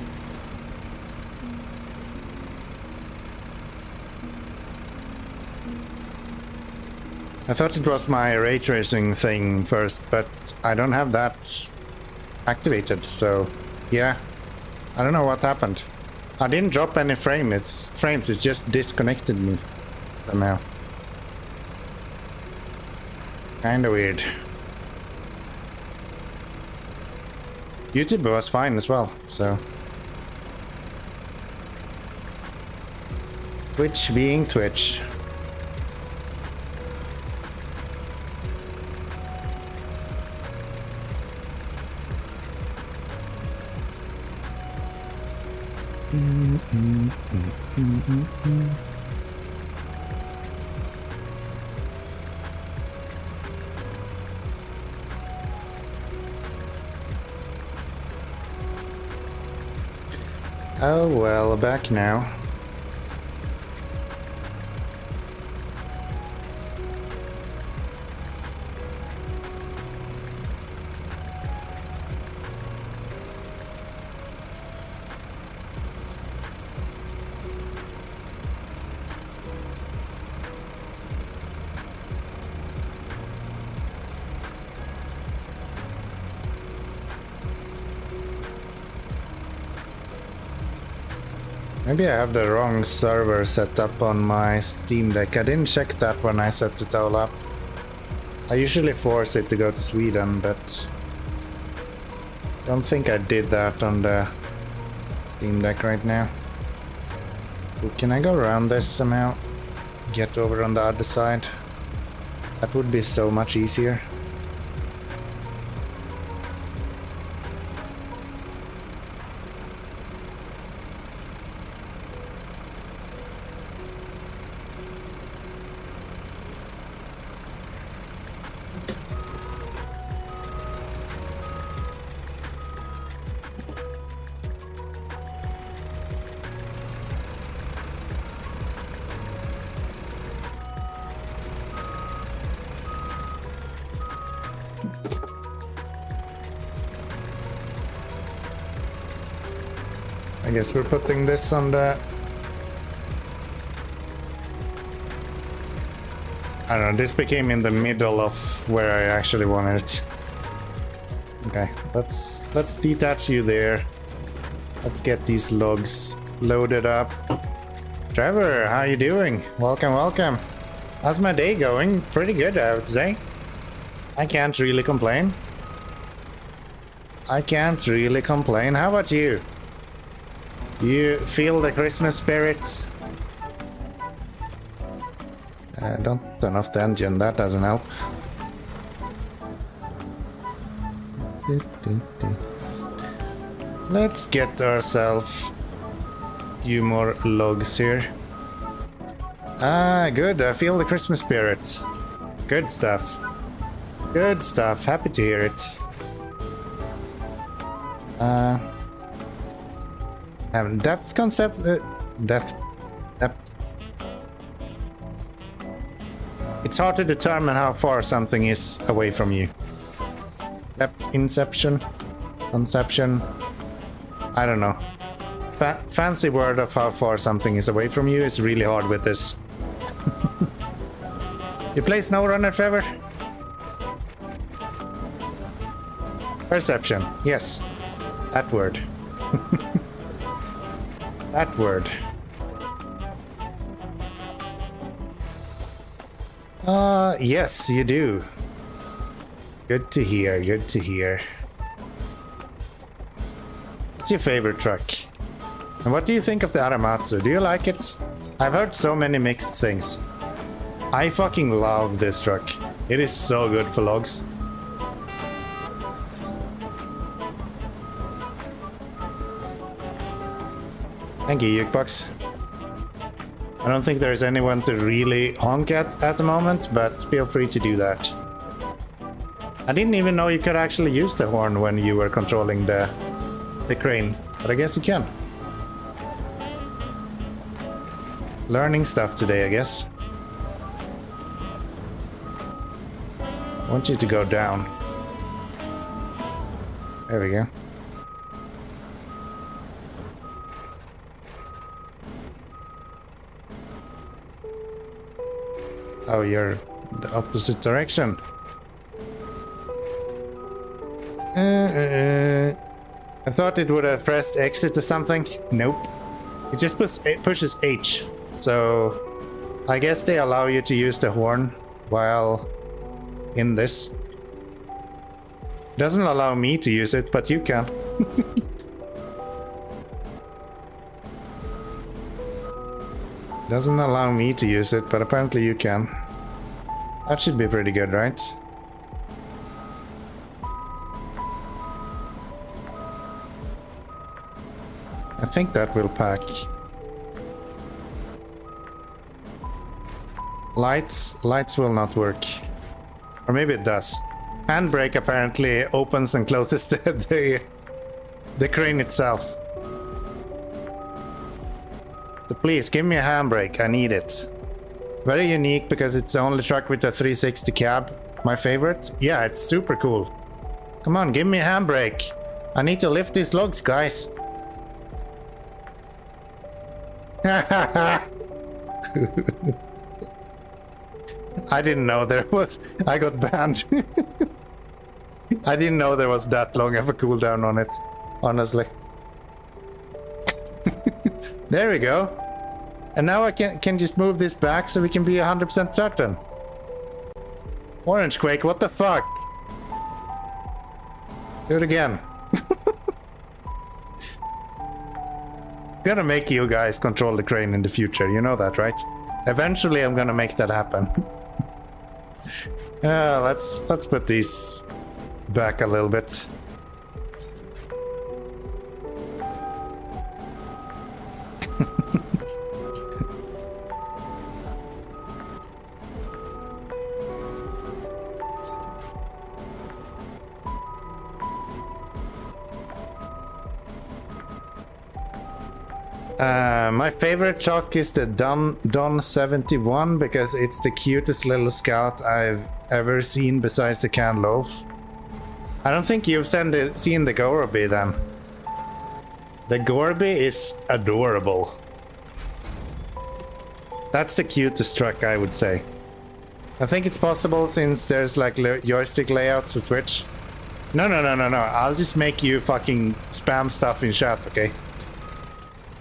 I thought it was my ray tracing thing first, but I don't have that activated, so yeah. I don't know what happened. I didn't drop any frames, it just disconnected me somehow. Kinda weird. YouTube was fine as well, so. Twitch being Twitch. Oh well, back now. Maybe I have the wrong server set up on my Steam Deck. I didn't check that when I set it all up. I usually force it to go to Sweden, but I don't think I did that on the Steam Deck right now. Ooh, can I go around this somehow? Get over on the other side? That would be so much easier. I guess we're putting this on the... I don't know, this became in the middle of where I actually wanted it. Okay, let's detach you there. Let's get these logs loaded up. Trevor, how you doing? Welcome, welcome. How's my day going? Pretty good, I would say. I can't really complain. I can't really complain. How about you? You feel the Christmas spirit? Don't turn off the engine, that doesn't help. Let's get ourselves a few more logs here. Ah, good, I feel the Christmas spirit. Good stuff. Good stuff, happy to hear it. Depth concept? Depth. It's hard to determine how far something is away from you. Depth inception? Conception? I don't know. Fancy word of how far something is away from you is really hard with this. You play SnowRunner, Trevor? Perception. Yes. That word. That word. Yes, you do. Good to hear, good to hear. What's your favorite truck? And what do you think of the Aramatsu? Do you like it? I've heard so many mixed things. I fucking love this truck. It is so good for logs. Thank you, Jukebox. I don't think there's anyone to really honk at the moment, but feel free to do that. I didn't even know you could actually use the horn when you were controlling the crane, but I guess you can. Learning stuff today, I guess. I want you to go down. There we go. Oh, you're the opposite direction. I thought it would have pressed exit or something. Nope. It just pushes H. So I guess they allow you to use the horn while in this. Doesn't allow me to use it, but you can. Doesn't allow me to use it, but apparently you can. That should be pretty good, right? I think that will pack. Lights will not work. Or maybe it does. Handbrake apparently opens and closes the crane itself. So please, give me a handbrake, I need it. Very unique because it's the only truck with a 360 cab. My favorite. Yeah, it's super cool. Come on, give me a handbrake. I need to lift these logs, guys. I didn't know there was... I got banned. I didn't know there was that long of a cooldown on it, honestly. There we go. And now I can just move this back so we can be 100% certain. Orange Quake, what the fuck? Do it again. Gonna make you guys control the crane in the future, you know that, right? Eventually I'm gonna make that happen. Let's put these back a little bit. My favorite truck is the Don 71 because it's the cutest little scout I've ever seen besides the canned loaf. I don't think you've seen the Gorby then. The Gorby is adorable. That's the cutest truck, I would say. I think it's possible since there's like joystick layouts for Twitch. No. I'll just make you fucking spam stuff in chat, okay?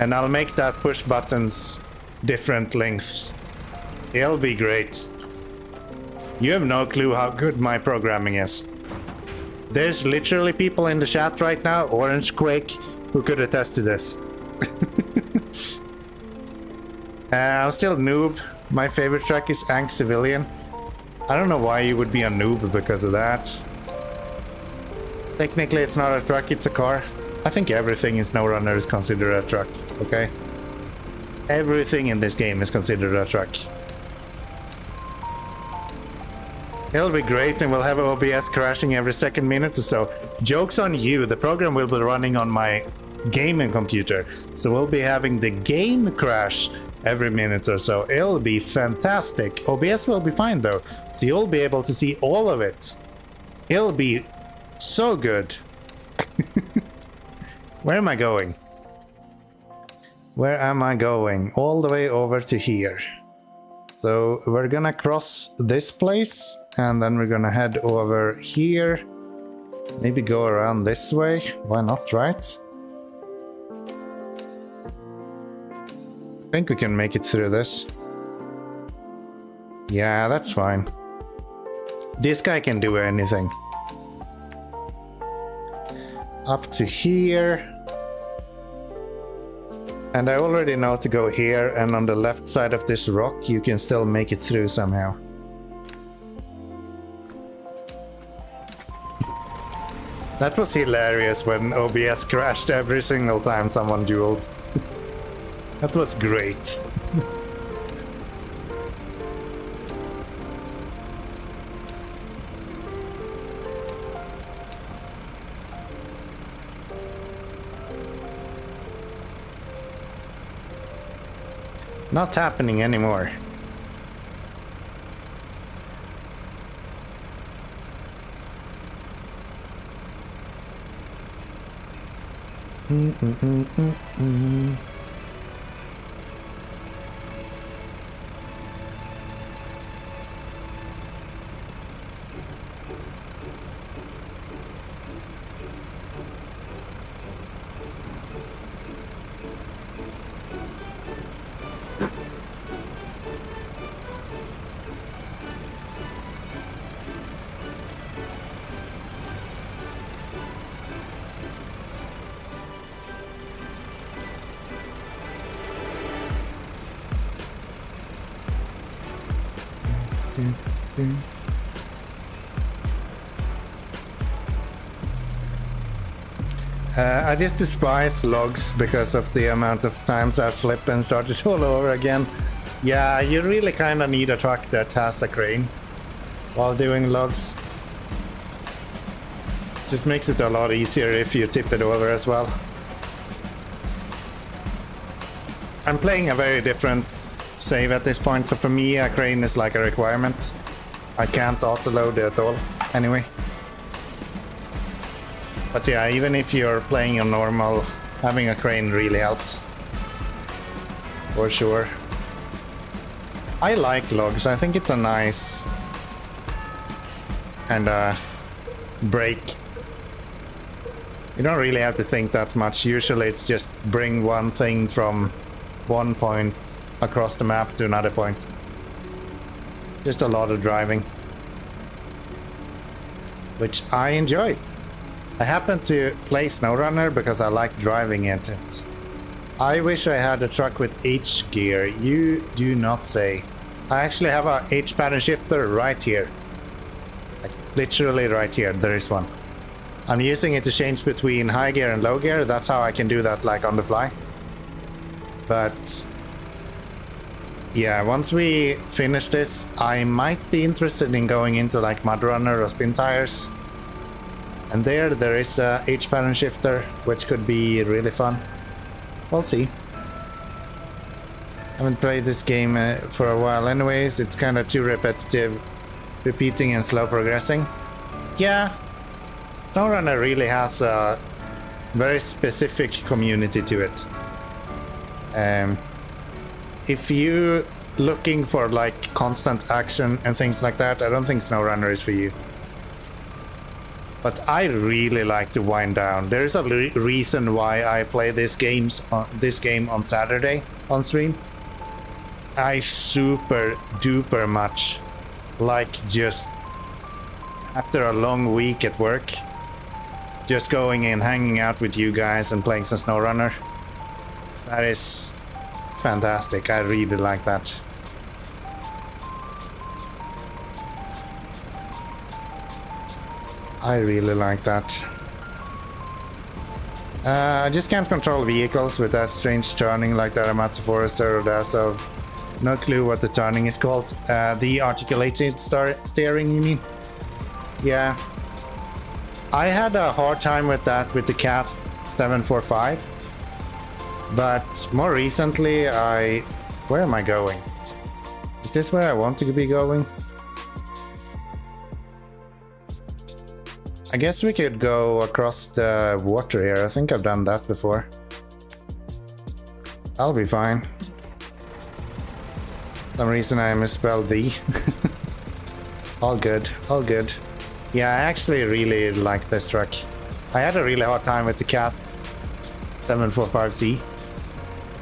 And I'll make that push buttons different lengths. It'll be great. You have no clue how good my programming is. There's literally people in the chat right now, Orange Quake, who could attest to this. I'm still noob. My favorite track is Ank Civilian. I don't know why you would be a noob because of that. Technically it's not a truck, it's a car. I think everything in SnowRunner is considered a truck, okay? Everything in this game is considered a truck. It'll be great and we'll have OBS crashing every second minute or so. Joke's on you, the program will be running on my gaming computer. So we'll be having the game crash every minute or so. It'll be fantastic. OBS will be fine though, so you'll be able to see all of it. It'll be so good. Where am I going? Where am I going? All the way over to here. So we're gonna cross this place and then we're gonna head over here. Maybe go around this way. Why not, right? I think we can make it through this. Yeah, that's fine. This guy can do anything. Up to here. And I already know to go here, and on the left side of this rock you can still make it through somehow. That was hilarious when OBS crashed every single time someone dueled. That was great. Not happening anymore. I just despise logs because of the amount of times I flip and start it all over again. Yeah, you really kind of need a truck that has a crane while doing logs. Just makes it a lot easier if you tip it over as well. I'm playing a very different save at this point, so for me a crane is like a requirement. I can't auto-load it at all, anyway. But yeah, even if you're playing on normal, having a crane really helps. For sure. I like logs, I think it's a nice and break. You don't really have to think that much. Usually it's just bring one thing from one point across the map to another point. Just a lot of driving, which I enjoy. I happen to play SnowRunner because I like driving in it. I wish I had a truck with H gear. You do not say. I actually have a H pattern shifter right here. Like, literally right here, there is one. I'm using it to change between high gear and low gear. That's how I can do that like on the fly. But yeah, once we finish this, I might be interested in going into like mud runner or spin tires. And there is a H pattern shifter, which could be really fun. We'll see. I haven't played this game for a while anyways. It's kind of too repetitive, repeating and slow progressing. Yeah, SnowRunner really has a very specific community to it. If you're looking for like constant action and things like that, I don't think SnowRunner is for you. But I really like to wind down. There's a reason why I play this game on Saturday on stream. I super duper much like just after a long week at work, just going and hanging out with you guys and playing some SnowRunner. That is fantastic. I really like that. I really like that. I just can't control vehicles with that strange turning like the Aramatsu Forester or the so no clue what the turning is called. The articulated steering, you mean? Yeah. I had a hard time with that with the Cat 745. But more recently, where am I going? Is this where I want to be going? I guess we could go across the water here. I think I've done that before. I'll be fine. For some reason I misspelled the. All good, all good. Yeah, I actually really like this truck. I had a really hard time with the Cat 745C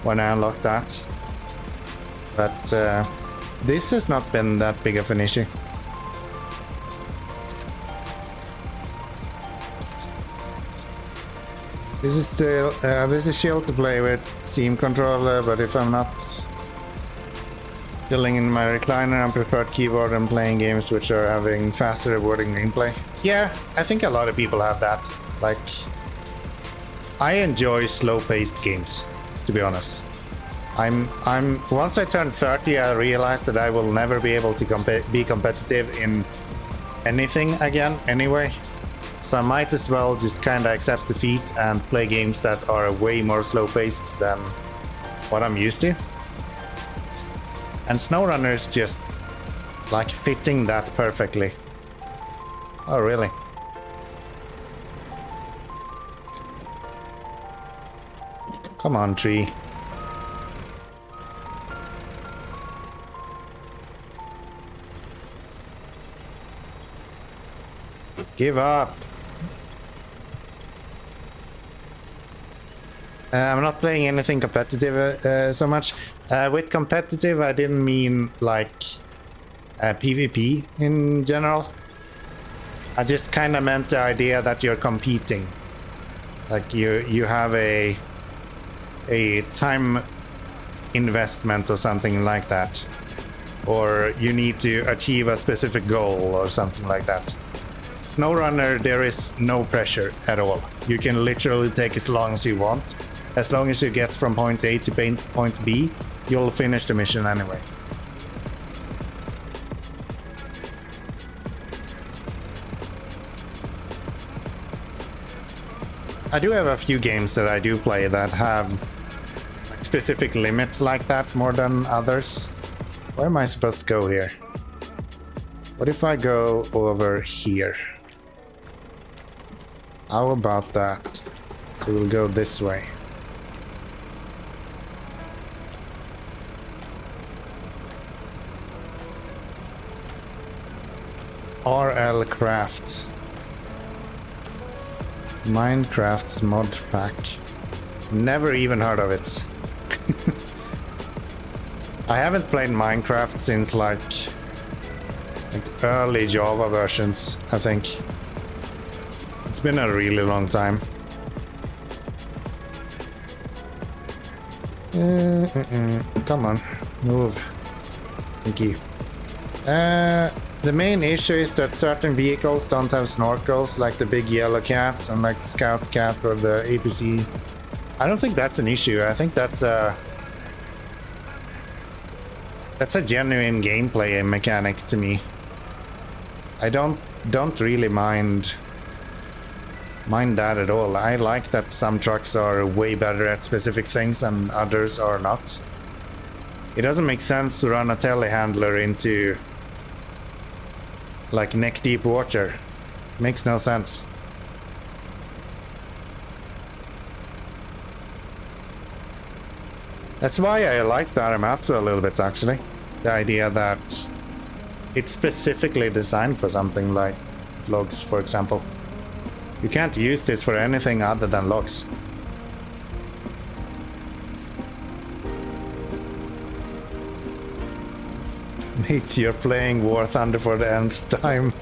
when I unlocked that. But this has not been that big of an issue. This is still this is chill to play with Steam controller, but if I'm not chilling in my recliner, I prefer keyboard and playing games which are having faster, rewarding gameplay. Yeah, I think a lot of people have that. Like, I enjoy slow-paced games, to be honest. Once I turned 30, I realized that I will never be able to be competitive in anything again, anyway. So I might as well just kind of accept defeat and play games that are way more slow-paced than what I'm used to. And SnowRunner is just like fitting that perfectly. Oh, really? Come on, tree. Give up. I'm not playing anything competitive so much. With competitive, I didn't mean like PvP in general. I just kind of meant the idea that you're competing. Like you have a time investment or something like that. Or you need to achieve a specific goal or something like that. SnowRunner, there is no pressure at all. You can literally take as long as you want. As long as you get from point A to point B, you'll finish the mission anyway. I do have a few games that I do play that have specific limits like that more than others. Where am I supposed to go here? What if I go over here? How about that? So we'll go this way. RL Craft. Minecraft's mod pack. Never even heard of it. I haven't played Minecraft since like early Java versions, I think. It's been a really long time. Come on, move. Thank you. The main issue is that certain vehicles don't have snorkels, like the big yellow cats and like the scout cat or the APC. I don't think that's an issue. I think that's a genuine gameplay mechanic to me. I don't really mind that at all. I like that some trucks are way better at specific things and others are not. It doesn't make sense to run a telehandler into like neck deep water. Makes no sense. That's why I like the Aramatsu a little bit, actually. The idea that it's specifically designed for something like logs, for example. You can't use this for anything other than logs. Mate, you're playing War Thunder for the nth time.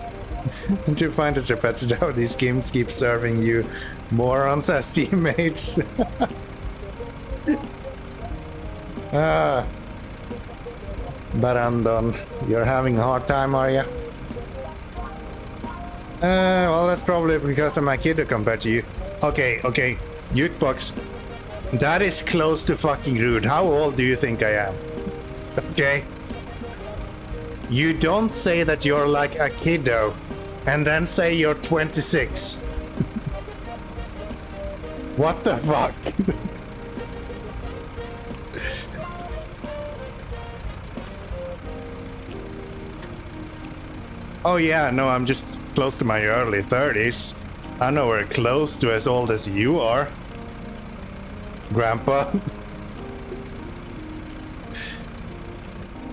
Don't you find it repetitive how these games keep serving you morons as teammates? Barandon, you're having a hard time, are you? Well, that's probably because I'm a kid compared to you. Okay, Jukebox. That is close to fucking rude. How old do you think I am? Okay? You don't say that you're like a kiddo and then say you're 26. What the fuck? Oh yeah, no, I'm just close to my early 30s. I'm nowhere close to as old as you are, Grandpa.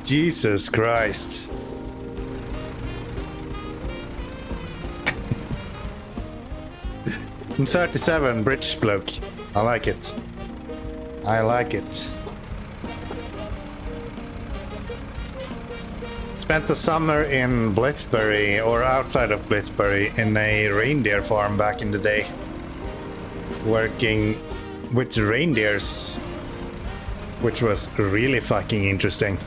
Jesus Christ. I'm 37, British bloke. I like it. I like it. Spent the summer in Blithbury, or outside of Blithbury, in a reindeer farm back in the day. Working with reindeers, which was really fucking interesting.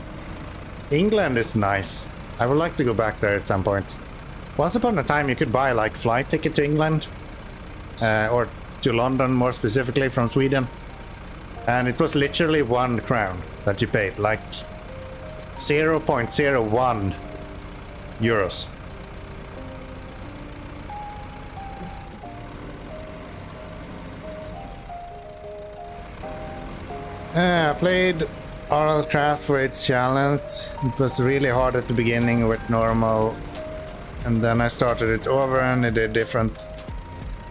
England is nice. I would like to go back there at some point. Once upon a time you could buy like flight ticket to England, or to London more specifically from Sweden. And it was literally £1 that you paid, like 0.01 euros. I played Oral Craft for its challenge. It was really hard at the beginning with normal, and then I started it over and it did different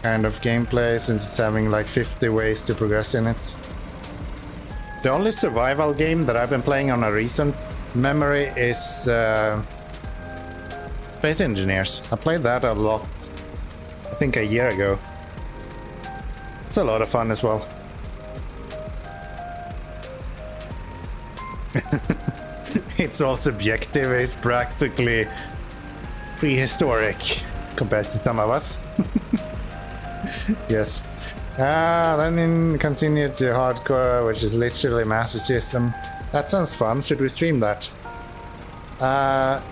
kind of gameplay since it's having like 50 ways to progress in it. The only survival game that I've been playing on a recent memory is Space Engineers. I played that a lot, I think a year ago. It's a lot of fun as well. It's all subjective, it's practically prehistoric compared to some of us. Yes. Then continued to hardcore, which is literally Master System. That sounds fun. Should we stream that?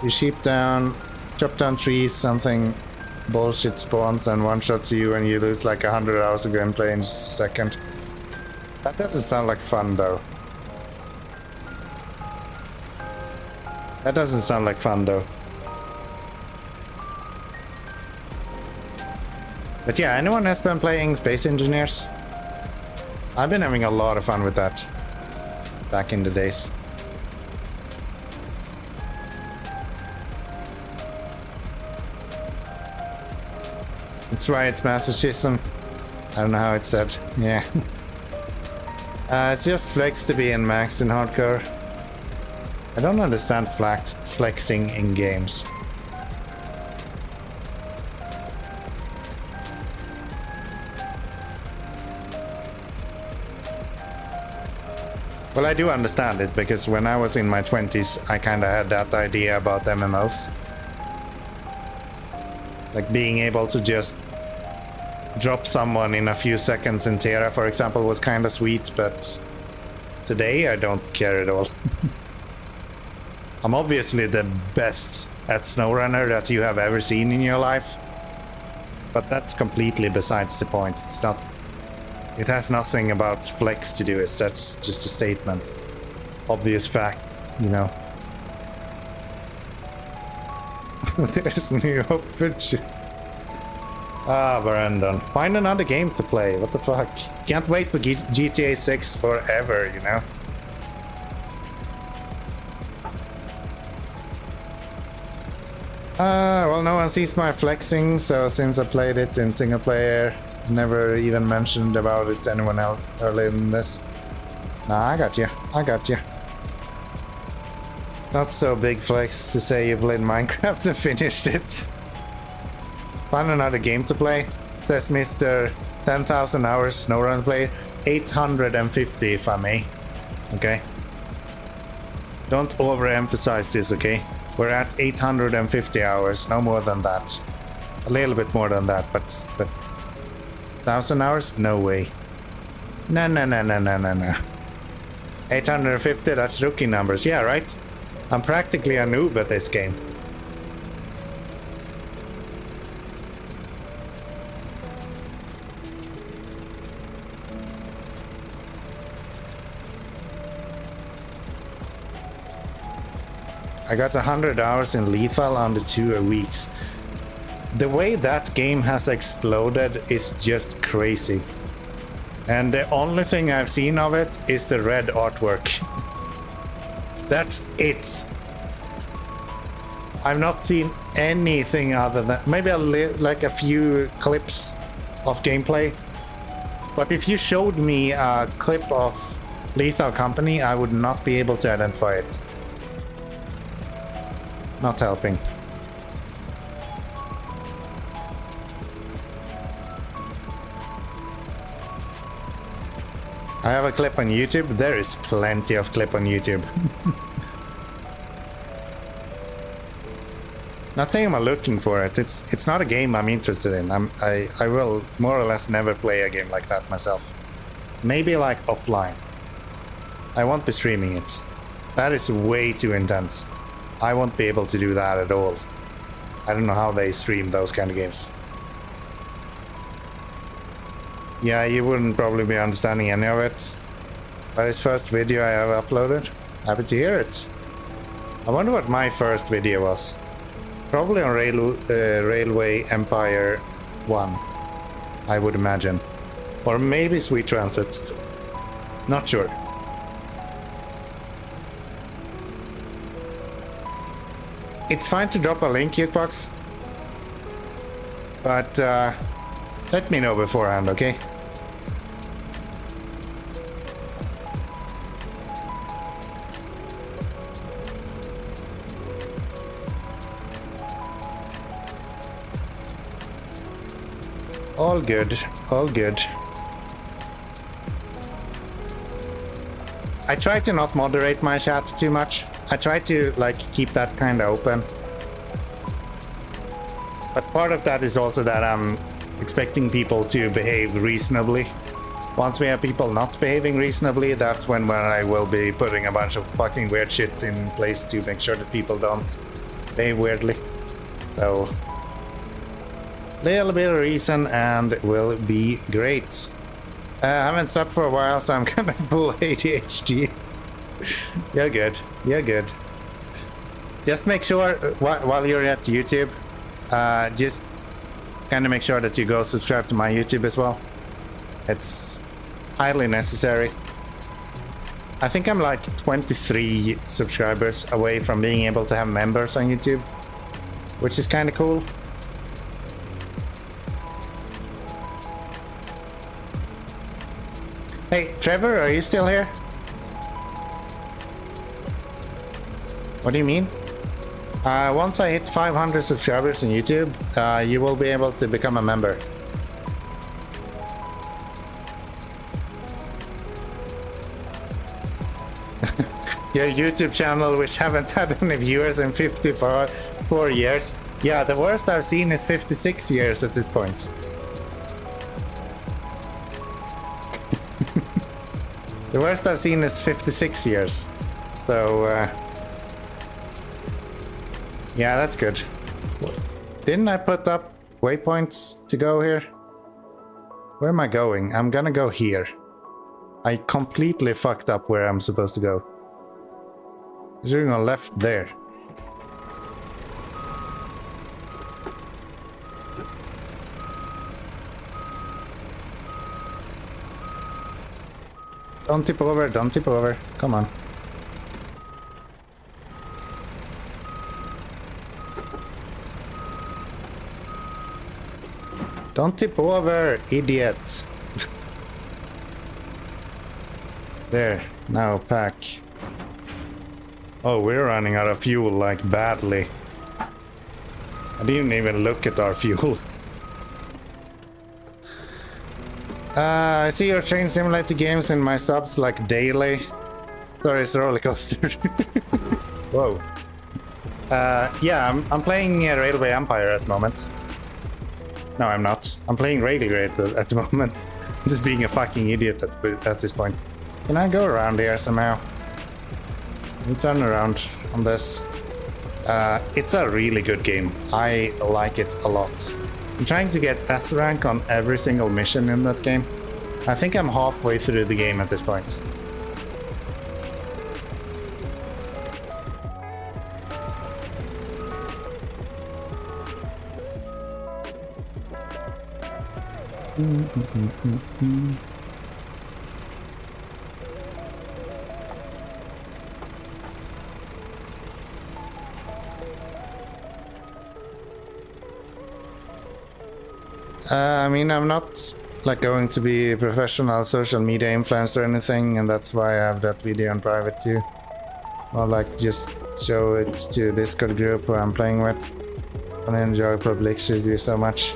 You sheep down, chop down trees, something bullshit spawns and one-shots you and you lose like 100 hours of gameplay in just a second. That doesn't sound like fun though. That doesn't sound like fun though. But yeah, anyone has been playing Space Engineers? I've been having a lot of fun with that back in the days. That's why it's Master System. I don't know how it's said. Yeah. It's just flex to be in max in hardcore. I don't understand flexing in games. Well, I do understand it, because when I was in my 20s, I kind of had that idea about MMOs. Like being able to just drop someone in a few seconds in Terra, for example, was kind of sweet, but today I don't care at all. I'm obviously the best at SnowRunner that you have ever seen in your life, but that's completely besides the point. It's not. It has nothing about flex to do. That's just a statement. Obvious fact, you know. There's new opportunity. Ah, Brandon. Find another game to play. What the fuck? Can't wait for GTA 6 forever, you know. Well, no one sees my flexing, so since I played it in single player, never even mentioned about it to anyone else earlier in this. Nah, I got you. I got you. Not so big flex to say you played Minecraft and finished it. Find another game to play, says Mr. 10,000 hours SnowRunner player. 850 if I may. Okay. Don't overemphasize this, okay? We're at 850 hours, no more than that. A little bit more than that, but 1,000 hours? No way. No. 850, that's rookie numbers. Yeah, right? I'm practically a noob at this game. I got 100 hours in Lethal under 2 weeks. The way that game has exploded is just crazy. And the only thing I've seen of it is the red artwork. That's it. I've not seen anything other than maybe like a few clips of gameplay. But if you showed me a clip of Lethal Company, I would not be able to identify it. Not helping. I have a clip on YouTube. There is plenty of clip on YouTube. Not saying I'm looking for it. It's not a game I'm interested in. I will more or less never play a game like that myself. Maybe like offline. I won't be streaming it. That is way too intense. I won't be able to do that at all. I don't know how they stream those kind of games. Yeah, you wouldn't probably be understanding any of it. But his first video I ever uploaded. Happy to hear it. I wonder what my first video was. Probably on Railway Empire 1, I would imagine. Or maybe Sweet Transit. Not sure. It's fine to drop a link, Jukebox. But let me know beforehand, okay? All good, all good. I try to not moderate my chat too much. I try to like keep that kind of open. But part of that is also that I'm expecting people to behave reasonably. Once we have people not behaving reasonably, that's when I will be putting a bunch of fucking weird shit in place to make sure that people don't behave weirdly. So, little bit of reason and it will be great. I haven't slept for a while, so I'm kind of full ADHD. You're good. You're good. Just make sure while you're at YouTube, just kind of make sure that you go subscribe to my YouTube as well. It's highly necessary. I think I'm like 23 subscribers away from being able to have members on YouTube, which is kind of cool. Hey, Trevor, are you still here? What do you mean? Once I hit 500 subscribers on YouTube, you will be able to become a member. Your YouTube channel, which haven't had any viewers in 54 years. Yeah, the worst I've seen is 56 years at this point. The worst I've seen is 56 years. So, yeah, that's good. Didn't I put up waypoints to go here? Where am I going? I'm gonna go here. I completely fucked up where I'm supposed to go. I'm doing on left there. Don't tip over, don't tip over. Come on. Don't tip over, idiot. There, now pack. Oh, we're running out of fuel, like, badly. I didn't even look at our fuel. I see your train simulator games in my subs, like, daily. Sorry, it's a roller coaster. Whoa. Yeah, I'm playing Railway Empire at the moment. No, I'm not. I'm playing Railgrade at the moment. I'm just being a fucking idiot at this point. Can I go around here somehow? Let me turn around on this. It's a really good game. I like it a lot. I'm trying to get S rank on every single mission in that game. I think I'm halfway through the game at this point. I mean, I'm not like going to be a professional social media influencer or anything, and that's why I have that video on private too. Or like just show it to a Discord group who I'm playing with. I enjoy publicity so much.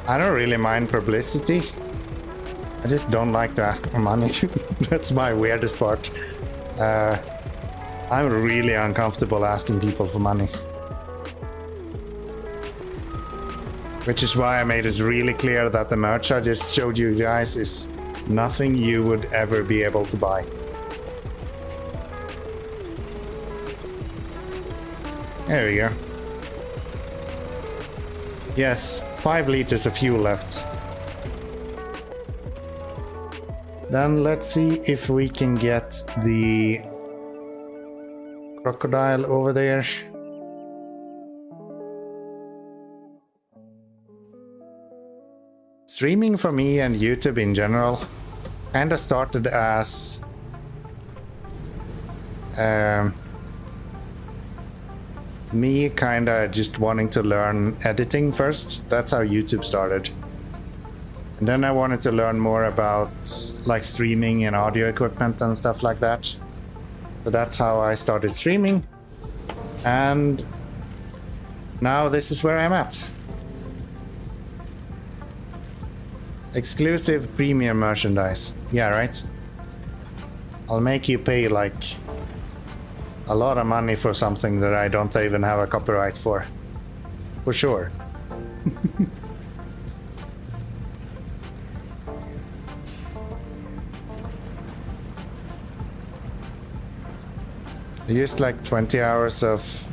I don't really mind publicity. I just don't like to ask for money. That's my weirdest part. I'm really uncomfortable asking people for money. Which is why I made it really clear that the merch I just showed you guys is nothing you would ever be able to buy. There we go. Yes, 5 liters of fuel left. Then let's see if we can get the crocodile over there. Streaming for me and YouTube in general kinda started as me kinda just wanting to learn editing first. That's how YouTube started. And then I wanted to learn more about like streaming and audio equipment and stuff like that. So that's how I started streaming. And now this is where I'm at. Exclusive premium merchandise. Yeah, right? I'll make you pay like a lot of money for something that I don't even have a copyright for. For sure. I used like 20 hours of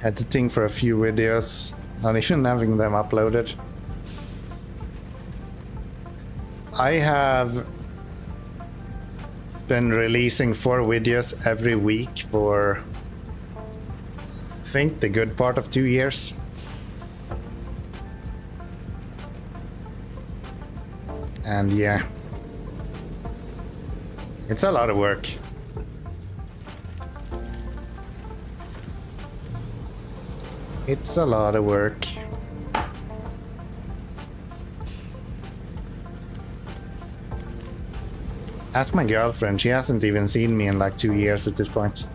editing for a few videos, not even having them uploaded. I have been releasing 4 videos every week for, I think, the good part of 2 years. And yeah, it's a lot of work. It's a lot of work. Ask my girlfriend, she hasn't even seen me in like 2 years at this point.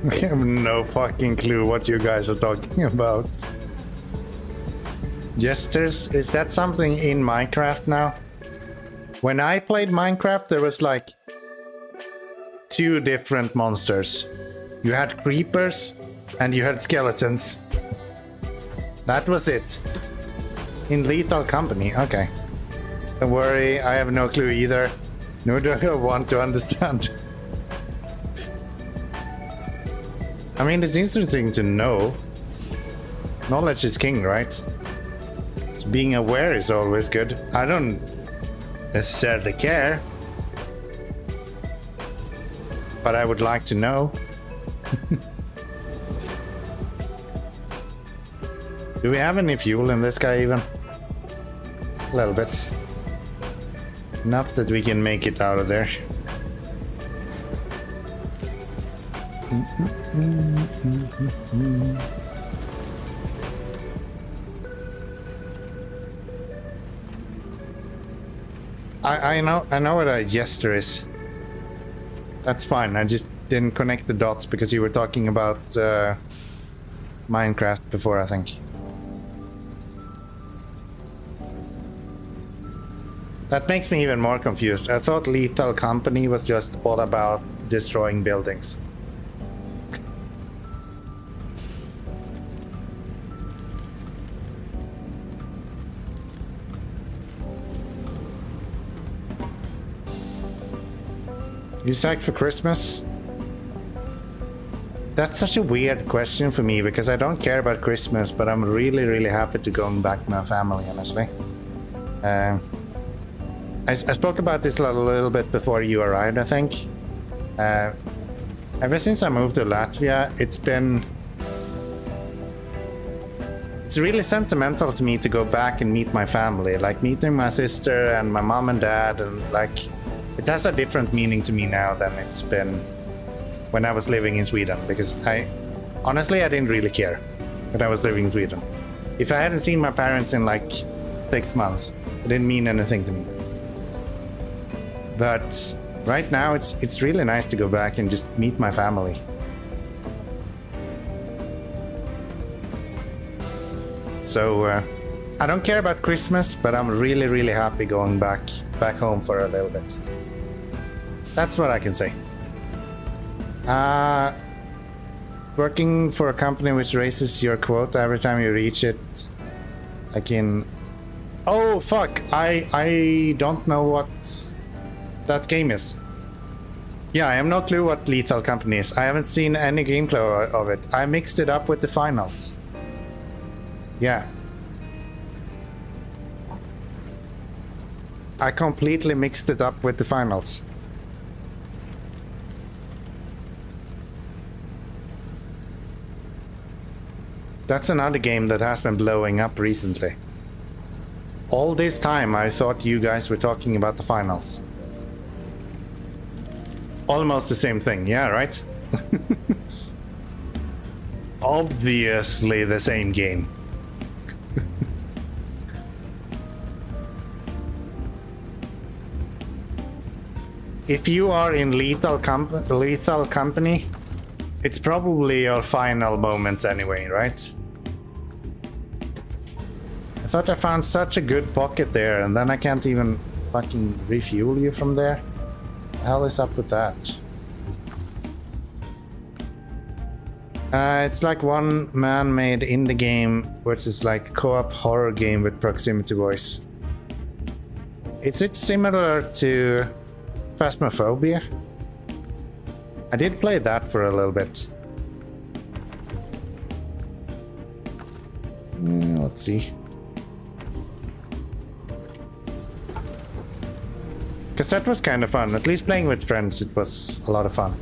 I have no fucking clue what you guys are talking about. Jesters, is that something in Minecraft now? When I played Minecraft, there was like 2 different monsters. You had creepers and you had skeletons. That was it. In Lethal Company, okay. Don't worry, I have no clue either. Nor do I want to understand. I mean, it's interesting to know. Knowledge is king, right? So being aware is always good. I don't necessarily care. But I would like to know. Do we have any fuel in this guy even? A little bit. Enough that we can make it out of there. I know what a jester is. That's fine. I just didn't connect the dots because you were talking about Minecraft before, I think. That makes me even more confused. I thought Lethal Company was just all about destroying buildings. You psyched for Christmas? That's such a weird question for me because I don't care about Christmas, but I'm really, really happy to go back to my family, honestly. I spoke about this a little bit before you arrived, I think. Ever since I moved to Latvia, it's really sentimental to me to go back and meet my family, like meeting my sister and my mom and dad, and like it has a different meaning to me now than it's been when I was living in Sweden, because honestly I didn't really care when I was living in Sweden. If I hadn't seen my parents in like 6 months, it didn't mean anything to me. But right now it's really nice to go back and just meet my family. So I don't care about Christmas, but I'm really, really happy going back home for a little bit. That's what I can say. Working for a company which raises your quota every time you reach it. Like in... Oh, fuck! I don't know what that game is. Yeah, I have no clue what Lethal Company is. I haven't seen any gameplay of it. I mixed it up with the finals. Yeah. I completely mixed it up with the finals. That's another game that has been blowing up recently. All this time I thought you guys were talking about the finals. Almost the same thing, yeah, right? Obviously the same game. If you are in Lethal Company, it's probably your final moments anyway, right? I thought I found such a good pocket there, and then I can't even fucking refuel you from there. What the hell is up with that? It's like one man-made indie game, which is like a co-op horror game with proximity voice. Is it similar to Phasmophobia? I did play that for a little bit. Let's see. Because that was kind of fun. At least playing with friends, it was a lot of fun.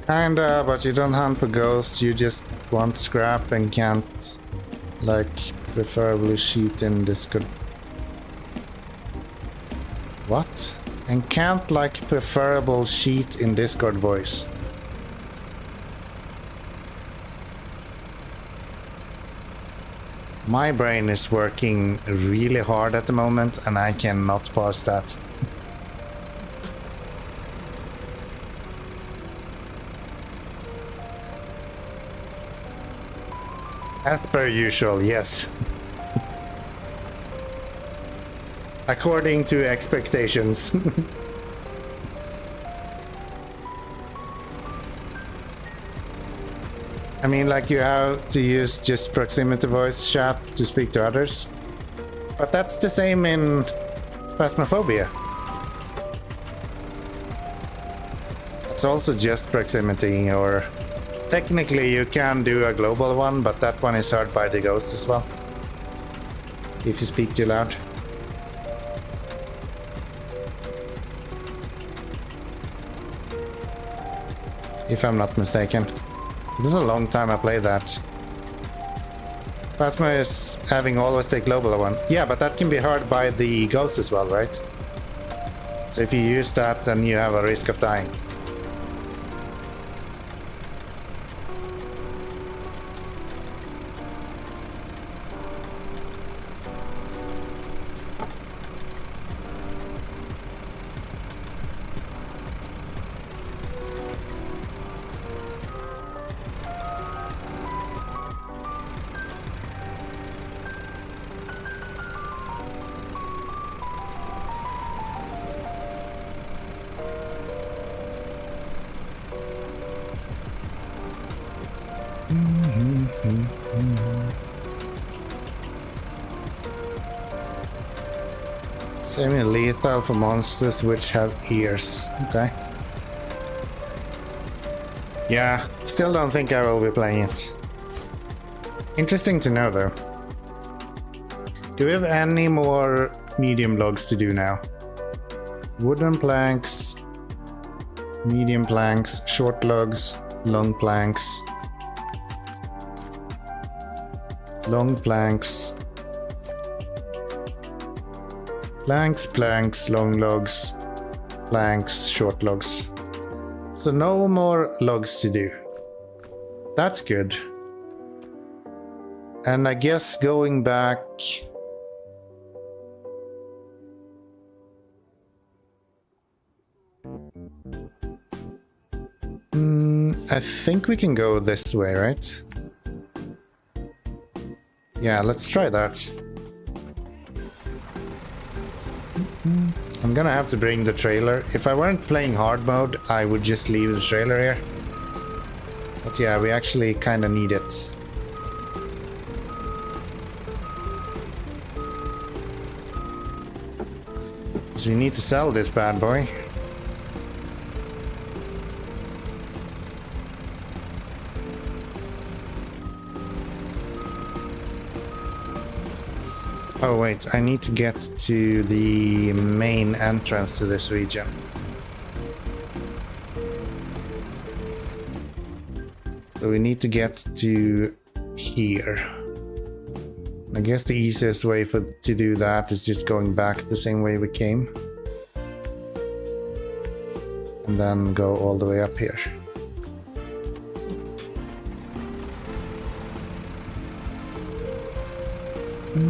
Kinda, but you don't hunt for ghosts, you just want scrap and can't, like, preferably cheat in Discord. What? And can't, like, preferable cheat in Discord voice. My brain is working really hard at the moment and I cannot parse that. As per usual, yes. According to expectations. I mean, like, you have to use just proximity voice chat to speak to others. But that's the same in Phasmophobia. It's also just proximity, or technically you can do a global one, but that one is heard by the ghost as well. If you speak too loud. If I'm not mistaken. This is a long time I played that. Phasma is having always the global one. Yeah, but that can be heard by the ghost as well, right? So if you use that, then you have a risk of dying. Semi-lethal for monsters which have ears. Okay. Yeah, still don't think I will be playing it. Interesting to know though. Do we have any more medium logs to do now? Wooden planks, medium planks, short logs, long planks. Long planks. Planks, long logs, planks, short logs. So no more logs to do. That's good. And I guess going back... I think we can go this way, right? Yeah, let's try that. I'm gonna have to bring the trailer. If I weren't playing hard mode, I would just leave the trailer here. But yeah, we actually kinda need it. So we need to sell this bad boy. Oh wait, I need to get to the main entrance to this region. So we need to get to here. I guess the easiest way to do that is just going back the same way we came. And then go all the way up here. At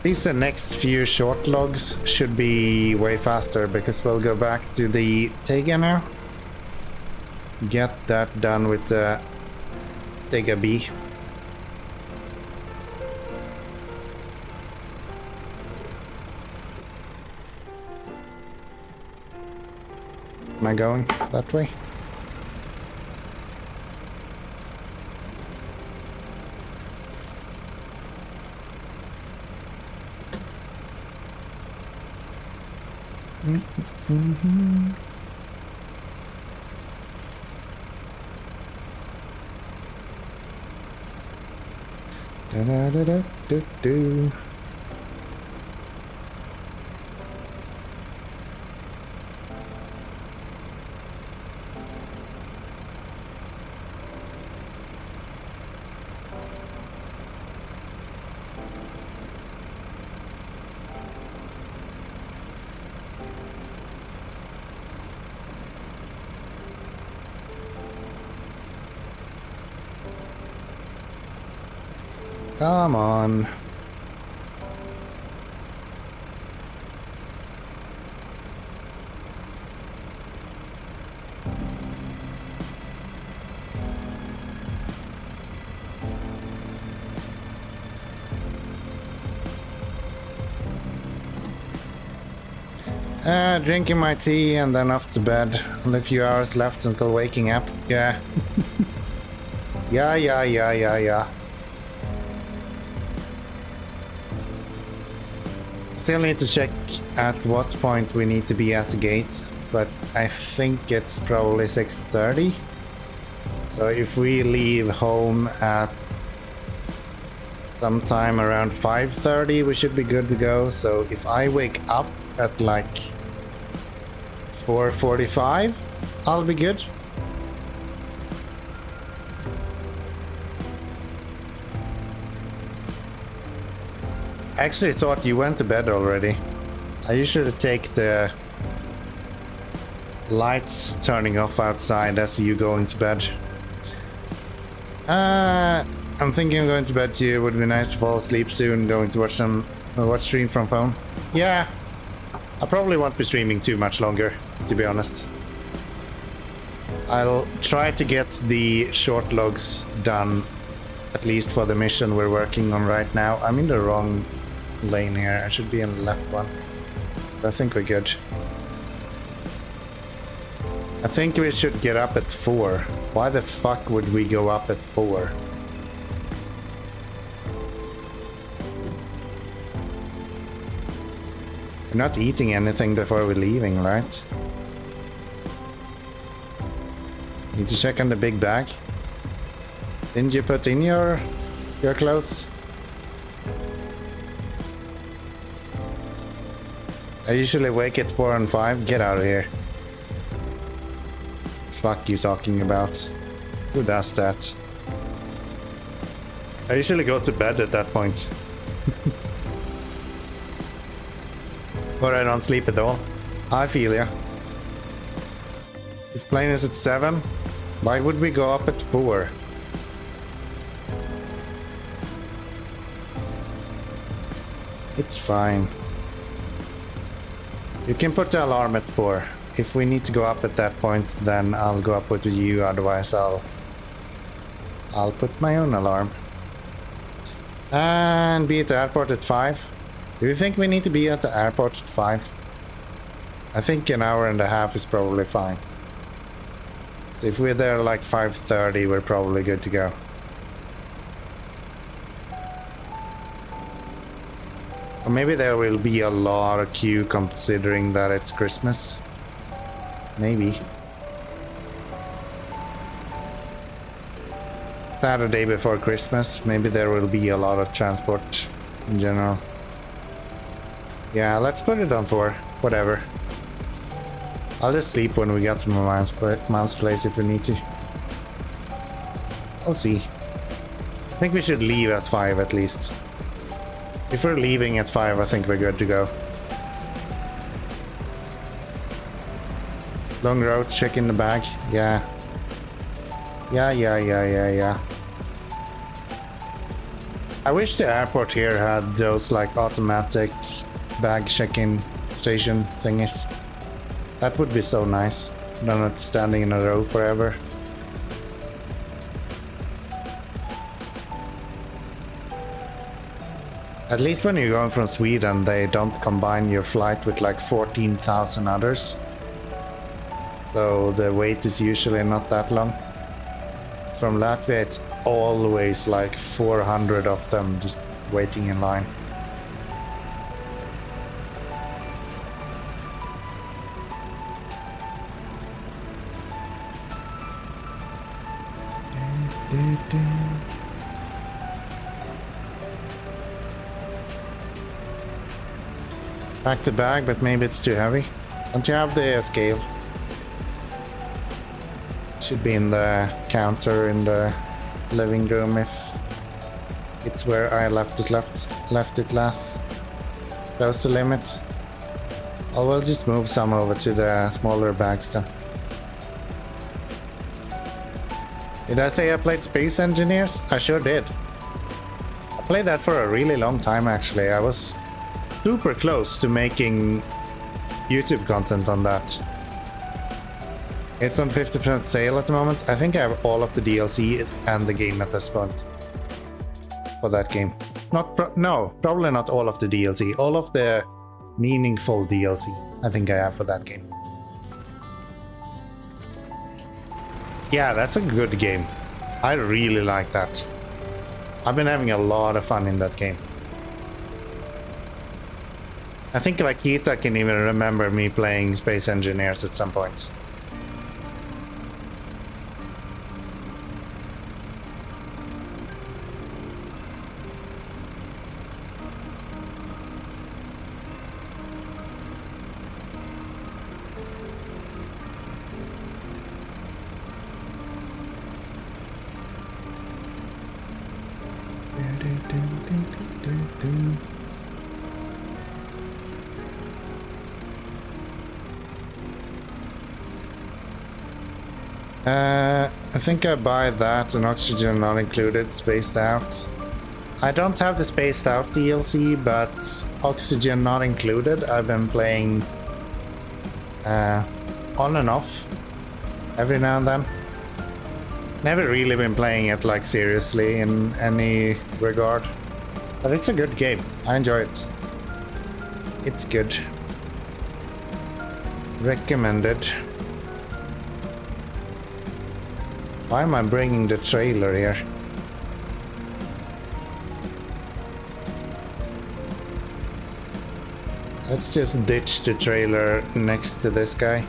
least the next few short logs should be way faster because we'll go back to the Tega now. Get that done with the Tega B. Am I going that way? Da da da da do do. Come on. Drinking my tea and then off to bed. Only a few hours left until waking up. Yeah. Yeah. Still need to check at what point we need to be at the gate, but I think it's probably 6:30. So if we leave home at sometime around 5:30, we should be good to go. So if I wake up at like 4:45, I'll be good. I actually thought you went to bed already. I usually take the lights turning off outside as you go into bed. I'm thinking of going to bed too. It would be nice to fall asleep soon, going to watch stream from phone. Yeah, I probably won't be streaming too much longer, to be honest. I'll try to get the short logs done, at least for the mission we're working on right now. I'm in the wrong lane here. I should be in the left one. But I think we're good. I think we should get up at 4. Why the fuck would we go up at 4? We're not eating anything before we're leaving, right? Need to check on the big bag. Didn't you put in your clothes? I usually wake at 4 and 5. Get out of here. Fuck you talking about? Who does that? I usually go to bed at that point. Or I don't sleep at all. I feel ya. If plane is at 7, why would we go up at 4? It's fine. You can put the alarm at 4. If we need to go up at that point, then I'll go up with you, otherwise I'll put my own alarm. And be at the airport at 5. Do you think we need to be at the airport at 5? I think an hour and a half is probably fine. So if we're there like 5:30, we're probably good to go. Or maybe there will be a lot of queue considering that it's Christmas. Maybe. Saturday before Christmas, maybe there will be a lot of transport in general. Yeah, let's put it on 4. Whatever. I'll just sleep when we get to my mom's place if we need to. I'll see. I think we should leave at 5 at least. If we're leaving at 5, I think we're good to go. Long road, check in the bag. Yeah. Yeah. I wish the airport here had those like automatic bag check-in station thingies. That would be so nice. Not standing in a row forever. At least when you're going from Sweden, they don't combine your flight with like 14,000 others. So the wait is usually not that long. From Latvia, it's always like 400 of them just waiting in line. Pack the bag, but maybe it's too heavy. Don't you have the scale? Should be in the counter in the living room if it's where I left it last. Close to limit. I will just move some over to the smaller bags then. Did I say I played Space Engineers? I sure did. I played that for a really long time actually. I was super close to making YouTube content on that. It's on 50% sale at the moment. I think I have all of the DLC and the game at this point for that game. Probably not all of the DLC. All of the meaningful DLC I think I have for that game. Yeah, that's a good game. I really like that. I've been having a lot of fun in that game. I think Rakita can even remember me playing Space Engineers at some point. I think I buy that and oxygen not included, spaced out. I don't have the spaced out DLC, but oxygen not included. I've been playing on and off every now and then. Never really been playing it like seriously in any regard, but it's a good game. I enjoy it. It's good. Recommended. Why am I bringing the trailer here? Let's just ditch the trailer next to this guy.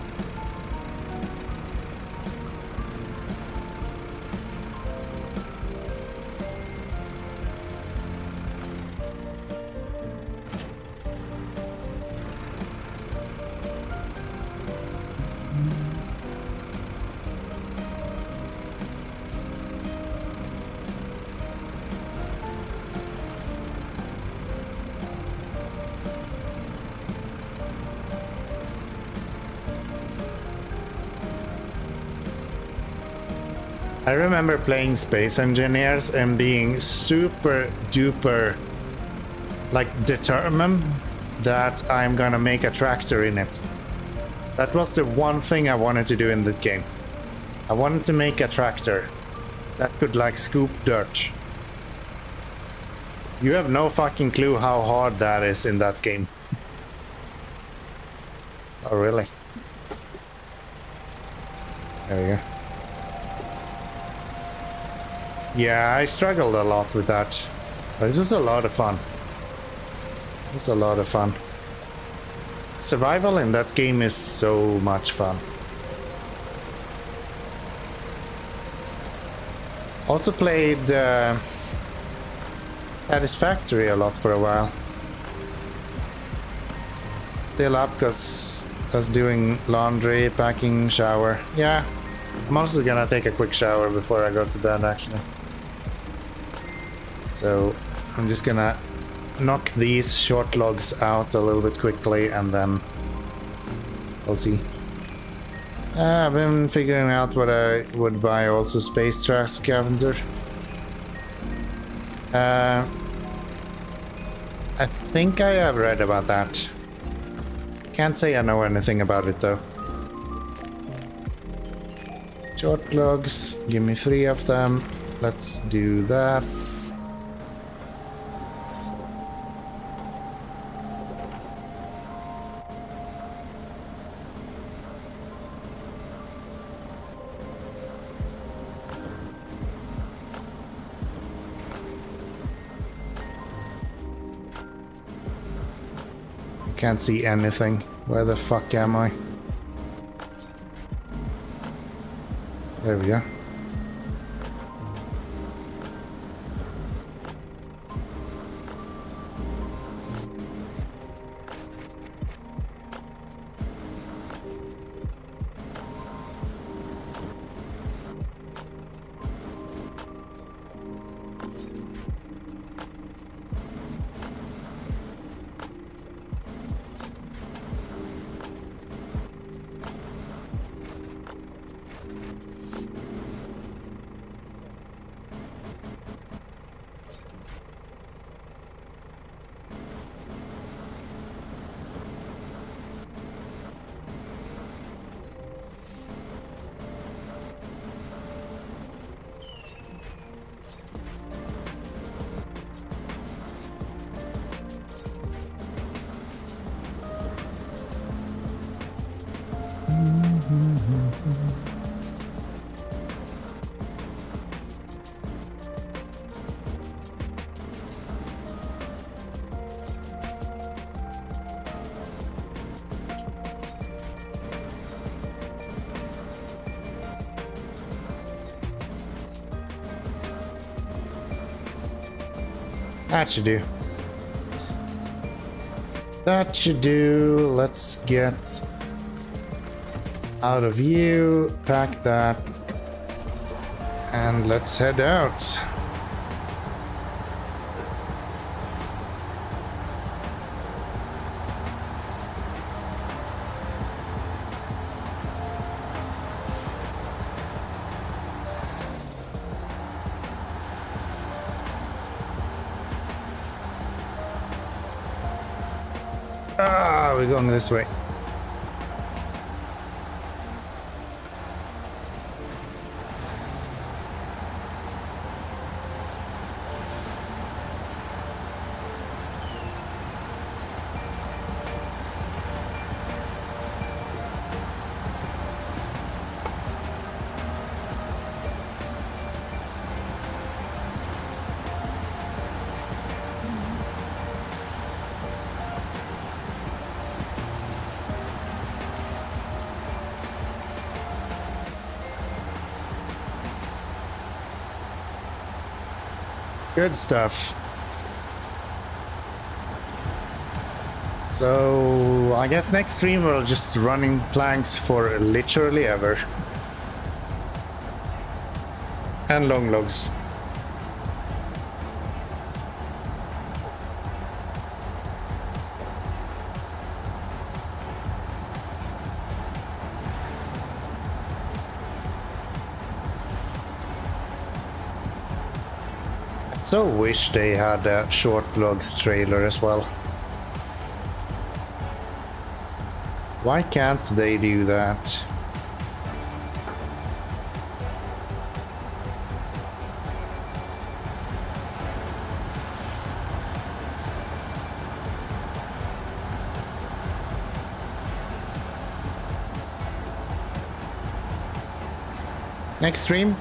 I remember playing Space Engineers and being super duper like determined that I'm gonna make a tractor in it. That was the one thing I wanted to do in the game. I wanted to make a tractor that could like scoop dirt. You have no fucking clue how hard that is in that game. Oh really? There we go. Yeah, I struggled a lot with that, but it was a lot of fun. It's a lot of fun. Survival in that game is so much fun. Also played Satisfactory a lot for a while. Still up because Just doing laundry, packing, shower. Yeah, I'm also gonna take a quick shower before I go to bed, actually. So I'm just gonna knock these short logs out a little bit quickly, and then we'll see. I've been figuring out what I would buy also. Space trash scavenger. I think I have read about that. Can't say I know anything about it though. Short logs, give me 3 of them. Let's do that. Can't see anything. Where the fuck am I? There we go. That should do. That should do. Let's get out of you, pack that, and let's head out. Ah, we're going this way. Good stuff. So I guess next stream we're just running planks for literally ever. And long logs. So wish they had a short logs trailer as well. Why can't they do that? Next stream?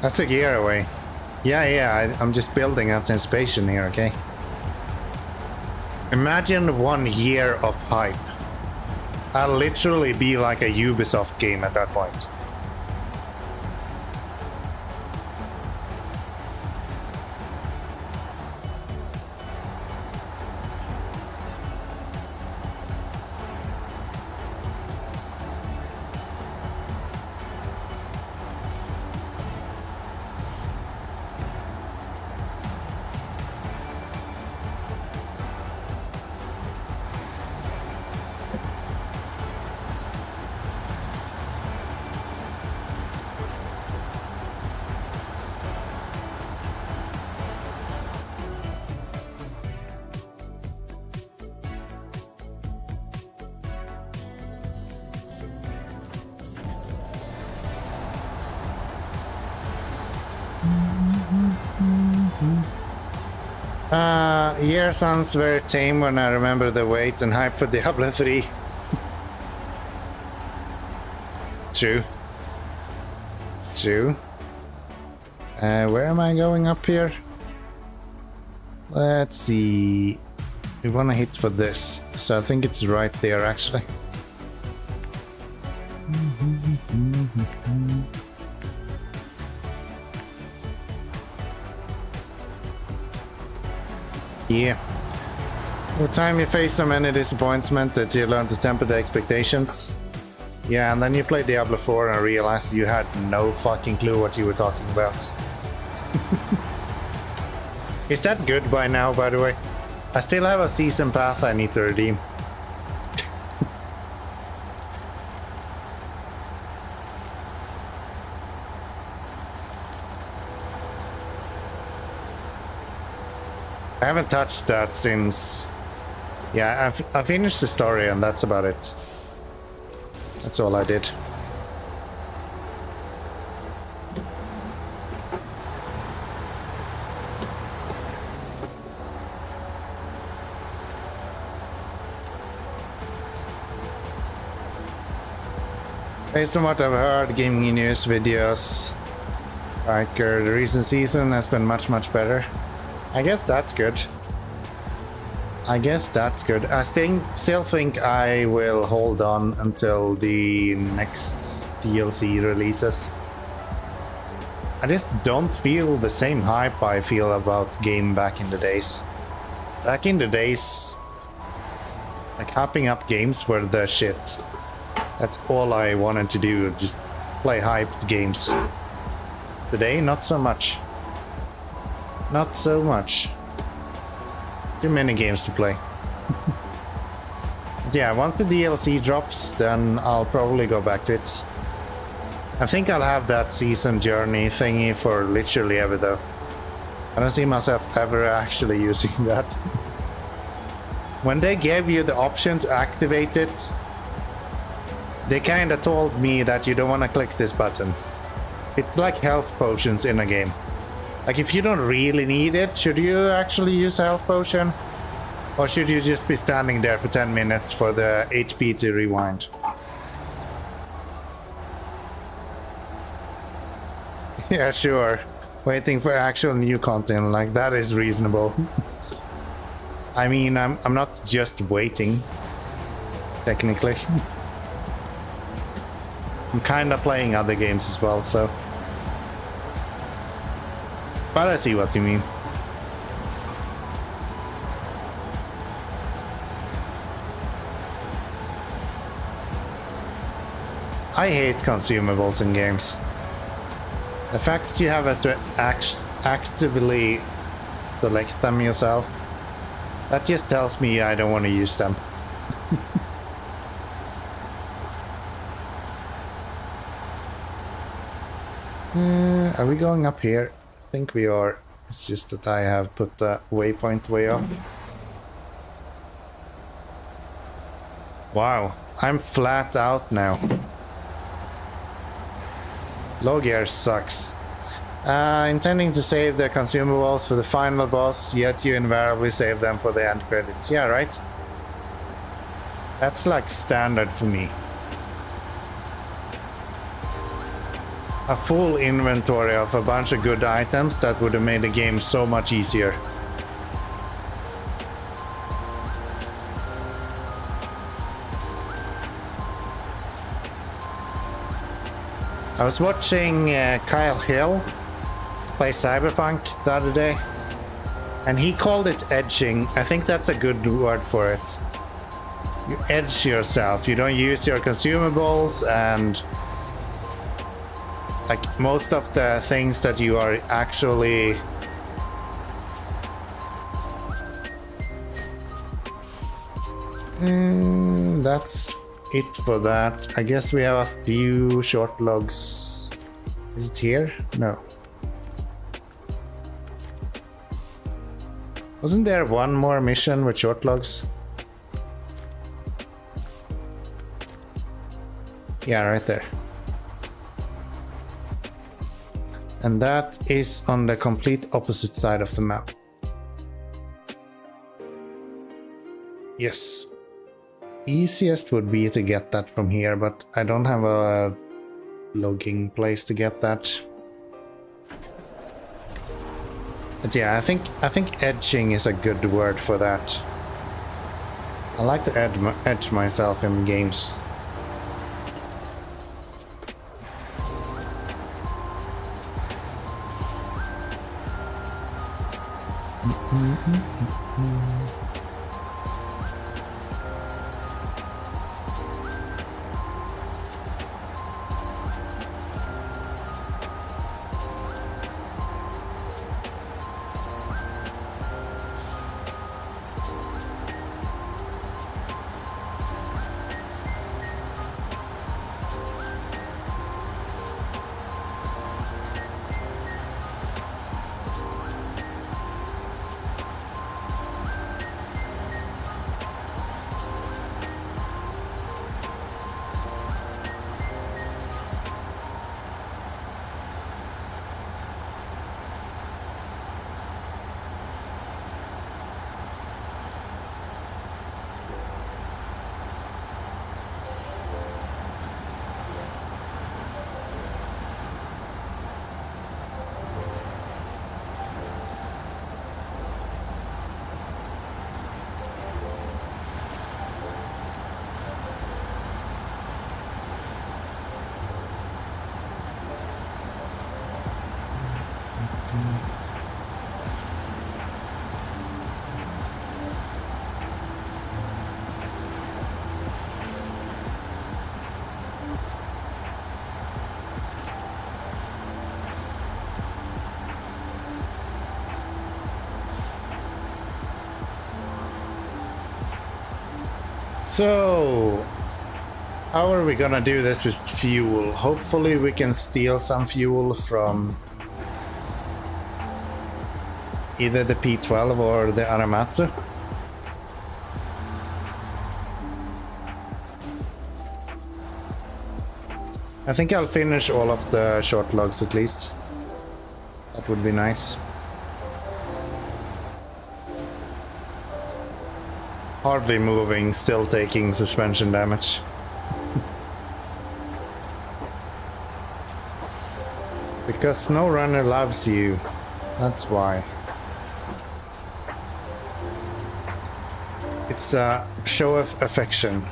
That's a year away. Yeah, I'm just building anticipation here, okay? Imagine 1 year of hype. I'll literally be like a Ubisoft game at that point. Year sounds very tame when I remember the wait and hype for Diablo 3. True. True. Where am I going up here? Let's see. We want to hit for this, so I think it's right there actually. Yeah. Over time you face so many disappointments that you learn to temper the expectations. Yeah, and then you play Diablo 4 and realized you had no fucking clue what you were talking about. Is that good by now, by the way? I still have a season pass I need to redeem. I haven't touched that since... Yeah, I finished the story and that's about it. That's all I did. Based on what I've heard, gaming news videos, like the recent season has been much better. I guess that's good. I still think I will hold on until the next DLC releases. I just don't feel the same hype I feel about game back in the days. Back in the days, like hyping up games were the shit. That's all I wanted to do, just play hyped games. Today, not so much. Not so much. Too many games to play. But yeah, once the DLC drops, then I'll probably go back to it. I think I'll have that season journey thingy for literally ever though. I don't see myself ever actually using that. When they gave you the option to activate it, they kinda told me that you don't wanna click this button. It's like health potions in a game. Like, if you don't really need it, should you actually use a health potion? Or should you just be standing there for 10 minutes for the HP to rewind? Yeah, sure. Waiting for actual new content, like, that is reasonable. I mean, I'm not just waiting, technically. I'm kinda playing other games as well, so... But I see what you mean. I hate consumables in games. The fact that you have to actively select them yourself, that just tells me I don't want to use them. Are we going up here? I think we are. It's just that I have put the waypoint way up. Wow, I'm flat out now. Low gear sucks. Intending to save the consumables for the final boss, yet you invariably save them for the end credits. Yeah, right? That's like standard for me. A full inventory of a bunch of good items that would have made the game so much easier. I was watching Kyle Hill play Cyberpunk the other day, and he called it edging. I think that's a good word for it. You edge yourself. You don't use your consumables, and like most of the things that you are actually that's it for that. I guess we have a few short logs. Is it here? No. Wasn't there one more mission with short logs? Yeah, right there. And that is on the complete opposite side of the map. Yes. Easiest would be to get that from here, but I don't have a logging place to get that. But yeah, I think edging is a good word for that. I like to edge myself in games. So, how are we gonna do this with fuel? Hopefully we can steal some fuel from either the P12 or the Aramatsu. I think I'll finish all of the short logs at least. That would be nice. Hardly moving, still taking suspension damage. Because SnowRunner loves you. That's why. It's a show of affection.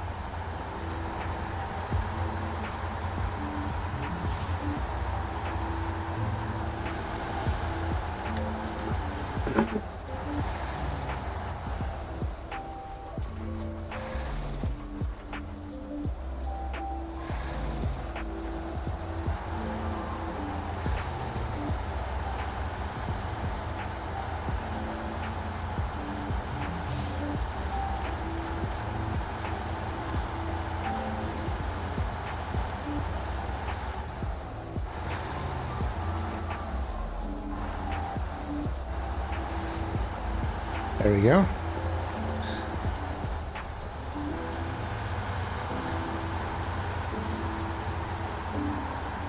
There we go.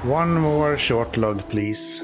One more short log, please.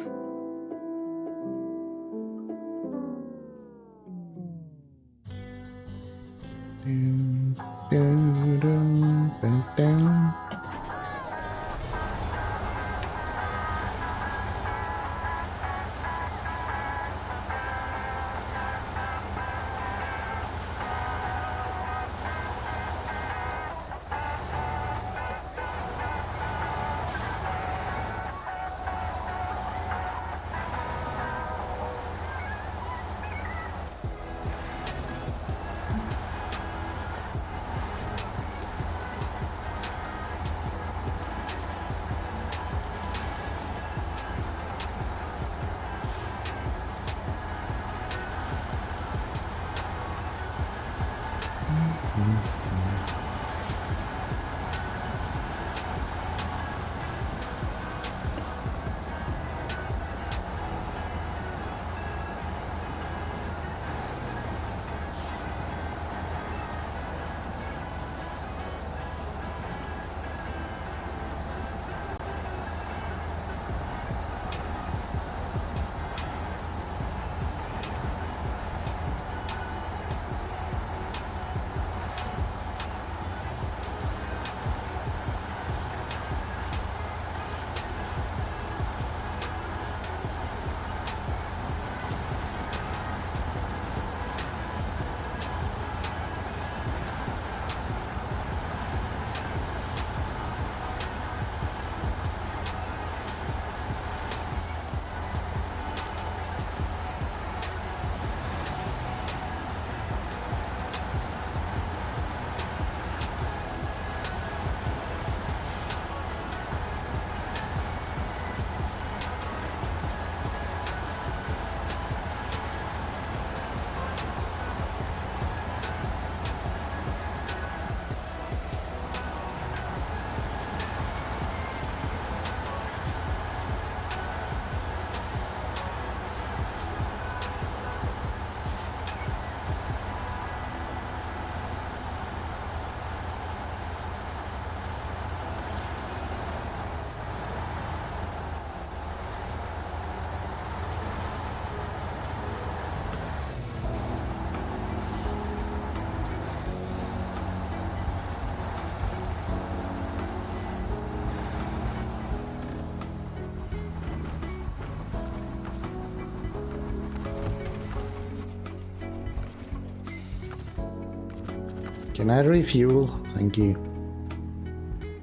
Can I refuel? Thank you.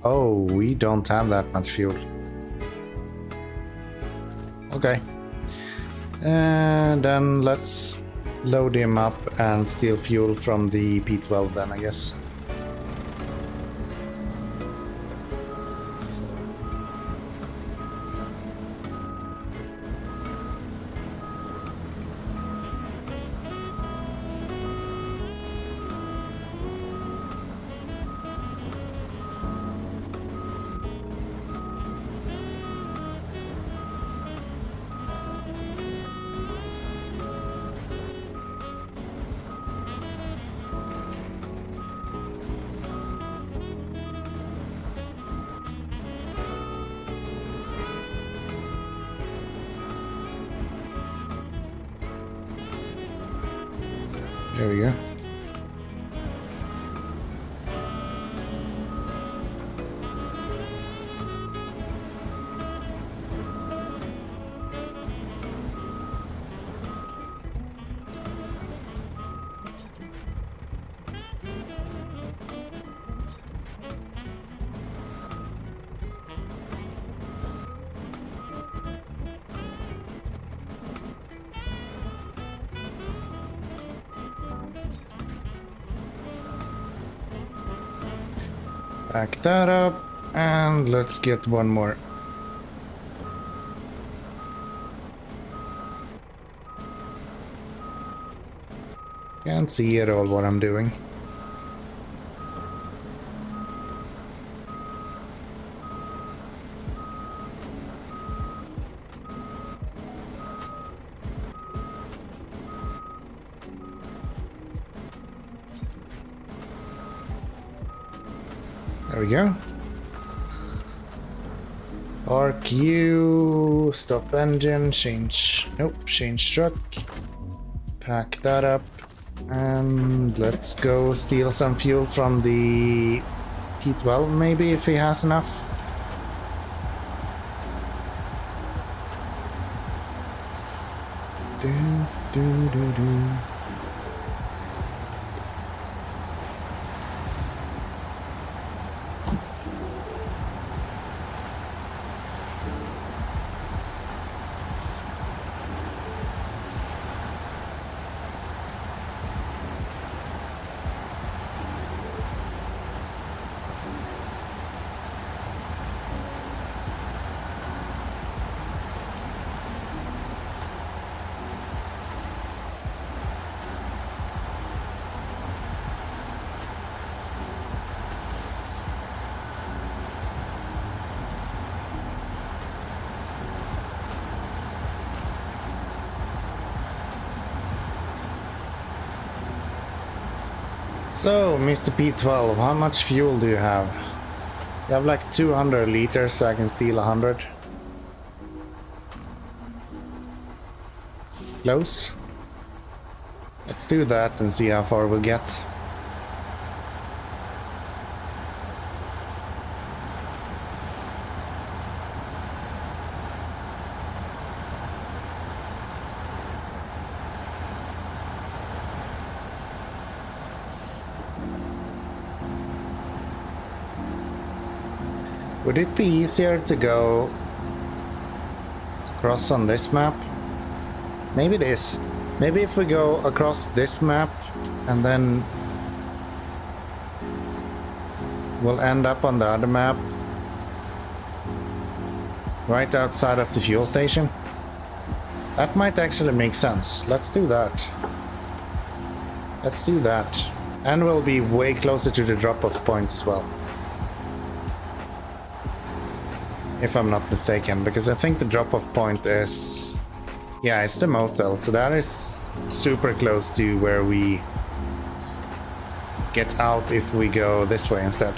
Oh, we don't have that much fuel. Okay. And then let's load him up and steal fuel from the P12 then, I guess. There we go. Back that up, and let's get one more. Can't see at all what I'm doing. There we go. Arc U, stop engine, change, nope, change truck. Pack that up, and let's go steal some fuel from the P12 maybe, if he has enough. Do. So, Mr. P12, how much fuel do you have? You have like 200 liters, so I can steal 100. Close. Let's do that and see how far we'll get. Would it be easier to go across on this map? Maybe it is. Maybe if we go across this map and then we'll end up on the other map right outside of the fuel station. That might actually make sense. Let's do that. Let's do that. And we'll be way closer to the drop-off point as well. If I'm not mistaken, because I think the drop-off point is... yeah, it's the motel, so that is super close to where we get out if we go this way instead.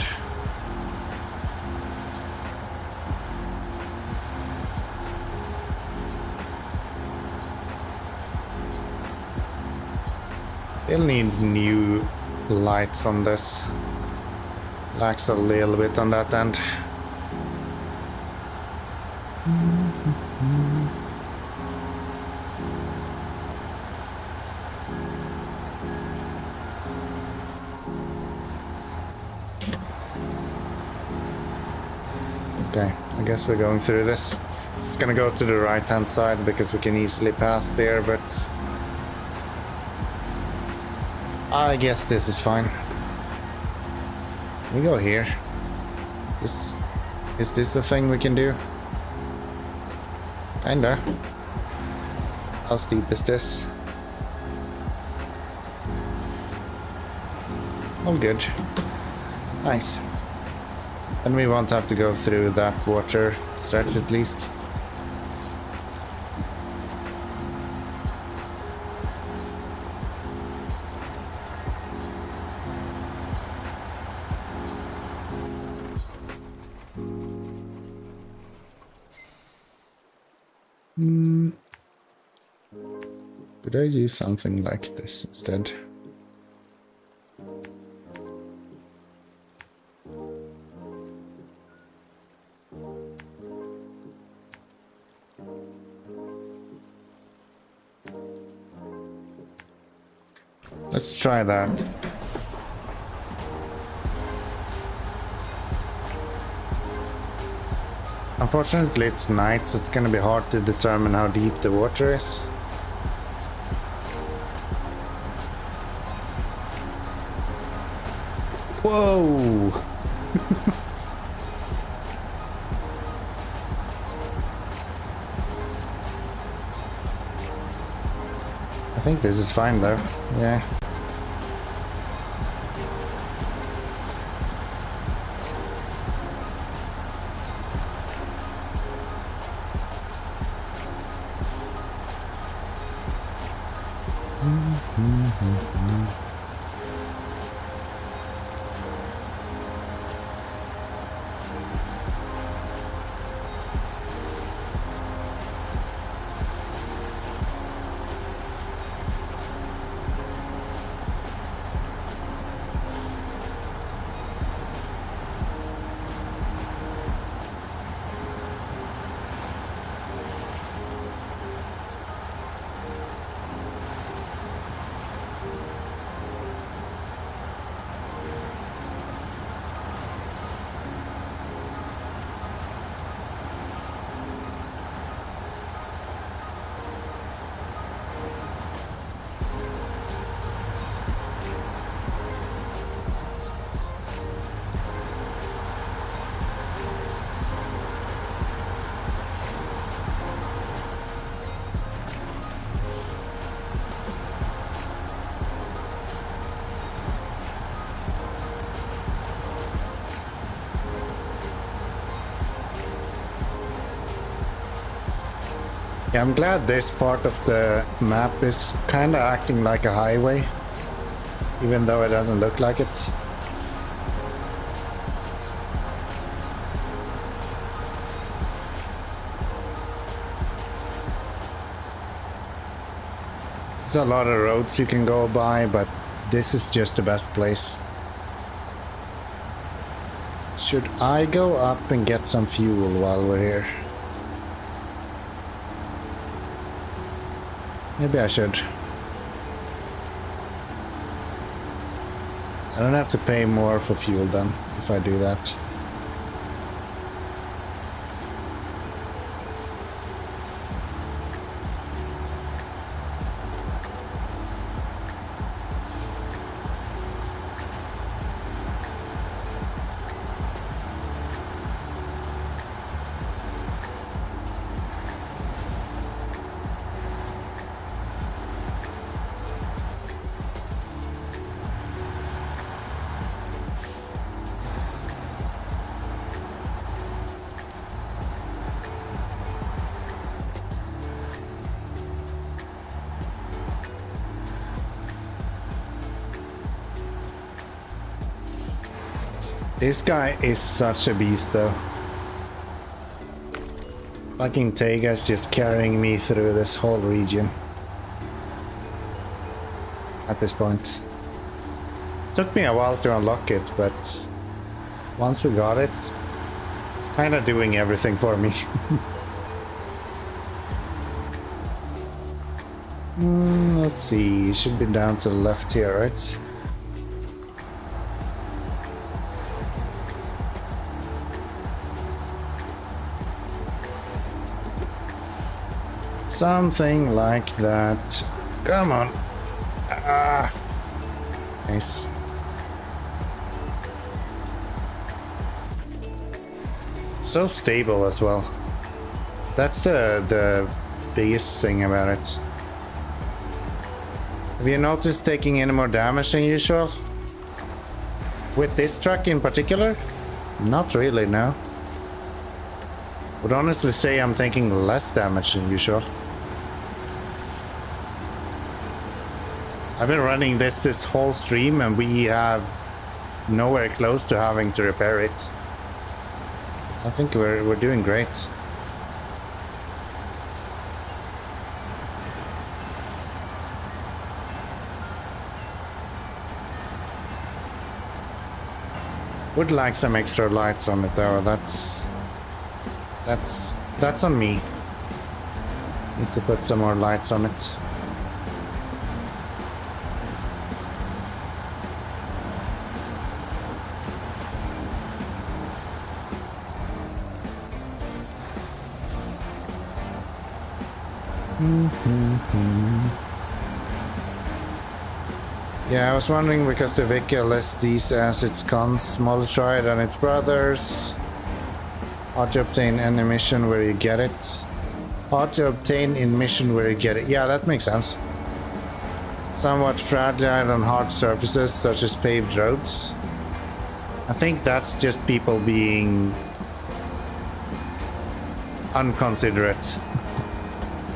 Still need new lights on this. Lacks a little bit on that end. Okay, I guess we're going through this. It's gonna go to the right hand side because we can easily pass there, but I guess this is fine. We go here. Is this a thing we can do? Kinda. How steep is this? Oh, good. Nice. And we won't have to go through that water stretch at least. Could I do something like this instead? Let's try that. Unfortunately, it's night, so it's gonna be hard to determine how deep the water is. Whoa! I think this is fine though, yeah. Yeah, I'm glad this part of the map is kind of acting like a highway, even though it doesn't look like it. There's a lot of roads you can go by, but this is just the best place. Should I go up and get some fuel while we're here? Maybe I should. I don't have to pay more for fuel then, if I do that. This guy is such a beast though. Fucking Tega's just carrying me through this whole region. At this point. Took me a while to unlock it, but once we got it, it's kind of doing everything for me. Let's see, it should be down to the left here, right? Something like that. Come on. Ah. Nice. So stable as well. That's the biggest thing about it. Have you noticed taking any more damage than usual? With this truck in particular? Not really, no. Would honestly say I'm taking less damage than usual. I've been running this whole stream and we have nowhere close to having to repair it. I think we're doing great. Would like some extra lights on it though. That's on me. Need to put some more lights on it. Yeah, I was wondering because the vehicle lists these as its cons, smaller try than its brothers. Hard to obtain any mission where you get it. Hard to obtain in mission where you get it. Yeah, that makes sense. Somewhat fragile on hard surfaces such as paved roads. I think that's just people being unconsiderate.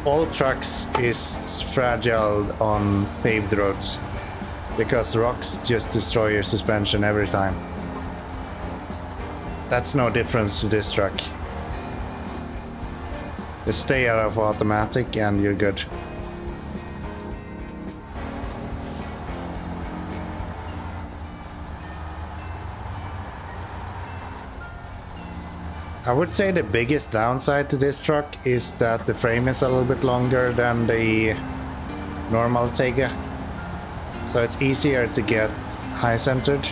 All trucks is fragile on paved roads because rocks just destroy your suspension every time. That's no difference to this truck. Just stay out of automatic and you're good. I would say the biggest downside to this truck is that the frame is a little bit longer than the normal Tega. So it's easier to get high-centered.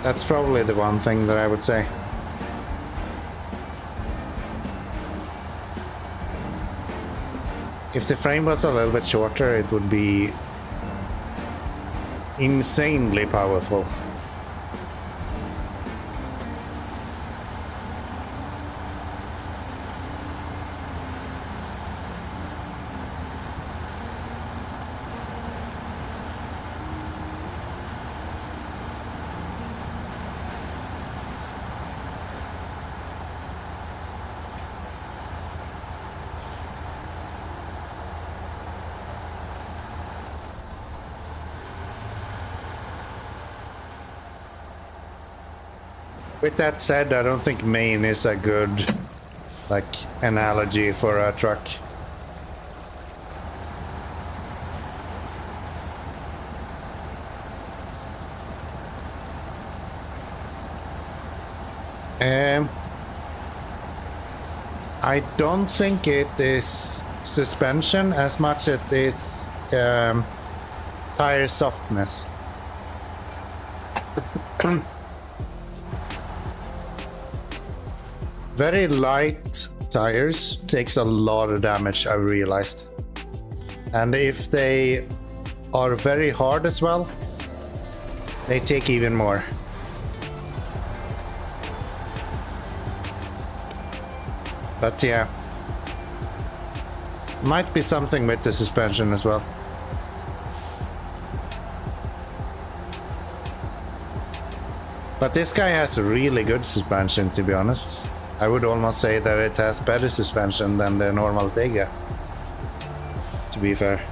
That's probably the one thing that I would say. If the frame was a little bit shorter, it would be insanely powerful. With that said, I don't think Maine is a good, like, analogy for a truck. I don't think it is suspension as much as it is tire softness. Very light tires takes a lot of damage, I realized. And if they are very hard as well, they take even more. But yeah, might be something with the suspension as well. But this guy has a really good suspension, to be honest. I would almost say that it has better suspension than the normal Tega, to be fair.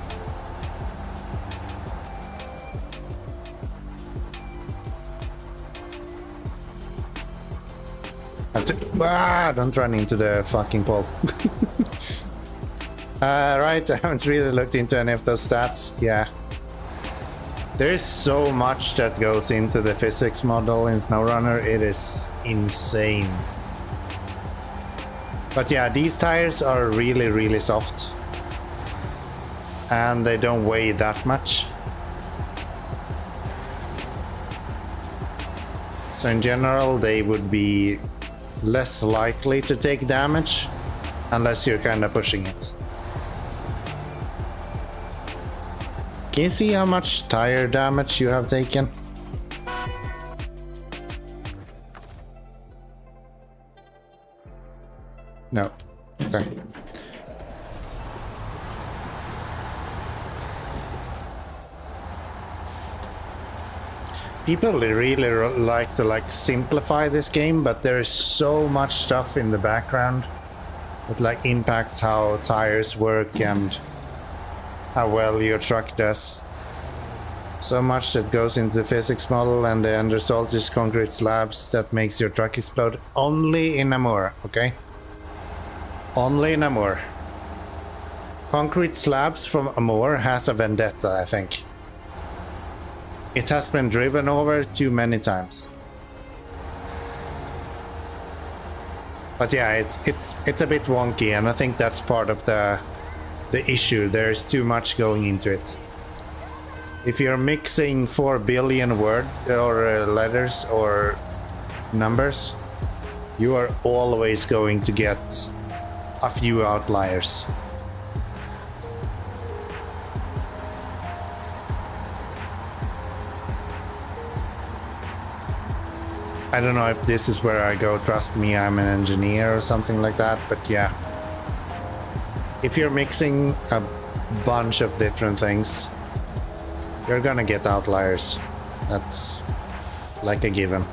Don't run into the fucking pole. Right, I haven't really looked into any of those stats. Yeah. There's so much that goes into the physics model in SnowRunner, it is insane. But yeah, these tires are really, really soft. And they don't weigh that much. So in general, they would be less likely to take damage unless you're kind of pushing it. Can you see how much tire damage you have taken? No. Okay. People really like to simplify this game, but there is so much stuff in the background that impacts how tires work and how well your truck does. So much that goes into the physics model, and the end result is concrete slabs that makes your truck explode. Only in Namur, okay? Only in Amur. Concrete slabs from Amur has a vendetta, I think. It has been driven over too many times. But yeah, it's a bit wonky, and I think that's part of the issue. There's too much going into it. If you're mixing 4 billion word or letters or numbers, you are always going to get a few outliers. I don't know if this is where I go, trust me, I'm an engineer or something like that, but yeah. If you're mixing a bunch of different things, you're gonna get outliers. That's like a given.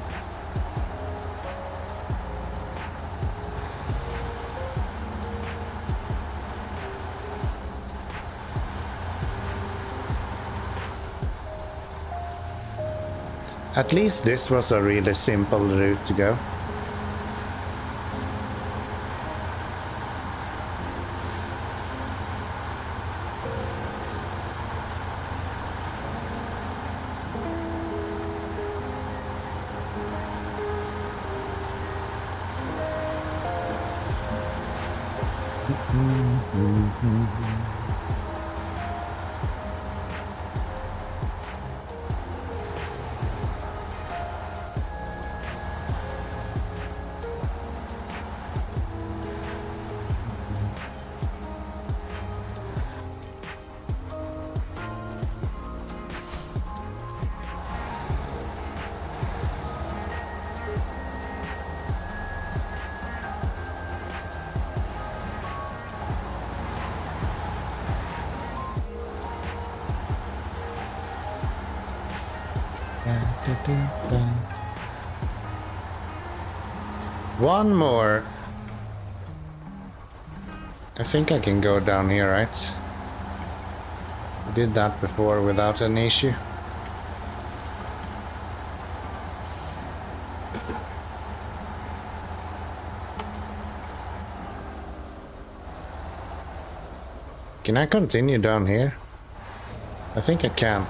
At least this was a really simple route to go. One more. I think I can go down here, right? I did that before without an issue. Can I continue down here? I think I can.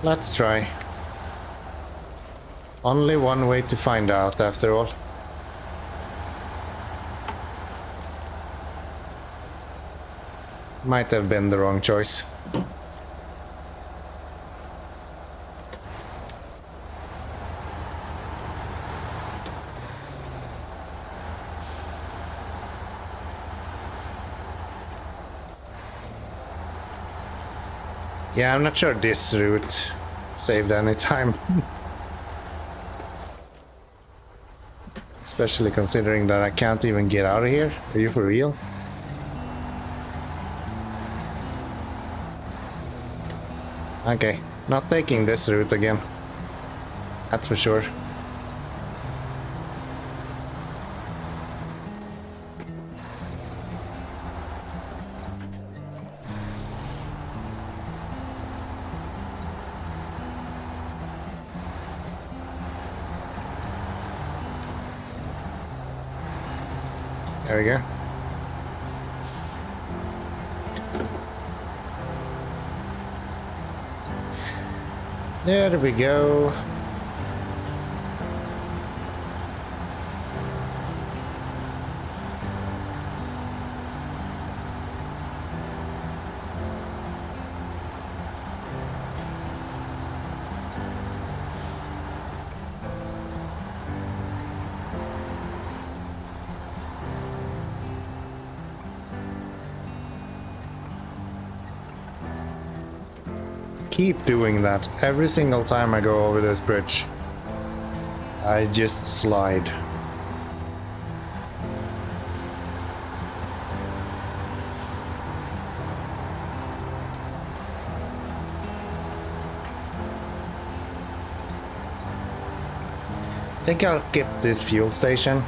Let's try. Only one way to find out, after all. Might have been the wrong choice. Yeah, I'm not sure this route saved any time. Especially considering that I can't even get out of here. Are you for real? Okay, not taking this route again. That's for sure. There we go. There we go. keep doing that. Every single time I go over this bridge, I just slide. I think I'll skip this fuel station.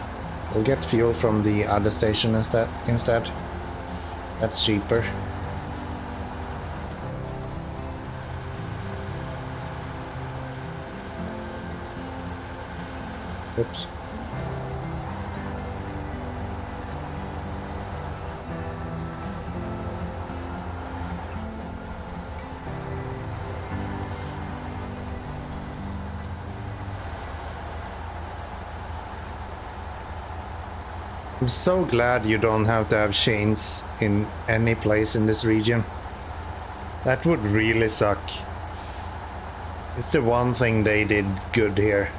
We'll get fuel from the other station instead. That's cheaper. Oops. I'm so glad you don't have to have chains in any place in this region. That would really suck. It's the one thing they did good here.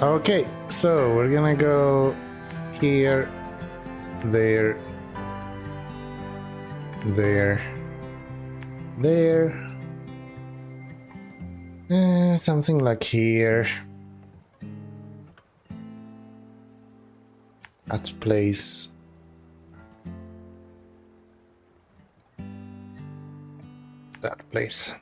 Okay, so we're gonna go here, there, something like here. That place. That place.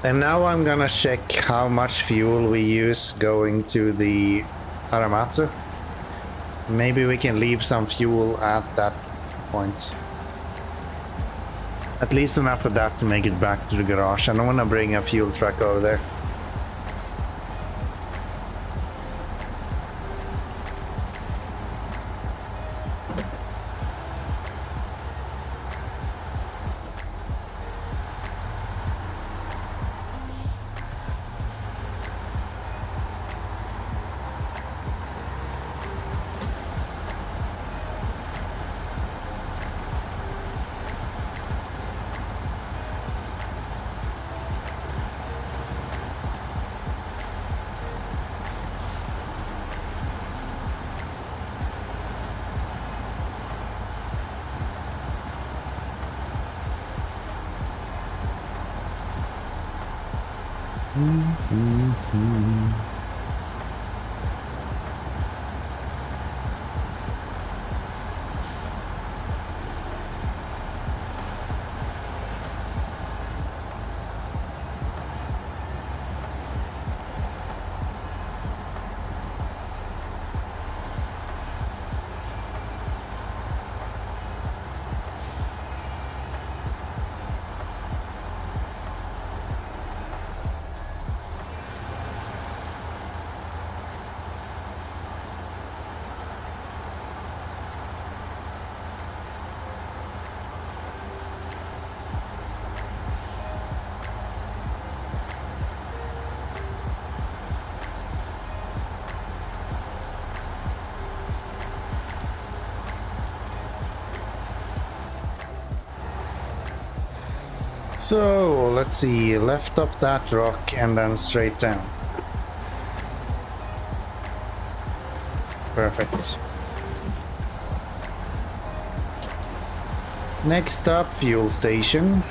And now I'm gonna check how much fuel we use going to the Aramatsu. Maybe we can leave some fuel at that point. At least enough of that to make it back to the garage. I don't want to bring a fuel truck over there. So let's see, left up that rock and then straight down. Perfect. Next up, fuel station.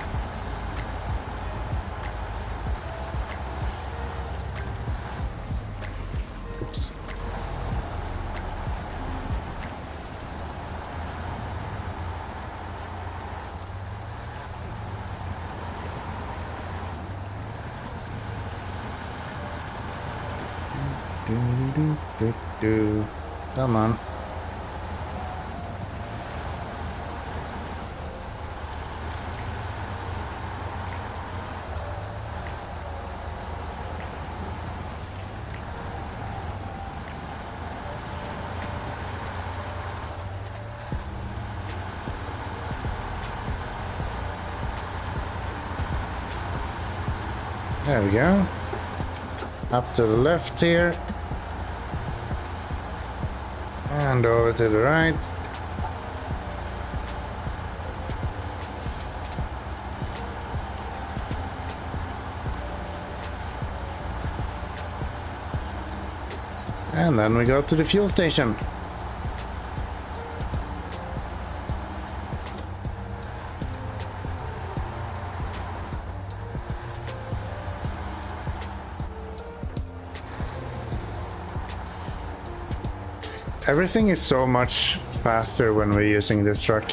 Oops. Come on. There we go. Up to the left here. And over to the right. And then we go to the fuel station. Everything is so much faster when we're using this truck.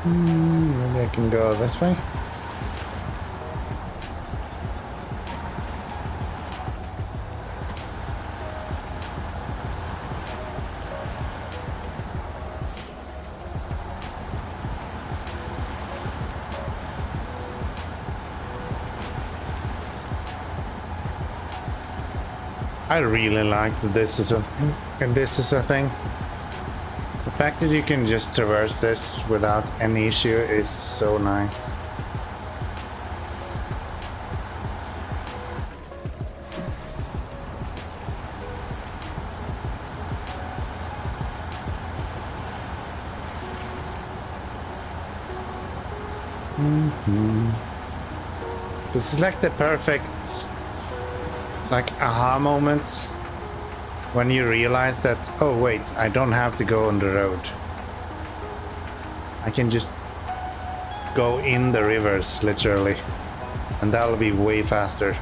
Maybe I can go this way. I really like that this is a thing. The fact that you can just traverse this without any issue is so nice. This is like the perfect aha moment when you realize that, oh wait, I don't have to go on the road. I can just go in the rivers, literally, and that'll be way faster.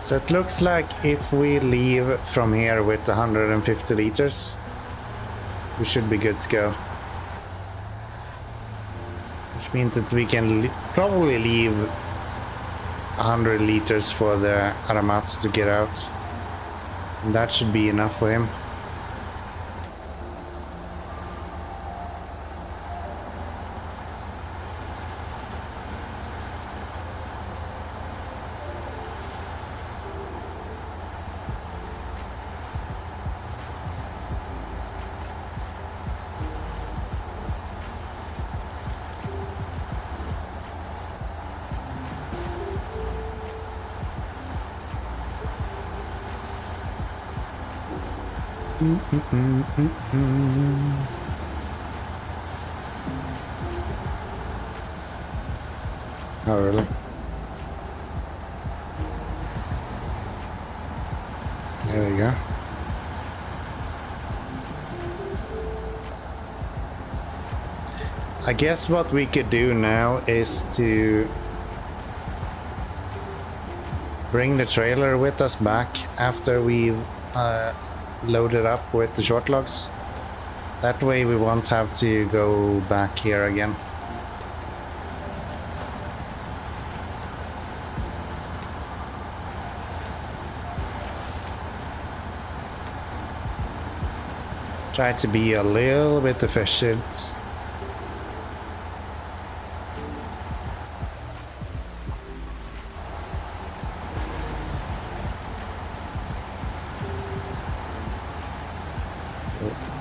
So it looks like if we leave from here with 150 liters, we should be good to go. Which means that we can probably leave 100 liters for the Aramatsu to get out. And that should be enough for him. Oh, really? There we go. I guess what we could do now is to bring the trailer with us back after we've loaded up with the short logs. That way we won't have to go back here again. Try to be a little bit efficient.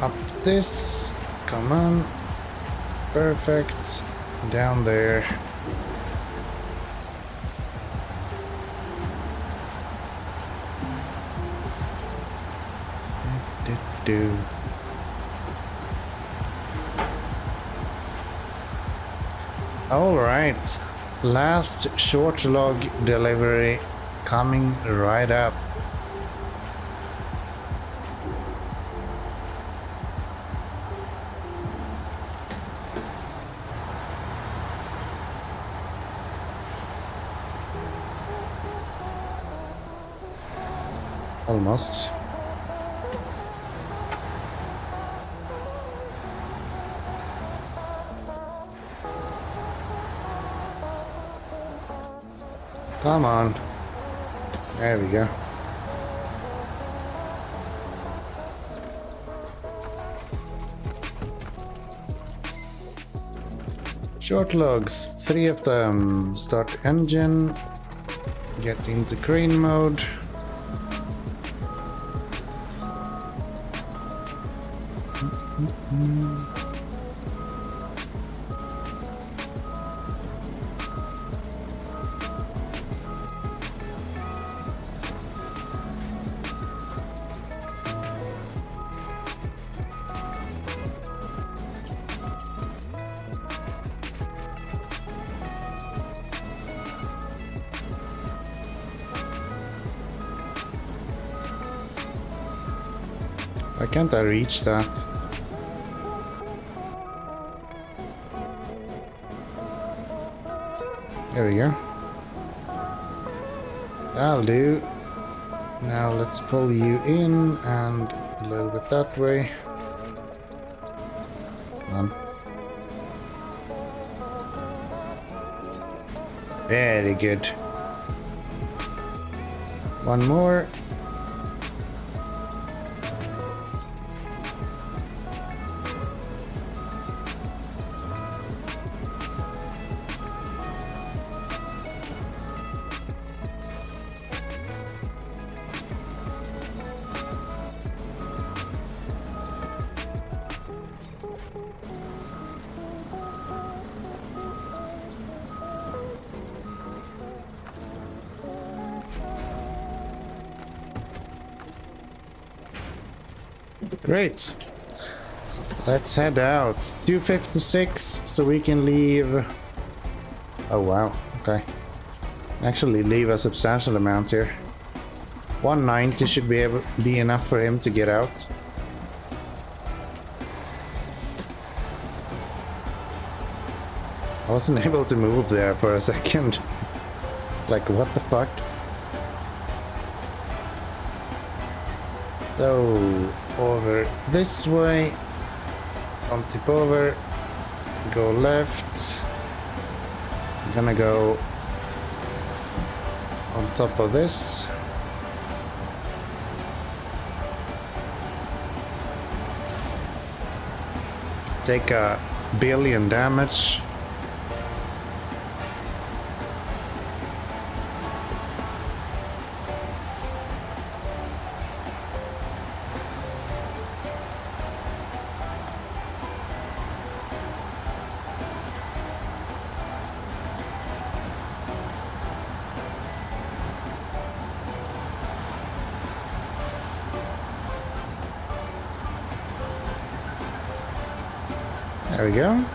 Up this, come on, perfect, down there. Do. All right, last short log delivery coming right up. Almost. Come on. There we go. Short logs, 3 of them. Start engine. Get into crane mode. Why can't I reach that? There we go. That'll do. Now let's pull you in and a little bit that way. Come on. Very good. One more. Great. Let's head out. 256, so we can leave. Oh wow, okay. Actually leave a substantial amount here. 190 should be enough for him to get out. I wasn't able to move there for a second. Like, what the fuck? So, over this way. Don't tip over. Go left. I'm gonna go on top of this. Take a billion damage. There we go.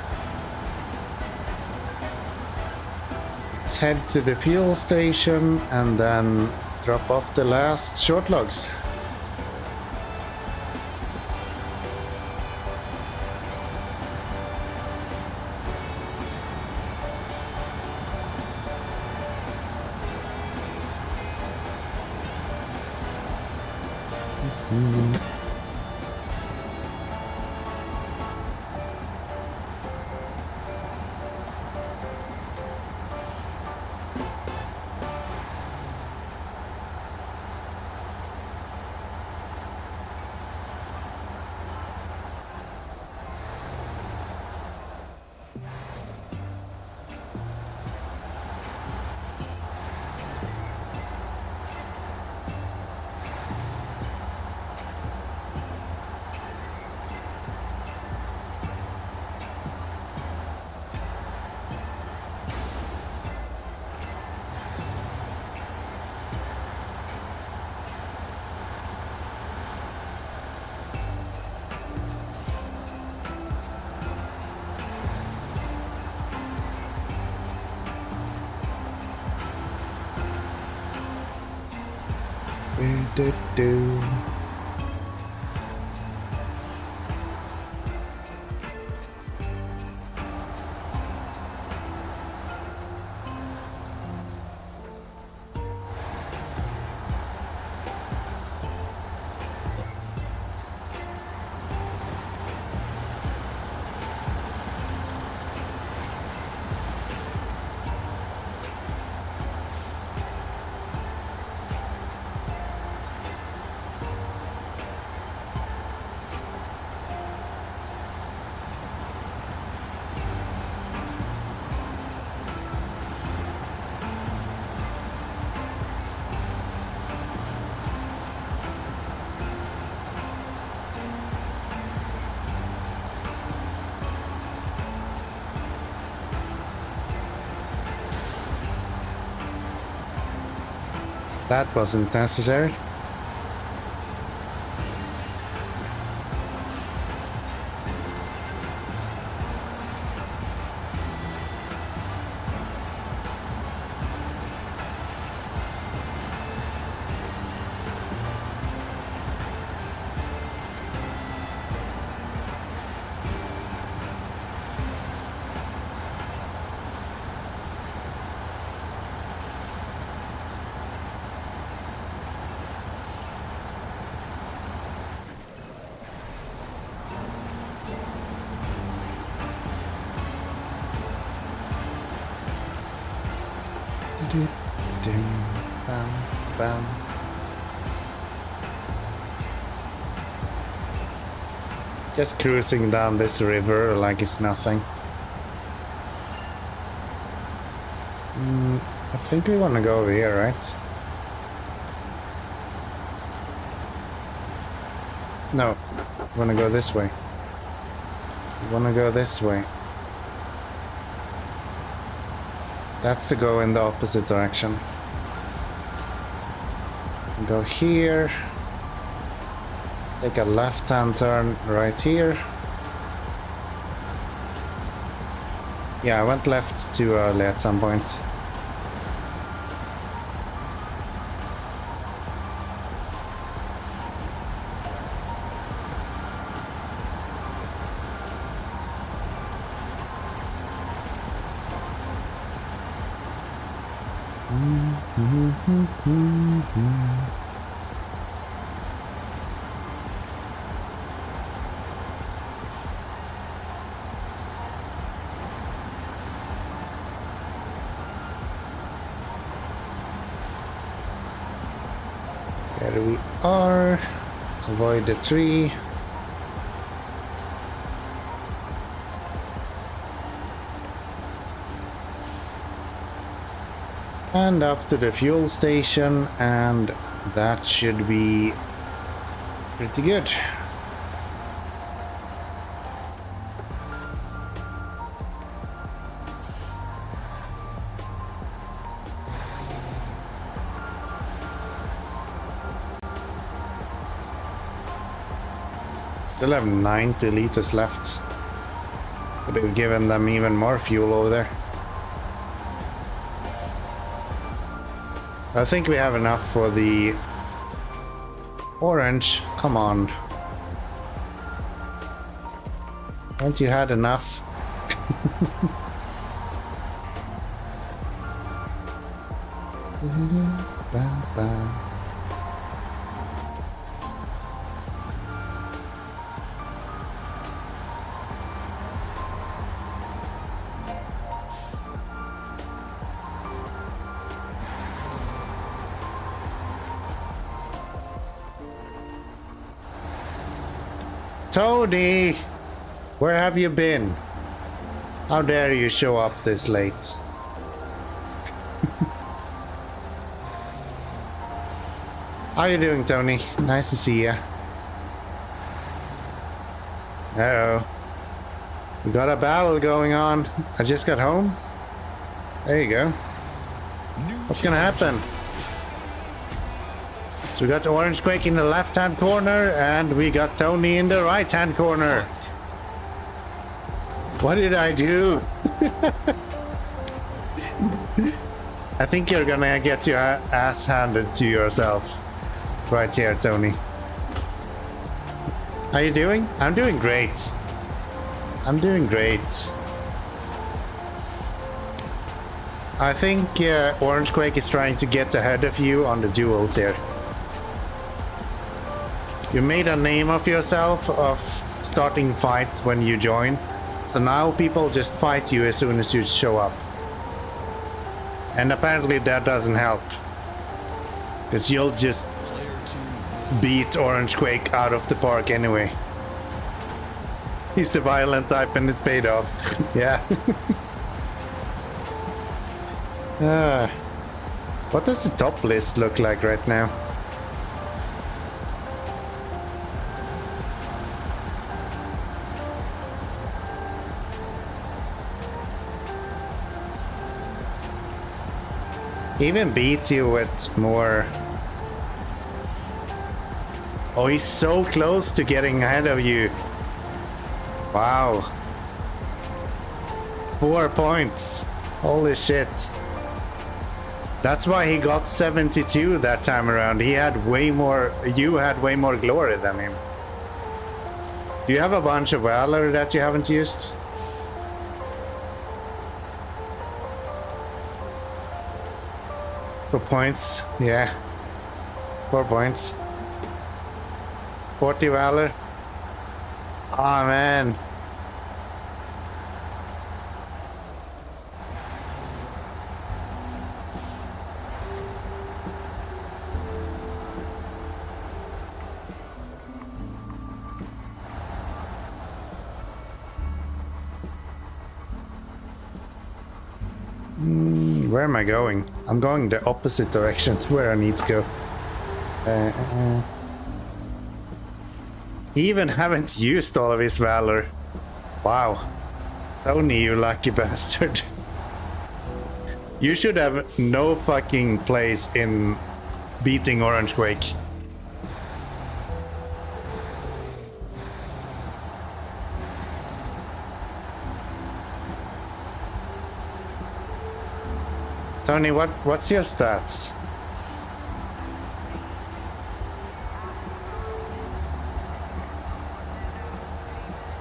Let's head to the fuel station and then drop off the last short logs. Do. That wasn't necessary. Bam, bam. Just cruising down this river like it's nothing. I think we want to go over here, right? No, we want to go this way. We want to go this way. That's to go in the opposite direction. Go here. Take a left-hand turn right here. Yeah, I went left too early at some point. There we are. Avoid the tree. And up to the fuel station, and that should be pretty good. Still have 90 liters left. Could have given them even more fuel over there. I think we have enough for the orange. Come on. Haven't you had enough? Tony! Where have you been? How dare you show up this late? How you doing, Tony? Nice to see you. Uh-oh. We got a battle going on. I just got home. There you go. What's gonna happen? So we got Orange Quake in the left-hand corner, and we got Tony in the right-hand corner. What did I do? I think you're gonna get your ass handed to yourself. Right here, Tony. How you doing? I'm doing great. I'm doing great. I think Orange Quake is trying to get ahead of you on the duels here. You made a name of yourself of starting fights when you join. So now people just fight you as soon as you show up. And apparently that doesn't help. Because you'll just beat Orange Quake out of the park anyway. He's the violent type and it paid off. Yeah. What does the top list look like right now? Even beat you with more. Oh, he's so close to getting ahead of you. Wow. 4 points. Holy shit. That's why he got 72 that time around. He had way more. You had way more glory than him. Do you have a bunch of Valor that you haven't used? For points, yeah. 4 points. 40 Valor. Oh man. Where am I going? I'm going the opposite direction to where I need to go. He even haven't used all of his Valor. Wow. Tony, you lucky bastard. You should have no fucking place in beating Orange Quake. Tony, what's your stats?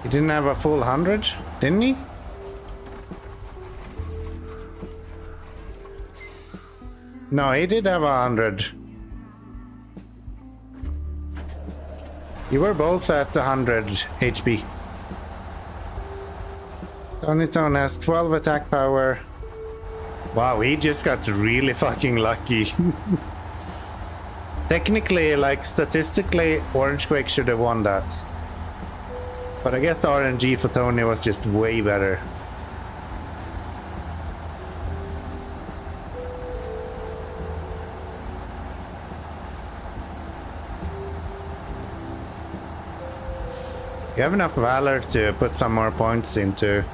He didn't have a full 100, didn't he? No, he did have 100. You were both at 100 HP. Tony Tone has 12 attack power. Wow, he just got really fucking lucky. Technically, like statistically, Orange Quake should have won that. But I guess the RNG for Tony was just way better. You have enough Valor to put some more points into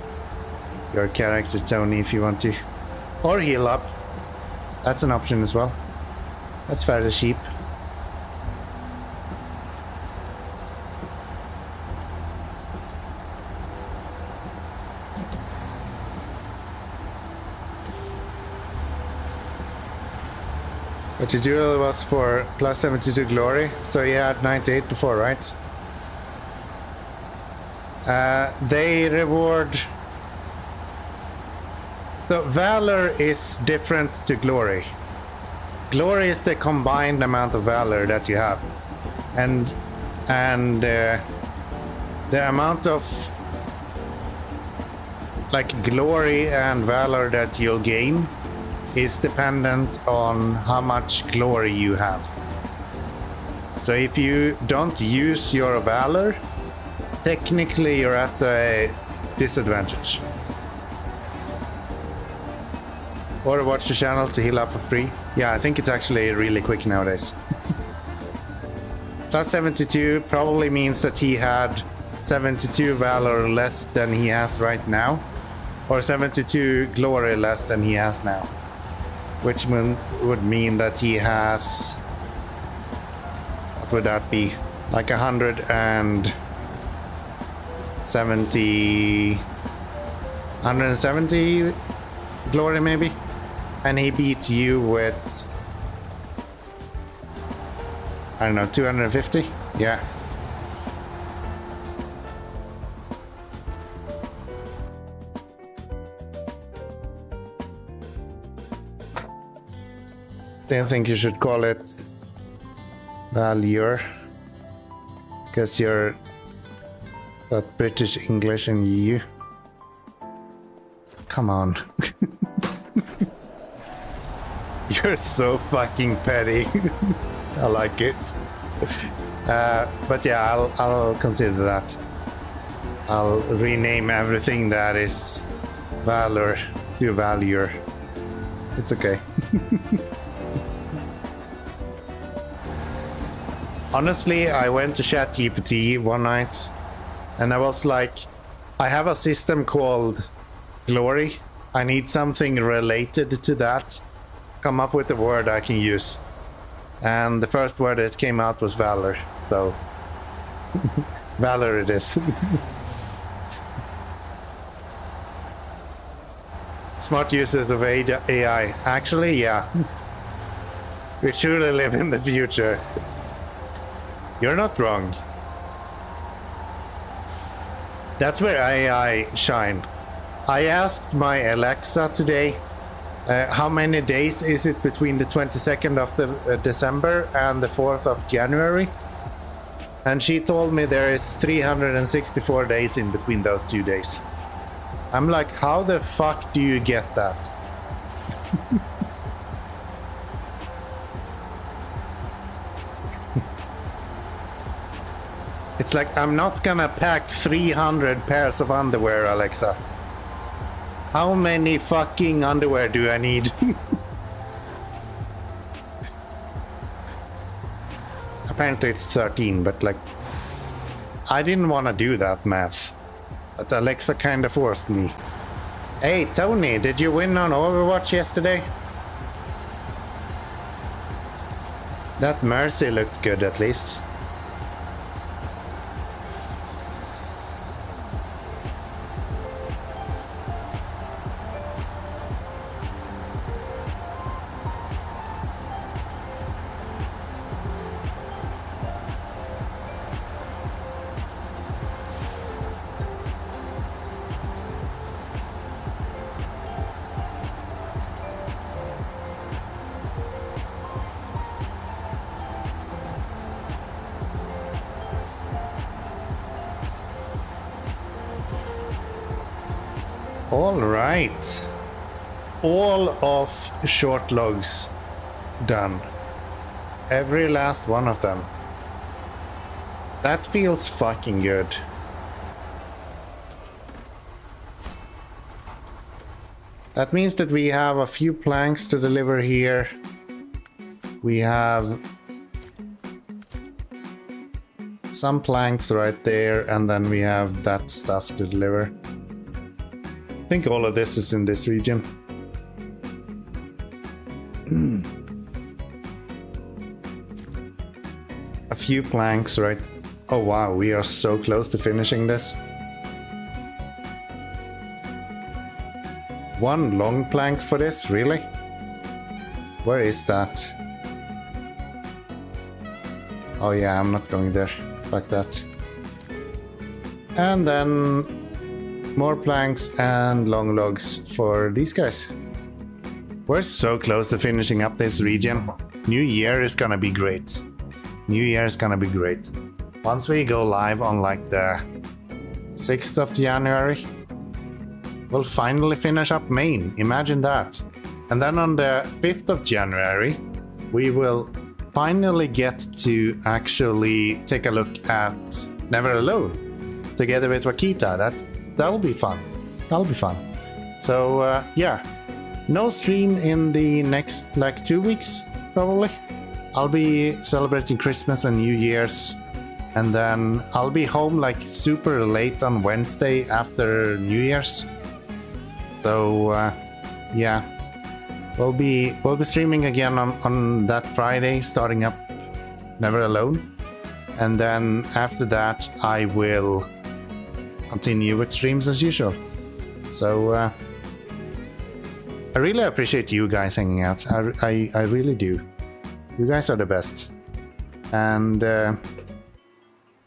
your character, Tony, if you want to. Or heal up. That's an option as well. That's fairly cheap. But the duel was for plus 72 glory, so you had 98 before, right? They reward... So Valor is different to Glory. Glory is the combined amount of Valor that you have. And the amount of like Glory and Valor that you'll gain is dependent on how much Glory you have. So if you don't use your Valor, technically you're at a disadvantage. Or watch the channel to heal up for free. Yeah, I think it's actually really quick nowadays. Plus 72 probably means that he had 72 Valor less than he has right now. Or 72 Glory less than he has now. Which would mean that he has... What would that be? Like 170 Glory maybe? And he beats you with, I don't know, 250? Yeah. Still think you should call it Valure, because you're got British English in you. Come on. You're so fucking petty. I like it. But yeah, I'll consider that. I'll rename everything that is Valor to Valure. It's okay. Honestly, I went to ChatGPT one night and I was like, I have a system called Glory. I need something related to that. Come up with a word I can use. And the first word that came out was Valor. So, Valor it is. Smart users of AI. Actually, yeah. We truly live in the future. You're not wrong. That's where AI shine. I asked my Alexa today, how many days is it between the 22nd of December and the 4th of January? And she told me there is 364 days in between those 2 days. I'm like, how the fuck do you get that? It's like, I'm not gonna pack 300 pairs of underwear, Alexa. How many fucking underwear do I need? Apparently it's 13, but like... I didn't want to do that math. But Alexa kinda forced me. Hey, Tony, did you win on Overwatch yesterday? That Mercy looked good at least. All right. All of short logs done. Every last one of them. That feels fucking good. That means that we have a few planks to deliver here. We have some planks right there, and then we have that stuff to deliver. I think all of this is in this region. A few planks, right? Oh wow, we are so close to finishing this. One long plank for this, really? Where is that? Oh yeah, I'm not going there. Fuck that. And then more planks and long logs for these guys. We're so close to finishing up this region. New Year is gonna be great. New Year is gonna be great. Once we go live on like the 6th of January, we'll finally finish up Maine. Imagine that. And then on the 5th of January, we will finally get to actually take a look at Never Alone together with Wakita. That'll be fun. That'll be fun. So yeah, no stream in the next like 2 weeks probably. I'll be celebrating Christmas and New Year's, and then I'll be home like super late on Wednesday after New Year's. So yeah, we'll be streaming again on that Friday, starting up Never Alone, and then after that I will continue with streams as usual. So I really appreciate you guys hanging out. I really do. You guys are the best. And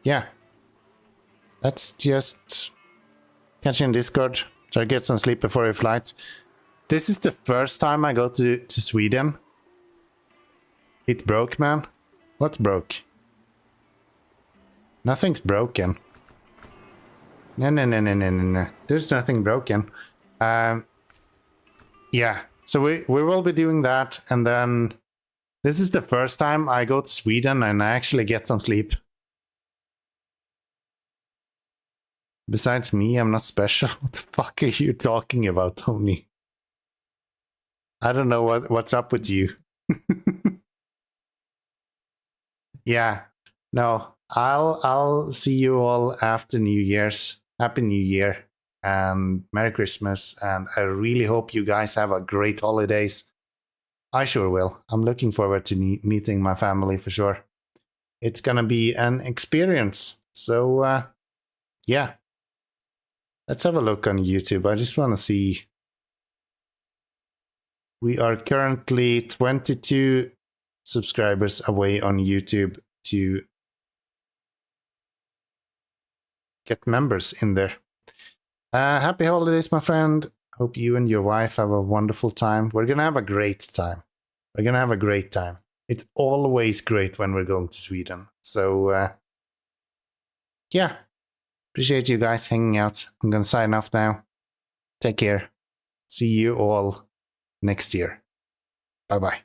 yeah, let's just catch you in Discord. Try to get some sleep before your flight. This is the first time I go to Sweden. It broke, man. What broke? Nothing's broken. No. There's nothing broken. Yeah, so we will be doing that, and then this is the first time I go to Sweden and I actually get some sleep. Besides me, I'm not special. What the fuck are you talking about, Tony? I don't know what's up with you. Yeah, no, I'll see you all after New Year's. Happy New Year and Merry Christmas, and I really hope you guys have a great holidays. I sure will. I'm looking forward to meeting my family for sure. It's gonna be an experience. So yeah, let's have a look on YouTube. I just want to see. We are currently 22 subscribers away on YouTube to get members in there. Happy holidays, my friend. Hope you and your wife have a wonderful time. We're gonna have a great time. We're gonna have a great time. It's always great when we're going to Sweden. So yeah, appreciate you guys hanging out. I'm gonna sign off now. Take care. See you all next year. Bye bye.